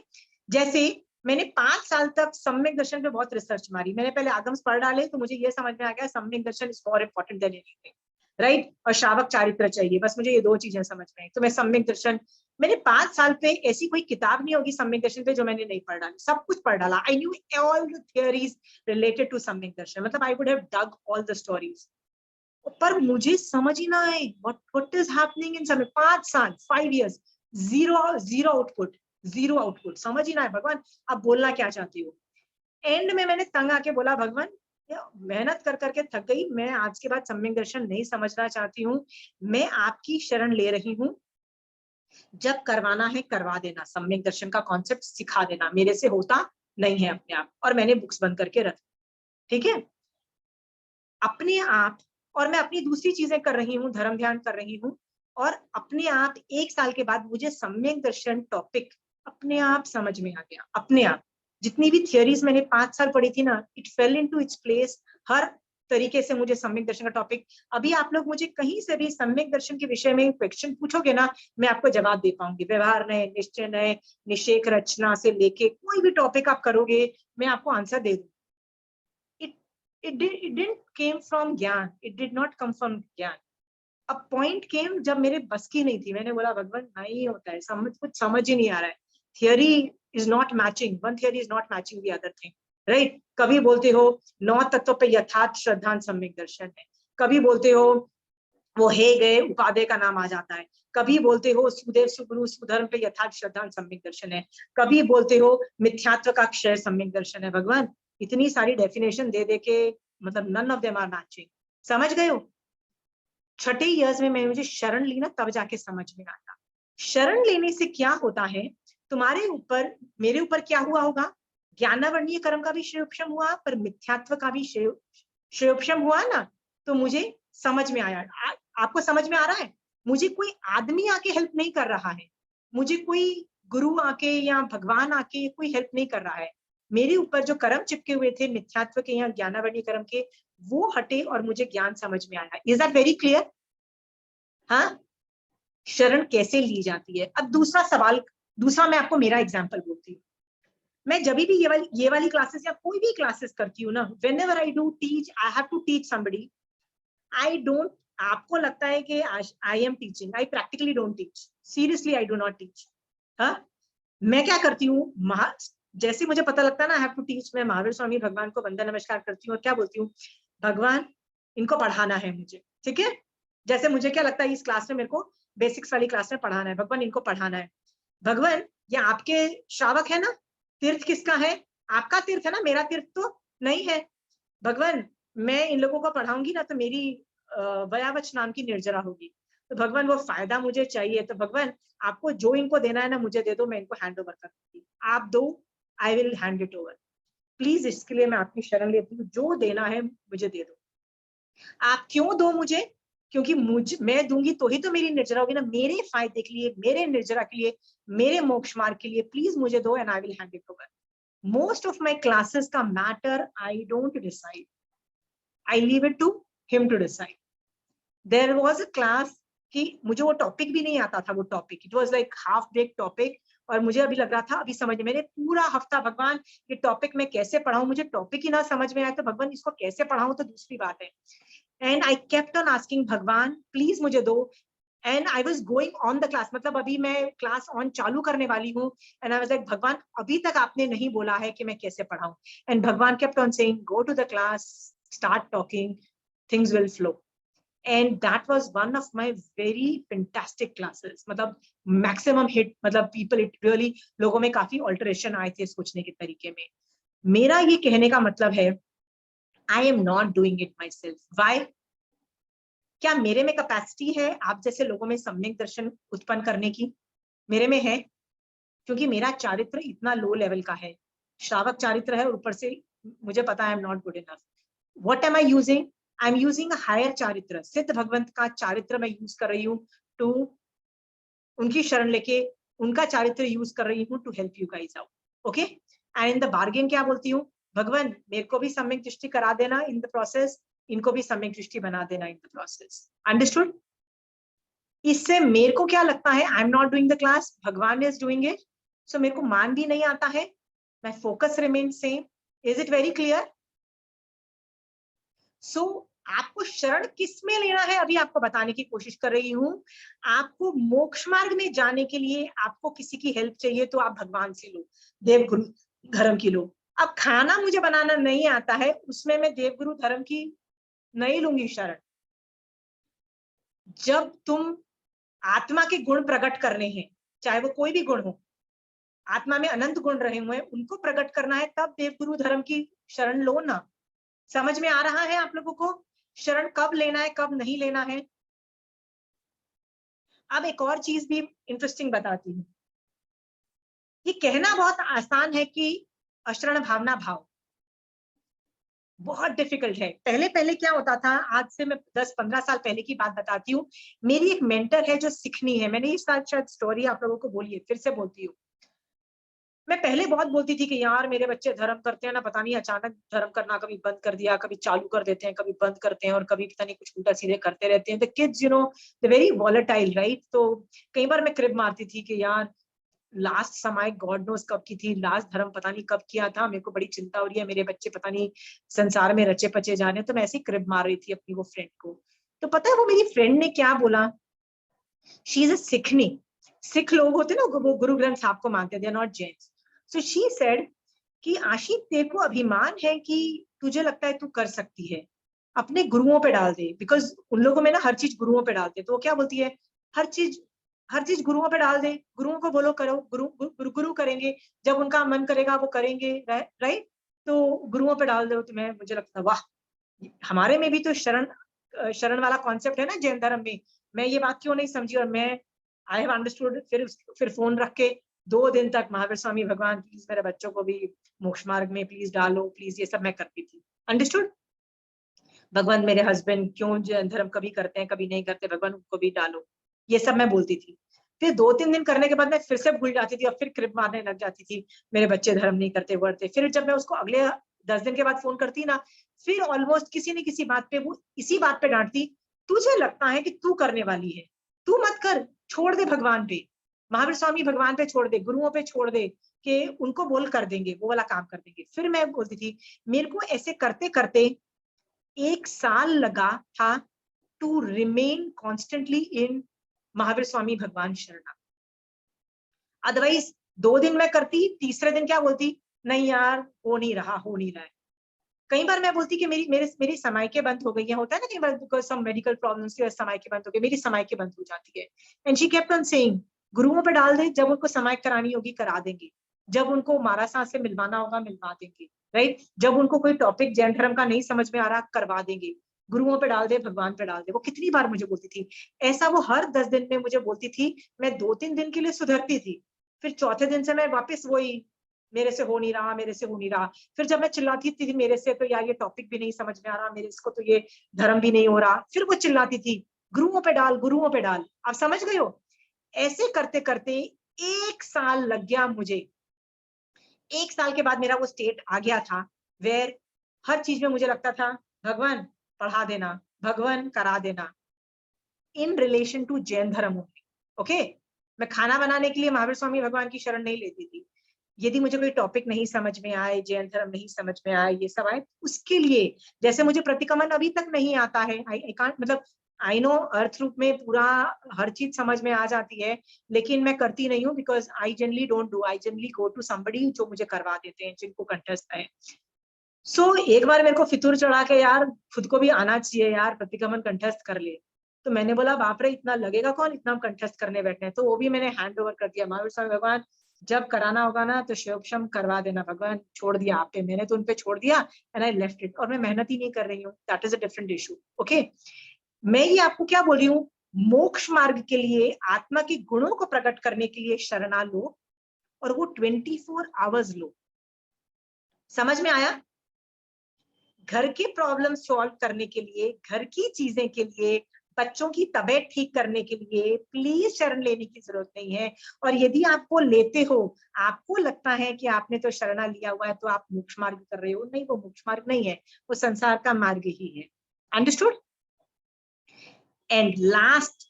जैसे मैंने 5 साल तक सम्यक दर्शन पे बहुत रिसर्च मारी। मैंने पहले आगम्स पढ़ डाले तो मुझे ये समझ में आ गया सम्यक दर्शन is more important than anything, right? और श्रावक चारित्र चाहिए, बस मुझे ये 2 चीजें समझ में आई। तो मैं सम्यक दर्शन, मैंने 5 साल पे ऐसी कोई किताब नहीं होगी सम्यक दर्शन पे जो मैंने नहीं पढ़ डाली, सब कुछ पढ़ डाला। I knew all the theories related to samyak darshan, मतलब I would have dug all the stories, पर मुझे समझ ही ना आए व्हाट इज हैपनिंग इन समय। 5 साल, 5 years, जीरो आउटपुट, समझ ही ना आए भगवान आप बोलना क्या चाहती हो। एंड में मैंने तंग आके बोला, भगवान मेहनत कर करके थक गई, मैं आज के बाद सम्यक दर्शन नहीं समझना चाहती हूँ, मैं आपकी शरण ले रही हूँ, जब करवाना है करवा देना, सम्यक दर्शन का कॉन्सेप्ट सिखा देना, मेरे से होता नहीं है अपने आप। और मैंने बुक्स बंद करके रख, ठीक है, अपने आप। और मैं अपनी दूसरी चीजें कर रही हूँ, धर्म ध्यान कर रही हूँ, और अपने आप 1 साल के बाद मुझे सम्यक दर्शन टॉपिक अपने आप समझ में आ गया, अपने आप। जितनी भी थियरीज मैंने 5 साल पढ़ी थी ना, it fell into its place. हर तरीके से मुझे सम्यक दर्शन का टॉपिक, अभी आप लोग मुझे कहीं से भी सम्यक दर्शन के विषय में क्वेश्चन पूछोगे ना, मैं आपको जवाब दे पाऊंगी। व्यवहार नय, निश्चय नय, निषेक रचना से लेके कोई भी टॉपिक आप करोगे, मैं आपको आंसर दे दूंगी। It didn't came from ज्ञान, it did not come from ज्ञान। अब पॉइंट केम जब मेरे बस की नहीं थी, मैंने बोला भगवान नहीं होता है, कुछ समझ ही नहीं आ रहा है, theory is not matching, one theory is not matching the other thing, right? कभी बोलते हो 9 तत्वों पे यथार्थ श्रद्धान सम्यक दर्शन है, कभी बोलते हो वो हे गए उपादेय का नाम आ जाता है, कभी बोलते हो सुदेव सुगुरु सुधर्म पे यथार्थ श्रद्धान सम्यक दर्शन है, कभी बोलते हो मिथ्यात्व का क्षय सम्यक दर्शन है। भगवान इतनी सारी डेफिनेशन दे दे के, मतलब none of them are matching, समझ गए हो? छठे इयर्स में मैं मुझे शरण ली ना, तब जाके समझ में आया शरण लेने से क्या होता है। तुम्हारे ऊपर मेरे ऊपर क्या हुआ होगा, ज्ञानावर्णीय कर्म का भी श्रेयोपशम हुआ, पर मिथ्यात्व का भी श्रेयोपशम हुआ ना, तो मुझे समझ में आया। आपको समझ में आ रहा है? मुझे कोई आदमी आके हेल्प नहीं कर रहा है, मुझे कोई गुरु आके या भगवान आके कोई हेल्प नहीं कर रहा है, मेरे ऊपर जो कर्म चिपके हुए थे मिथ्यात्व के या ज्ञानावर्णीय कर्म के, वो हटे और मुझे ज्ञान समझ में आया। Is that very clear? हाँ, शरण कैसे ली जाती है। अब दूसरा सवाल, दूसरा मैं आपको मेरा एग्जांपल बोलती हूँ। मैं जब भी ये वाली क्लासेस या कोई भी क्लासेस करती हूँ ना, whenever I do teach, I have to teach somebody, I don't, आपको लगता है कि I am teaching, I practically don't teach, seriously I do not teach. हाँ, मैं क्या करती हूँ, जैसे मुझे पता लगता है ना आई हैव टू टीच, मैं महावीर स्वामी भगवान को वंदन नमस्कार करती हूँ और क्या बोलती हूँ, भगवान इनको पढ़ाना है मुझे, ठीक है? जैसे मुझे क्या लगता है इस क्लास में मेरे को बेसिक्स वाली क्लास में पढ़ाना है, भगवान इनको पढ़ाना है। भगवान ये आपके श्रावक है ना, तीर्थ किसका है? आपका तीर्थ है ना, मेरा तीर्थ तो नहीं है। भगवान मैं इन लोगों को पढ़ाऊंगी ना तो मेरी वयावच नाम की निर्जरा होगी, तो भगवान वो फायदा मुझे चाहिए, तो भगवान आपको जो इनको देना है ना मुझे दे दो, मैं इनको हैंड ओवर कर दूंगी, आप दो, आई will hand it over. Please इसके लिए मैं आपकी शरण लेती हूँ, जो देना है मुझे दे दो। आप क्यों दो मुझे? क्योंकि मैं दूंगी तो ही तो मेरी निर्जरा होगी ना, मेरे फायदे के लिए, मेरे निर्जरा के लिए, मेरे मोक्ष मार्ग के लिए, प्लीज मुझे दो and I will hand it over. Most of my classes का matter I don't decide, I leave it to him to decide. There was a class कि मुझे वो टॉपिक भी नहीं आता था, वो topic it was like half break topic, और मुझे अभी लग रहा था अभी समझ, मैंने पूरा हफ्ता भगवान ये टॉपिक मैं कैसे पढ़ाऊं, मुझे टॉपिक ही ना समझ में आया तो भगवान इसको कैसे पढ़ाऊं तो दूसरी बात है। And I kept on asking भगवान प्लीज मुझे दो, and I was going on the class, मतलब अभी मैं क्लास ऑन चालू करने वाली हूँ, एंड आई वाज लाइक भगवान अभी तक आपने नहीं बोला है कि मैं कैसे पढ़ाऊं, and Bhagwan kept on saying go to the class, start talking, things will flow. And that was one of my very fantastic classes, मतलब maximum hit, मतलब people it really, लोगों में काफी alteration आए थे सोचने के तरीके में। मेरा ये कहने का मतलब है I am not doing it myself. Why? क्या मेरे में कैपेसिटी है आप जैसे लोगों में सम्यक दर्शन उत्पन्न करने की? मेरे में है, क्योंकि मेरा चारित्र इतना लो लेवल का है, श्रावक चारित्र है और ऊपर से मुझे पता है I am not good enough. What am I using? I am using a higher charitra, सिद्ध भगवंत का चारित्र मैं यूज कर रही हूँ टू, उनकी शरण लेके उनका चारित्र यूज कर रही हूँ to help you guys out. Okay, and in the bargain क्या बोलती हूँ, भगवान मेरे को भी सम्यक दृष्टि करा देना इन द प्रोसेस, इनको भी सम्यक दृष्टि बना देना इन द प्रोसेस. अंडरस्टूड? इससे मेरे को क्या लगता है, I am not doing the class, भगवान इज डूइंग इट. सो मेरे को मान भी नहीं आता है, my focus remains same. Is it very clear? So आपको शरण किस में लेना है अभी आपको बताने की कोशिश कर रही हूं. आपको मोक्ष मार्ग में जाने के लिए आपको किसी की हेल्प चाहिए तो आप भगवान से लो, देवगुरु धर्म की लो. अब खाना मुझे बनाना नहीं आता है, उसमें मैं देवगुरु धर्म की नहीं लूंगी शरण. जब तुम आत्मा के गुण प्रकट करने हैं, चाहे वो कोई भी गुण हो, आत्मा में अनंत गुण रहे हुए हैं, उनको प्रकट करना है, तब देवगुरु धर्म की शरण लो ना. समझ में आ रहा है आप लोगों को शरण कब लेना है कब नहीं लेना है? अब एक और चीज भी इंटरेस्टिंग बताती हूँ. ये कहना बहुत आसान है कि अशरण भावना भाव, बहुत डिफिकल्ट है. पहले पहले क्या होता था, आज से मैं 10-15 साल पहले की बात बताती हूँ. मेरी एक मेंटर है जो सिखनी है, मैंने ये शायद स्टोरी आप लोगों को बोली है, फिर से बोलती हूँ. मैं पहले बहुत बोलती थी कि यार मेरे बच्चे धर्म करते हैं ना, पता नहीं अचानक धर्म करना कभी बंद कर दिया, कभी चालू कर देते हैं, कभी बंद करते हैं, और कभी पता नहीं कुछ उल्टा सीधे करते रहते हैं. The kids you know the very volatile, right? तो कई बार मैं क्रिब मारती थी कि यार लास्ट समय गॉड नोस कब की थी, लास्ट धर्म पता नहीं कब किया था, मेरे को बड़ी चिंता हो रही है, मेरे बच्चे पता नहीं संसार में रचे पचे जा रहे हैं. तो मैं ऐसे ही क्रिब मार रही थी अपनी वो फ्रेंड को. तो पता है वो मेरी फ्रेंड ने क्या बोला, शी इज अ सिखनी. सिख लोग होते ना वो गुरु ग्रंथ साहब को मानते, they are not Jains. So she said कि आशी तेरे को अभिमान है कि तुझे लगता है तू कर सकती है, अपने गुरुओं पे डाल दे. बिकॉज उन लोगों में ना हर चीज गुरुओं पे डालते. तो वो क्या बोलती है, हर चीज गुरुओं पे डाल दे, गुरुओं को बोलो करो, गुरु करेंगे, जब उनका मन करेगा वो करेंगे, राइट? तो गुरुओं पे डाल दो. तो मुझे लगता वाह, हमारे में भी तो शरण वाला कॉन्सेप्ट है ना जैन धर्म में. मैं ये बात क्यों नहीं समझी, और मैं आई हैव अंडरस्टूड. फिर फोन रख के 2 दिन तक महावीर स्वामी भगवान प्लीज मेरे बच्चों को भी मोक्ष मार्ग में प्लीज डालो प्लीज, ये सब मैं करती थी. अंडरस्टूड? भगवान मेरे हस्बैंड क्यों जैन धर्म कभी करते हैं कभी नहीं करते, भगवान उनको भी डालो, ये सब मैं बोलती थी. फिर 2-3 दिन करने के बाद मैं फिर से भूल जाती थी और फिर क्रिप मारने लग जाती थी, मेरे बच्चे धर्म नहीं करते वर्ते. फिर जब मैं उसको अगले 10 दिन के बाद फोन करती ना, फिर ऑलमोस्ट किसी न किसी बात पे वो इसी बात पे डांटती, तुझे लगता है कि तू करने वाली है, तू मत कर, छोड़ दे भगवान पे, महावीर स्वामी भगवान पे छोड़ दे, गुरुओं पे छोड़ दे, कि उनको बोल कर देंगे, वो वाला काम कर देंगे. फिर मैं बोलती थी, मेरे को ऐसे करते करते 1 साल लगा था to remain constantly in Mahavir Swami भगवान शरणा. अदरवाइज 2 दिन मैं करती, तीसरे दिन क्या बोलती, नहीं यार हो नहीं रहा है. कई बार मैं बोलती कि मेरी समाइकें बंद हो गई है, होता है ना कई बार बिकॉज सम मेडिकल प्रॉब्लम्स की समाइकें बंद हो गई, मेरी समाइकें बंद हो जाती है. And she kept on saying, गुरुओं पे डाल दे, जब उनको समाइक करानी होगी करा देंगे, जब उनको मारा सांस से मिलवाना होगा मिलवा देंगे, राइट? जब उनको कोई टॉपिक जैन धर्म का नहीं समझ में आ रहा करवा देंगे, गुरुओं पे डाल दे, भगवान पे डाल दे. वो कितनी बार मुझे बोलती थी ऐसा, वो हर 10 दिन में मुझे बोलती थी. मैं 2-3 दिन के लिए सुधरती थी, फिर चौथे दिन से मैं वापस वही, मेरे से हो नहीं रहा, मेरे से हो नहीं रहा. फिर जब मैं चिल्लाती थी मेरे से तो यार ये टॉपिक भी नहीं समझ में आ रहा, मेरे इसको तो ये धर्म भी नहीं हो रहा, फिर वो चिल्लाती थी गुरुओं पे डाल, गुरुओं पे डाल. आप समझ गए हो? ऐसे करते करते 1 साल लग गया मुझे. 1 साल के बाद मेरा वो स्टेट आ गया था वेयर हर चीज में मुझे लगता था भगवान पढ़ा देना, भगवान करा देना, इन रिलेशन टू जैन धर्म ओनली. ओके, मैं खाना बनाने के लिए महावीर स्वामी भगवान की शरण नहीं लेती थी. यदि मुझे कोई टॉपिक नहीं समझ में आए, जैन धर्म नहीं समझ में आए, ये सब आए, उसके लिए जैसे मुझे प्रतिक्रमण अभी तक नहीं आता है, आई कांट, मतलब आई नो अर्थ रूप में पूरा हर चीज समझ में आ जाती है, लेकिन मैं करती नहीं हूँ because I generally don't do, I generally go to somebody जो मुझे करवा देते हैं, जिनको कंठस्थ है. सो एक बार मेरे को फितूर चढ़ा के यार खुद को भी आना चाहिए यार, प्रतिक्रमण कंठस्थ कर ले. तो मैंने बोला बाप रे इतना लगेगा कौन, इतना हम कंठस्थ करने बैठे हैं. तो वो भी मैंने हैंड ओवर कर दिया, महावीर स्वामी भगवान जब कराना होगा ना तो शिवक्षम करवा देना, भगवान छोड़ दिया आप पे, मैंने तो उन पे छोड़ दिया एंड आई लेफ्ट इट. और मैं मेहनत ही नहीं कर रही हूँ, that is a different issue. Okay, मैं ये आपको क्या बोल रही हूँ, मोक्ष मार्ग के लिए आत्मा के गुणों को प्रकट करने के लिए शरणा लो, और वो 24 आवर्स लो। समझ में आया? घर के प्रॉब्लम सॉल्व करने के लिए, घर की चीजें के लिए, बच्चों की तबीयत ठीक करने के लिए प्लीज शरण लेने की जरूरत नहीं है। और यदि आपको लेते हो, आपको लगता है कि आपने तो शरणा लिया हुआ है तो आप मोक्ष मार्ग कर रहे हो, नहीं, वो मोक्ष मार्ग नहीं है, वो संसार का मार्ग ही है। अंडरस्टूड? एंड लास्ट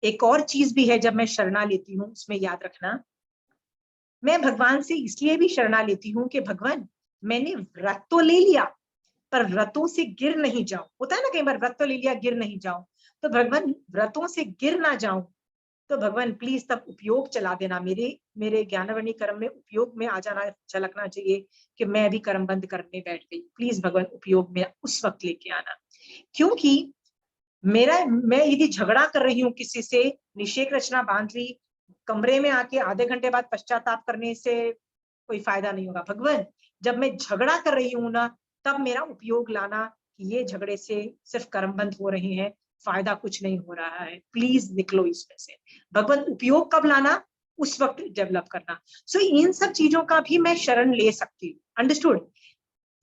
एक और चीज भी है, जब मैं शरणा लेती हूँ उसमें याद रखना, मैं भगवान से इसलिए भी शरणा लेती हूँ कि भगवान मैंने व्रत तो ले लिया पर व्रतों से गिर नहीं जाऊं। होता है ना कई बार, व्रत तो ले लिया गिर नहीं जाऊं, तो भगवान व्रतों से गिर ना जाऊं, तो भगवान प्लीज तब उपयोग चला देना, मेरे ज्ञानवर्णी कर्म में उपयोग में आ जाना, झलकना चाहिए कि मैं भी कर्म बंद करने बैठ गई, प्लीज भगवान उपयोग में उस वक्त लेके आना। क्योंकि मैं यदि झगड़ा कर रही हूँ किसी से, निषेक रचना बांध ली, कमरे में आके आधे घंटे बाद पश्चाताप करने से कोई फायदा नहीं होगा। भगवान जब मैं झगड़ा कर रही हूँ ना, तब मेरा उपयोग लाना कि ये झगड़े से सिर्फ कर्म बंद हो रहे हैं, फायदा कुछ नहीं हो रहा है, प्लीज निकलो इसमें से। भगवान उपयोग कब लाना? उस वक्त डेवलप करना। सो इन सब चीजों का भी मैं शरण ले सकती हूँ। अंडरस्टूड?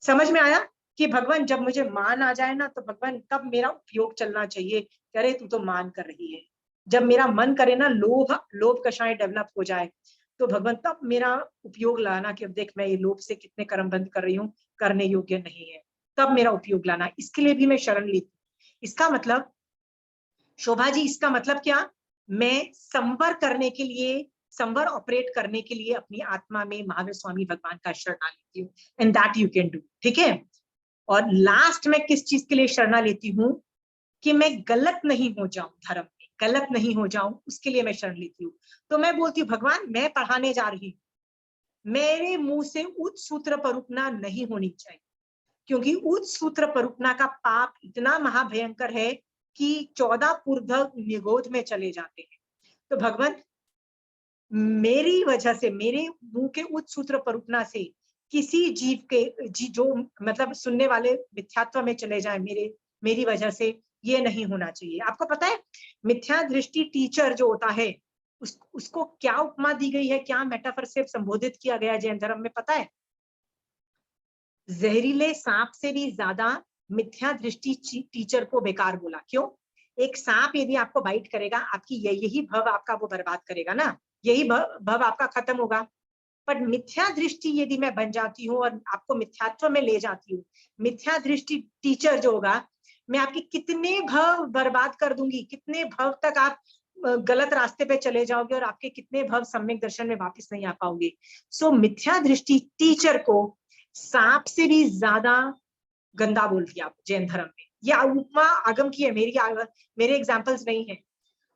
समझ में आया कि भगवान जब मुझे मान आ जाए ना, तो भगवान कब मेरा उपयोग चलना चाहिए, करे तू तो मान कर रही है। जब मेरा मन करे ना, लोभ कषाय डेवलप हो जाए, तो भगवान तब मेरा उपयोग लाना कि अब देख मैं ये लोभ से कितने कर्म बंद कर रही हूँ, करने योग्य नहीं है, तब मेरा उपयोग लाना। इसके लिए भी मैं शरण लेती। इसका मतलब शोभा जी, इसका मतलब क्या? मैं संवर करने के लिए, संवर ऑपरेट करने के लिए अपनी आत्मा में महावीर स्वामी भगवान का शरणा लेती हूँ, and that you can do. ठीक है? और लास्ट में किस चीज के लिए शरणा लेती हूँ? कि मैं गलत नहीं हो जाऊं, धर्म में गलत नहीं हो जाऊं, उसके लिए मैं शरण लेती हूँ। तो मैं बोलती हूँ भगवान मैं पढ़ाने जा रही हूँ, मेरे मुंह से उच्च सूत्र परुपना नहीं होनी चाहिए, क्योंकि उच्च सूत्र परुपना का पाप इतना महाभयंकर है कि 14 पूर्वक निगोध में चले जाते हैं। तो भगवान मेरी वजह से, मेरे मुंह के उच्च सूत्र परुपना से किसी जीव के जो मतलब सुनने वाले मिथ्यात्व में चले जाए मेरी वजह से, ये नहीं होना चाहिए। आपको पता है मिथ्या दृष्टि टीचर जो होता है, उसको क्या उपमा दी गई है, क्या मेटाफर से संबोधित किया गया जैन धर्म में, पता है? जहरीले सांप से भी ज्यादा मिथ्या दृष्टि टीचर को बेकार बोला। क्यों? एक सांप यदि आपको बाइट करेगा, आपकी यही भव आपका वो बर्बाद करेगा ना, यही भव आपका खत्म होगा। पर मिथ्या दृष्टि यदि मैं बन जाती हूँ और आपको मिथ्यात्व में ले जाती हूँ, मिथ्या दृष्टि टीचर जो होगा, मैं आपके कितने भव बर्बाद कर दूंगी, कितने भव तक आप गलत रास्ते पे चले जाओगे और आपके कितने भव सम्यक दर्शन में वापस नहीं आ पाओगे। सो मिथ्या दृष्टि टीचर को सांप से भी ज्यादा गंदा बोल दिया जैन धर्म में। यह उपमा आगम की है, मेरे एग्जाम्पल्स नहीं है।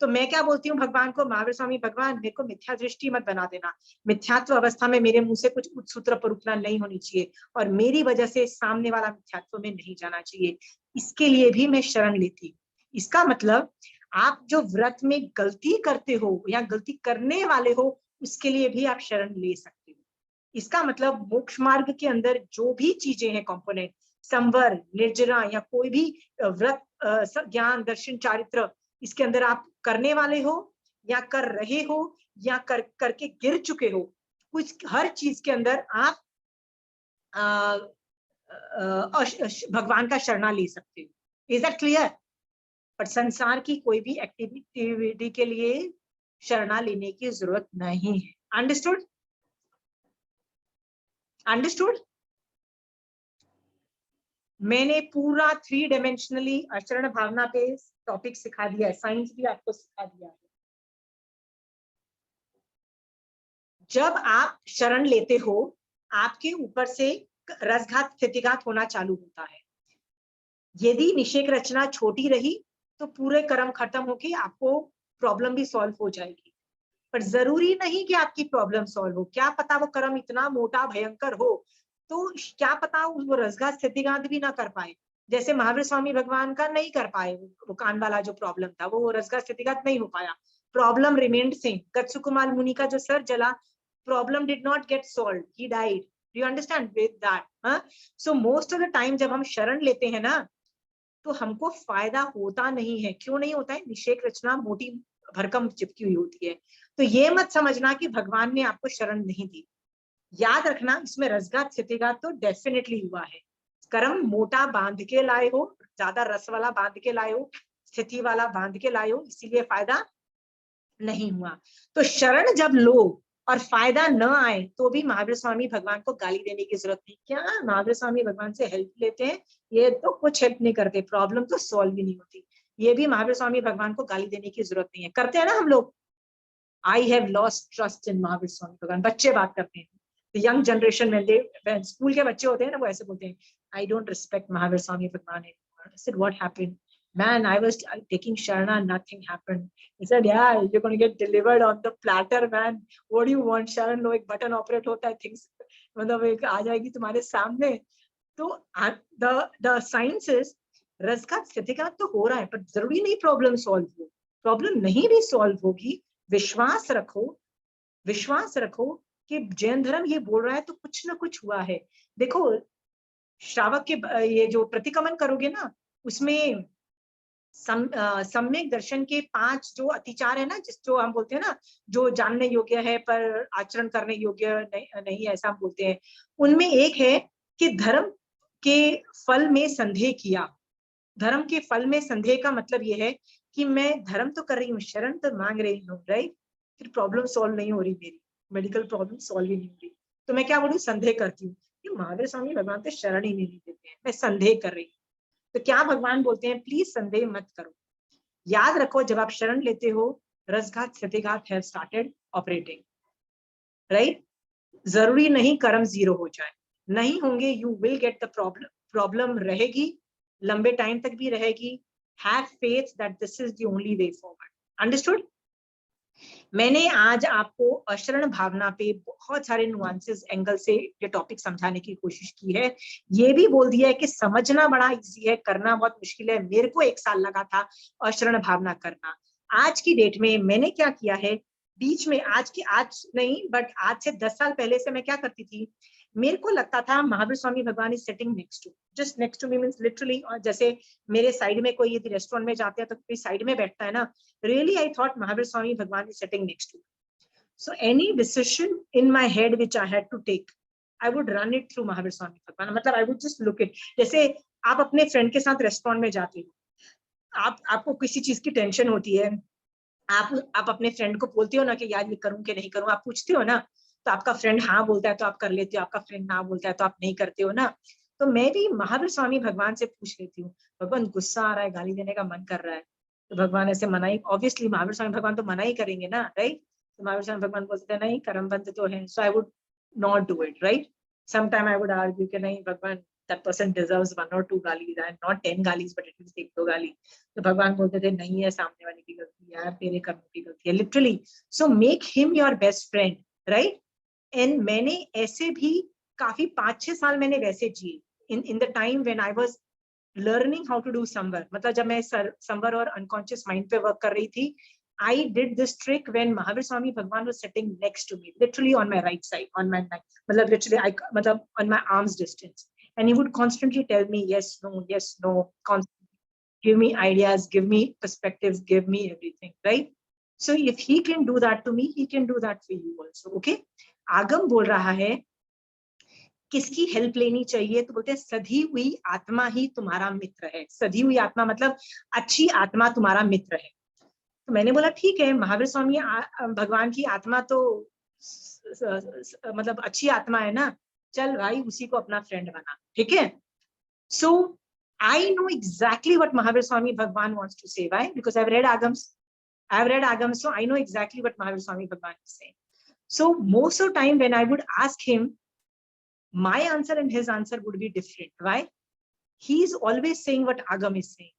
तो मैं क्या बोलती हूँ भगवान को, महावीर स्वामी भगवान मेरे को मिथ्या दृष्टि मत बना देना, मिथ्यात्व अवस्था में मेरे मुंह से कुछ उच्च सूत्र परुपना नहीं होनी चाहिए, और मेरी वजह से सामने वाला मिथ्यात्व में नहीं जाना चाहिए। इसके लिए भी मैं शरण लेती हूँ। इसका मतलब आप जो व्रत में गलती करते हो या गलती करने वाले हो, उसके लिए भी आप शरण ले सकते हो। इसका मतलब मोक्ष मार्ग के अंदर जो भी चीजें हैं कंपोनेंट, संवर, निर्जरा या कोई भी व्रत, ज्ञान, दर्शन, चारित्र, इसके अंदर आप करने वाले हो या कर रहे हो या करके गिर चुके हो, कुछ हर चीज के अंदर आप भगवान का शरणा ले सकते हो। Is that clear? पर संसार की कोई भी एक्टिविटी के लिए शरणा लेने की जरूरत नहीं है। अंडरस्टूड? अंडरस्टूड? मैंने पूरा 3 डायमेंशनली आचरण भावना पे टॉपिक सिखा दिया है, साइंस भी आपको सिखा दिया है। जब आप शरण लेते हो, आपके ऊपर से रसघात स्थितिघात होना चालू होता है। यदि निषेक रचना छोटी रही तो पूरे कर्म खत्म होके आपको प्रॉब्लम भी सॉल्व हो जाएगी। पर जरूरी नहीं कि आपकी प्रॉब्लम सॉल्व हो, क्या पता वो कर्म इतना मोटा भयंकर हो, तो क्या पता वो रसघात स्थितिघात भी ना कर पाए। जैसे महावीर स्वामी भगवान का नहीं कर पाए, वो कान वाला जो प्रॉब्लम था वो रसघात स्थितिघात नहीं हो पाया, प्रॉब्लम रिमेन्ड सेम। कत्सुकुमार मुनि का जो सर जला, problem did not gate solved, he died. Do you understand with that? So most of the time जब हम शरण लेते हैं ना, तो हमको फायदा होता नहीं है। क्यों नहीं होता है? निषेक रचना मोटी भरकम चिपकी हुई होती है। तो ये मत समझना कि भगवान ने आपको शरण नहीं दी। याद रखना इसमें रसघात स्थितिघात तो डेफिनेटली हुआ है। कर्म मोटा बांध के लाए हो, ज्यादा रस वाला बांध के लाए हो, स्थिति वाला बांध के लाए हो, इसीलिए फायदा नहीं हुआ। तो शरण जब लो और फायदा न आए तो भी महावीर स्वामी भगवान को गाली देने की जरूरत नहीं। क्या महावीर स्वामी भगवान से हेल्प लेते हैं, ये तो कुछ हेल्प नहीं करते, प्रॉब्लम तो सॉल्व ही नहीं होती। ये भी महावीर स्वामी भगवान को गाली देने की जरूरत नहीं है। करते हैं ना हम लोग, I have lost trust in Mahavir Swami भगवान, बच्चे बात करते हैं, यंग जनरेशन में स्कूल के बच्चे होते हैं ना, वो ऐसे बोलते हैं, I don't respect Mahavir Swami भगवान anymore. What happened? Man, I was taking Sharana, nothing happened. He said, yeah, you're going to get delivered on the platter, man. What do you want? Sharan, लो एक बटन ऑपरेट होता है, things मतलब एक आ जाएगी तुम्हारे सामने। तो the science is रसघात स्थितिघात तो हो रहा है, पर जरूरी नहीं प्रॉब्लम सॉल्व हो। प्रॉब्लम नहीं भी सॉल्व होगी, विश्वास रखो, विश्वास रखो कि जैन धर्म ये बोल रहा है तो कुछ ना कुछ हुआ है। देखो श्रावक के ये जो प्रतिक्रमण करोगे ना, उसमें सम्यक दर्शन के 5 जो अतिचार है ना, जो हम बोलते हैं ना, जो जानने योग्य है पर आचरण करने योग्य नहीं ऐसा हम बोलते हैं, उनमें एक है कि धर्म के फल में संदेह किया। धर्म के फल में संदेह का मतलब ये है कि मैं धर्म तो कर रही हूँ, शरण तो मांग रही हूँ, राइट, फिर प्रॉब्लम सॉल्व नहीं हो रही, मेरी मेडिकल प्रॉब्लम सॉल्व ही नहीं हो रही, तो मैं क्या बोलूँ, संदेह करती हूँ कि महावीर स्वामी भगवान तो शरण ही नहीं देते हैं, मैं संदेह कर रही हूँ। तो क्या भगवान बोलते हैं, प्लीज संदेह मत करो। याद रखो जब आप शरण लेते हो, रसघात स्थितिघात हैव स्टार्टेड ऑपरेटिंग, राइट। जरूरी नहीं कर्म जीरो हो जाए, नहीं होंगे, you will get the problem रहेगी, लंबे टाइम तक भी रहेगी। Have faith that this is the only way forward. Understood? मैंने आज आपको अशरण भावना पे बहुत सारे नुआंसेस एंगल से ये टॉपिक समझाने की कोशिश की है। ये भी बोल दिया है कि समझना बड़ा इजी है, करना बहुत मुश्किल है। मेरे को 1 साल लगा था अशरण भावना करना। आज की डेट में मैंने क्या किया है, बीच में आज नहीं बट आज से 10 साल पहले से मैं क्या करती थी, मेरे को लगता था Mahavir Swami Bhagwan is sitting next to, just next to me means literally, और जैसे मेरे साइड में कोई यदि रेस्टोरेंट में जाते हैं तो कोई साइड में बैठता है ना, really I thought Mahavir Swami Bhagwan is sitting next to me. So any decision in my head which I had to take, I would run it through Mahavir Swami Bhagwan. मतलब I would just look it. जैसे आप अपने friend के साथ restaurant में जाते हो, आपको किसी चीज की टेंशन होती है, आप अपने फ्रेंड को बोलते हो ना कि यार ये करूं कि नहीं करूं, आप पूछते हो ना, तो आपका फ्रेंड हाँ बोलता है तो आप कर लेते हो, आपका फ्रेंड ना बोलता है तो आप नहीं करते हो ना। तो मैं भी महावीर स्वामी भगवान से पूछ लेती हूँ, भगवान गुस्सा आ रहा है, गाली देने का मन कर रहा है, तो भगवान ऐसे मना ही, ऑब्वियसली महावीर स्वामी भगवान तो मना ही करेंगे ना, राइट। तो महावीर स्वामी भगवान बोलते हैं नहीं कर्म बंध तो है, so I would not do it, right. Sometime I would argue कि नहीं भगवान, that person deserves 1 or 2 गाली, not 10 गालीज, but at least 1-2 गाली। तो भगवान बोलते थे नहीं है सामने वाले की गलती, यार तेरे कर्मों की गलती है, literally. So make him your best friend, right. And मैंने ऐसे भी काफी 5-6 साल मैंने वैसे जिए in the time when I was learning how to do samvar, मतलब जब मैं संवर और अनकॉन्शियस माइंड पे वर्क कर रही थी, I did this trick when Mahavir Swami Bhagwan was sitting next to me, literally on my right side, on my neck, मतलब on my arm's distance, and he would constantly tell me yes, no, constantly give me ideas, give me perspectives, give me everything, right? So if he can do that to me, he can do that for you also, okay? आगम बोल रहा है किसकी help लेनी चाहिए, तो बोलते हैं सधी हुई आत्मा ही तुम्हारा मित्र है। सधी हुई आत्मा मतलब अच्छी आत्मा तुम्हारा मित्र है। तो मैंने बोला ठीक है, महावीर स्वामी भगवान की आत्मा तो मतलब अच्छी आत्मा है ना, चल भाई उसी को अपना फ्रेंड बना, ठीक है। So I know exactly what Mahavir Swami Bhagwan wants to say, why, because I have read Agams, so I know exactly what Mahavir Swami Bhagwan is saying. So most of time when I would ask him, my answer and his answer would be different. Why? He is always saying what Agam is saying,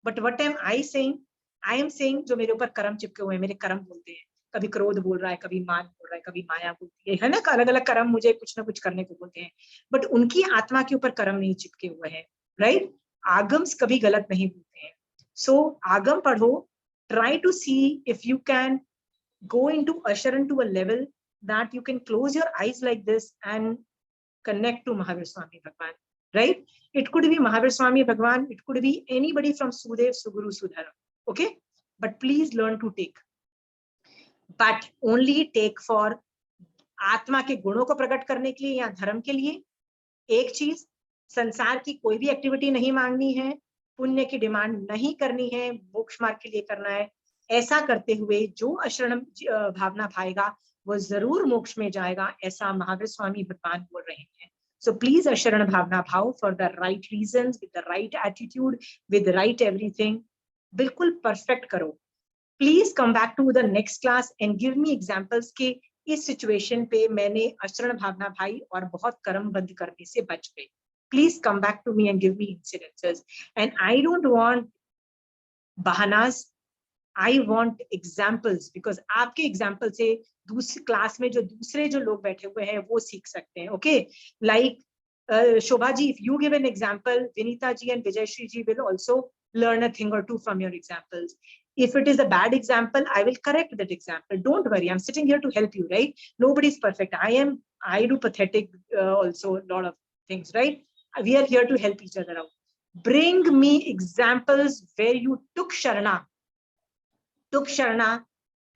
but what am I saying? I am saying जो मेरे ऊपर कर्म चिपके हुए हैं, मेरे कर्म बोलते हैं, कभी क्रोध बोल रहा है, कभी मान बोल रहा है, कभी माया बोलती है ना, अलग अलग कर्म मुझे कुछ ना कुछ करने को बोलते हैं, बट उनकी आत्मा के ऊपर कर्म नहीं चिपके हुए हैं, राइट। आगम्स कभी गलत नहीं बोलते हैं। सो आगम पढ़ो, try to see if you can go into assurance to a level that you can close your eyes like this and connect to Mahavir Swami Bhagwan, right? It could be Mahavir Swami Bhagwan, it could be anybody from Sudev, Suguru, Sudharam, okay? But please learn to take. But only take for आत्मा के गुणों को प्रकट करने के लिए या धर्म के लिए। एक चीज, संसार की कोई भी एक्टिविटी नहीं मांगनी है, पुण्य की डिमांड नहीं करनी है, मोक्ष मार्ग के लिए करना है। ऐसा करते हुए जो अशरण भावना पाएगा वो जरूर मोक्ष में जाएगा, ऐसा महावीर स्वामी भगवान बोल रहे हैं। So please ashran bhavna bhav for the right reasons, with the right attitude, with right everything, बिल्कुल परफेक्ट करो। Please come back to the next class and give me examples के इस सिचुएशन पे मैंने अशरण भावना भाई और बहुत कर्म बंद करने से बच गई। Please come back to me and give me incidences, and I don't want bahanas, I want examples, because आपके एग्जाम्पल से दूसरी क्लास में जो दूसरे जो लोग बैठे हुए हैं वो सीख सकते हैं। Okay, like Shobha ji, if you give an example, Vinita ji and Vijayashri ji will also learn a thing or two from your examples. If it is a bad example, I will correct that example. Don't worry, I'm sitting here to help you, right? Nobody's perfect. I do pathetic also a lot of things, right? We are here to help each other out. Bring me examples where you took sharana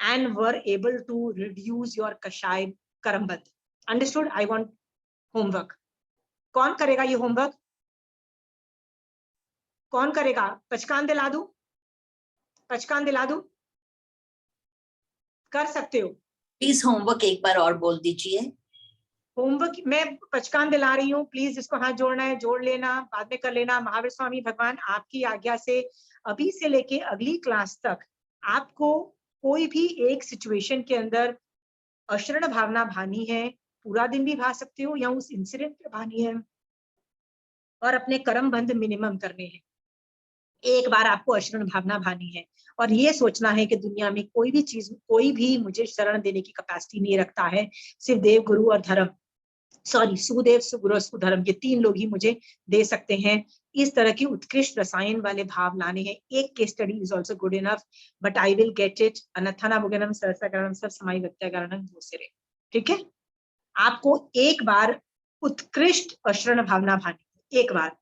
and were able to reduce your kashay karambandh. Understood? I want homework. कौन करेगा ये homework? कौन करेगा? पचकान दिला दूं? पचकान दिला दूं? कर सकते हो? प्लीज होमवर्क एक बार और बोल दीजिए। होमवर्क मैं पचकान दिला रही हूँ, प्लीज जिसको हाथ जोड़ना है जोड़ लेना, बाद में कर लेना। महावीर स्वामी भगवान आपकी आज्ञा से अभी से लेके अगली क्लास तक आपको कोई भी एक सिचुएशन के अंदर अशरण भावना भानी है, पूरा दिन भी भा सकते हो या उस इंसिडेंट पे भानी है, और अपने कर्म बंध मिनिमम करने हैं। एक बार आपको अशरण भावना भानी है और ये सोचना है कि दुनिया में कोई भी चीज, कोई भी मुझे शरण देने की कैपेसिटी नहीं रखता है, सिर्फ देव, गुरु और धर्म, सॉरी सुदेव, सुगुरु, सुधर्म, ये तीन लोग ही मुझे दे सकते हैं। इस तरह की उत्कृष्ट रसायन वाले भाव लाने हैं। एक case study is also good enough, but I will get it. अनथना भुगनम सरसा कारणम सब समाई व्यक्त्या कारणम दूसरे। ठीक है, आपको एक बार उत्कृष्ट अशरण भावना भानी, एक बार।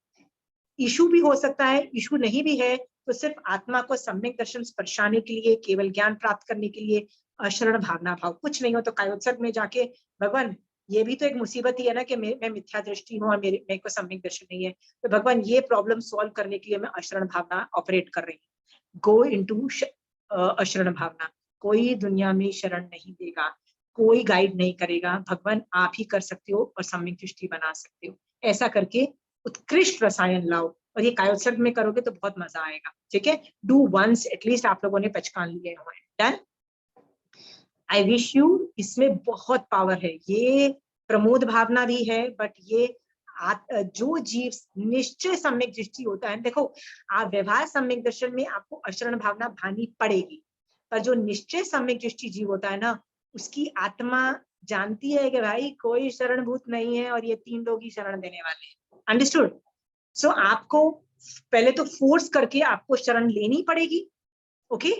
इशू भी हो सकता है, इशू नहीं भी है तो सिर्फ आत्मा को सम्यक दर्शन स्पर्शाने के लिए, केवल ज्ञान प्राप्त करने के लिए अशरण भावना भाव। कुछ नहीं हो तो कायोत्सर्ग में जाके भगवान ये भी तो एक मुसीबत ही है ना कि मैं मिथ्या दृष्टि हूँ और मेरे को सम्यक दर्शन नहीं है, तो भगवान ये प्रॉब्लम सॉल्व करने के लिए मैं अशरण भावना ऑपरेट कर रही हूँ। गो इनटू अशरण भावना। कोई दुनिया में शरण नहीं देगा, कोई गाइड नहीं करेगा, भगवान आप ही कर सकते हो और सम्यक दृष्टि बना सकते हो। ऐसा करके उत्कृष्ट रसायन लाओ और ये कायोत्सर्ग में करोगे तो बहुत मजा आएगा। ठीक है, डू वंस एटलीस्ट। आप लोगों ने पहचान लिए हुए हैं, डन। आई विश यू, इसमें बहुत पावर है, ये प्रमोद भावना भी है, बट ये जो जीव निश्चय सम्यक दृष्टि होता है, देखो आप व्यवहार सम्यक दर्शन में आपको अशरण भावना भानी पड़ेगी, पर जो निश्चय सम्यक दृष्टि जीव होता है ना, उसकी आत्मा जानती है कि भाई कोई शरणभूत नहीं है और ये तीन लोग ही शरण देने वाले हैं। अंडरस्टूड? सो आपको पहले तो फोर्स करके आपको शरण लेनी पड़ेगी। ओके,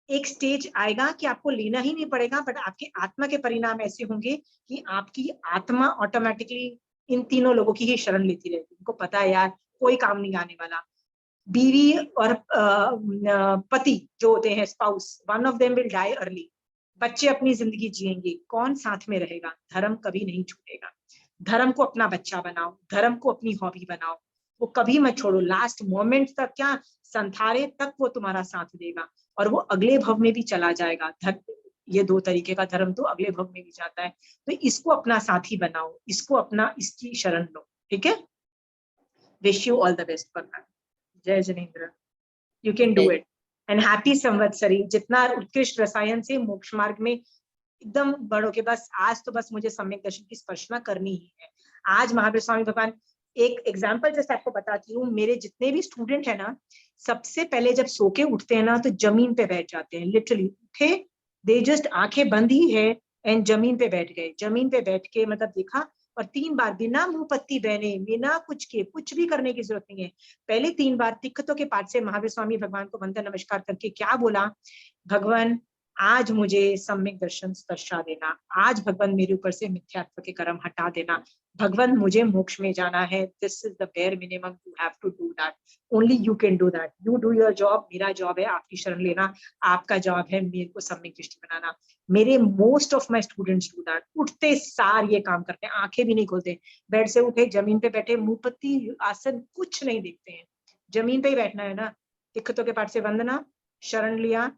एक स्टेज आएगा कि आपको लेना ही नहीं पड़ेगा, बट आपके आत्मा के परिणाम ऐसे होंगे कि आपकी आत्मा ऑटोमेटिकली इन तीनों लोगों की ही शरण लेती रहेगी। उनको पता है यार कोई काम नहीं आने वाला। बीवी और पति जो होते हैं, spouse, one of them will die early. बच्चे अपनी जिंदगी जिएंगे, कौन साथ में रहेगा? धर्म कभी नहीं छूटेगा। धर्म को अपना बच्चा बनाओ, धर्म को अपनी हॉबी बनाओ, वो कभी मत छोड़ो। लास्ट मोमेंट तक, क्या संथारे तक वो तुम्हारा साथ देगा और वो अगले भव में भी चला जाएगा। ये दो तरीके का धर्म तो अगले भव में भी जाता है, तो इसको अपना साथी बनाओ, इसको अपना, इसकी शरण लो। ठीक है, wish you all the best for that. Jai Jinendra, you can do it and happy Samvatsari. जितना उत्कृष्ट रसायन से मोक्ष मार्ग में एकदम बढ़ोगे। बस आज तो बस मुझे सम्यक दर्शन की स्पर्शना करनी ही है। आज महावीर स्वामी भगवान, एक एग्जाम्पल जैसे आपको बताती हूँ, मेरे जितने भी स्टूडेंट है ना, सबसे पहले जब सो के उठते हैं ना तो जमीन पे बैठ जाते हैं। लिटरली उठे, दे जस्ट आंखें बंद ही है एंड जमीन पे बैठ गए। जमीन पे बैठ के मतलब देखा, और 3 बार बिना मुंह पत्ती बहने, बिना कुछ के, कुछ भी करने की जरूरत नहीं है, पहले 3 बार तिक्खतों के पाठ से महावीर स्वामी भगवान को वंदन नमस्कार करके क्या बोला? भगवान आज मुझे सम्यक दर्शन स्पर्शा देना, आज भगवान मेरे ऊपर से मिथ्यात्व के कर्म हटा देना, भगवान मुझे मोक्ष में जाना है, this is the bare minimum, you have to do that, only you can do that, you do your job, मेरा जॉब है आपकी शरण लेना, आपका जॉब है मेरे को सम्यक दृष्टि बनाना। मेरे most of my students do that, उठते सार ये काम करते हैं, आंखें भी नहीं खोलते, बेड से उठे जमीन पे बैठे, मुंहपत्ती आसन कुछ नहीं देखते हैं, जमीन पे ही बैठना है ना, दिक्कतों के पाठ से वंदना, शरण लिया,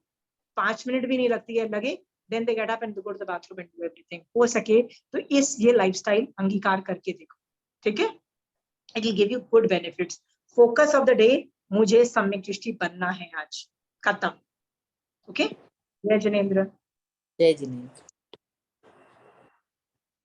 5 मिनट भी नहीं लगती है लगे, then they get up and go to the bathroom and do everything. हो सके तो इस ये लाइफस्टाइल अंगीकार करके देखो, ठीक है, it will give you good benefits. Focus of the day, मुझे सम्यक दृष्टि बनना है आज, खत्म। ओके, जय जिनेंद्र। जय जिनेंद्र।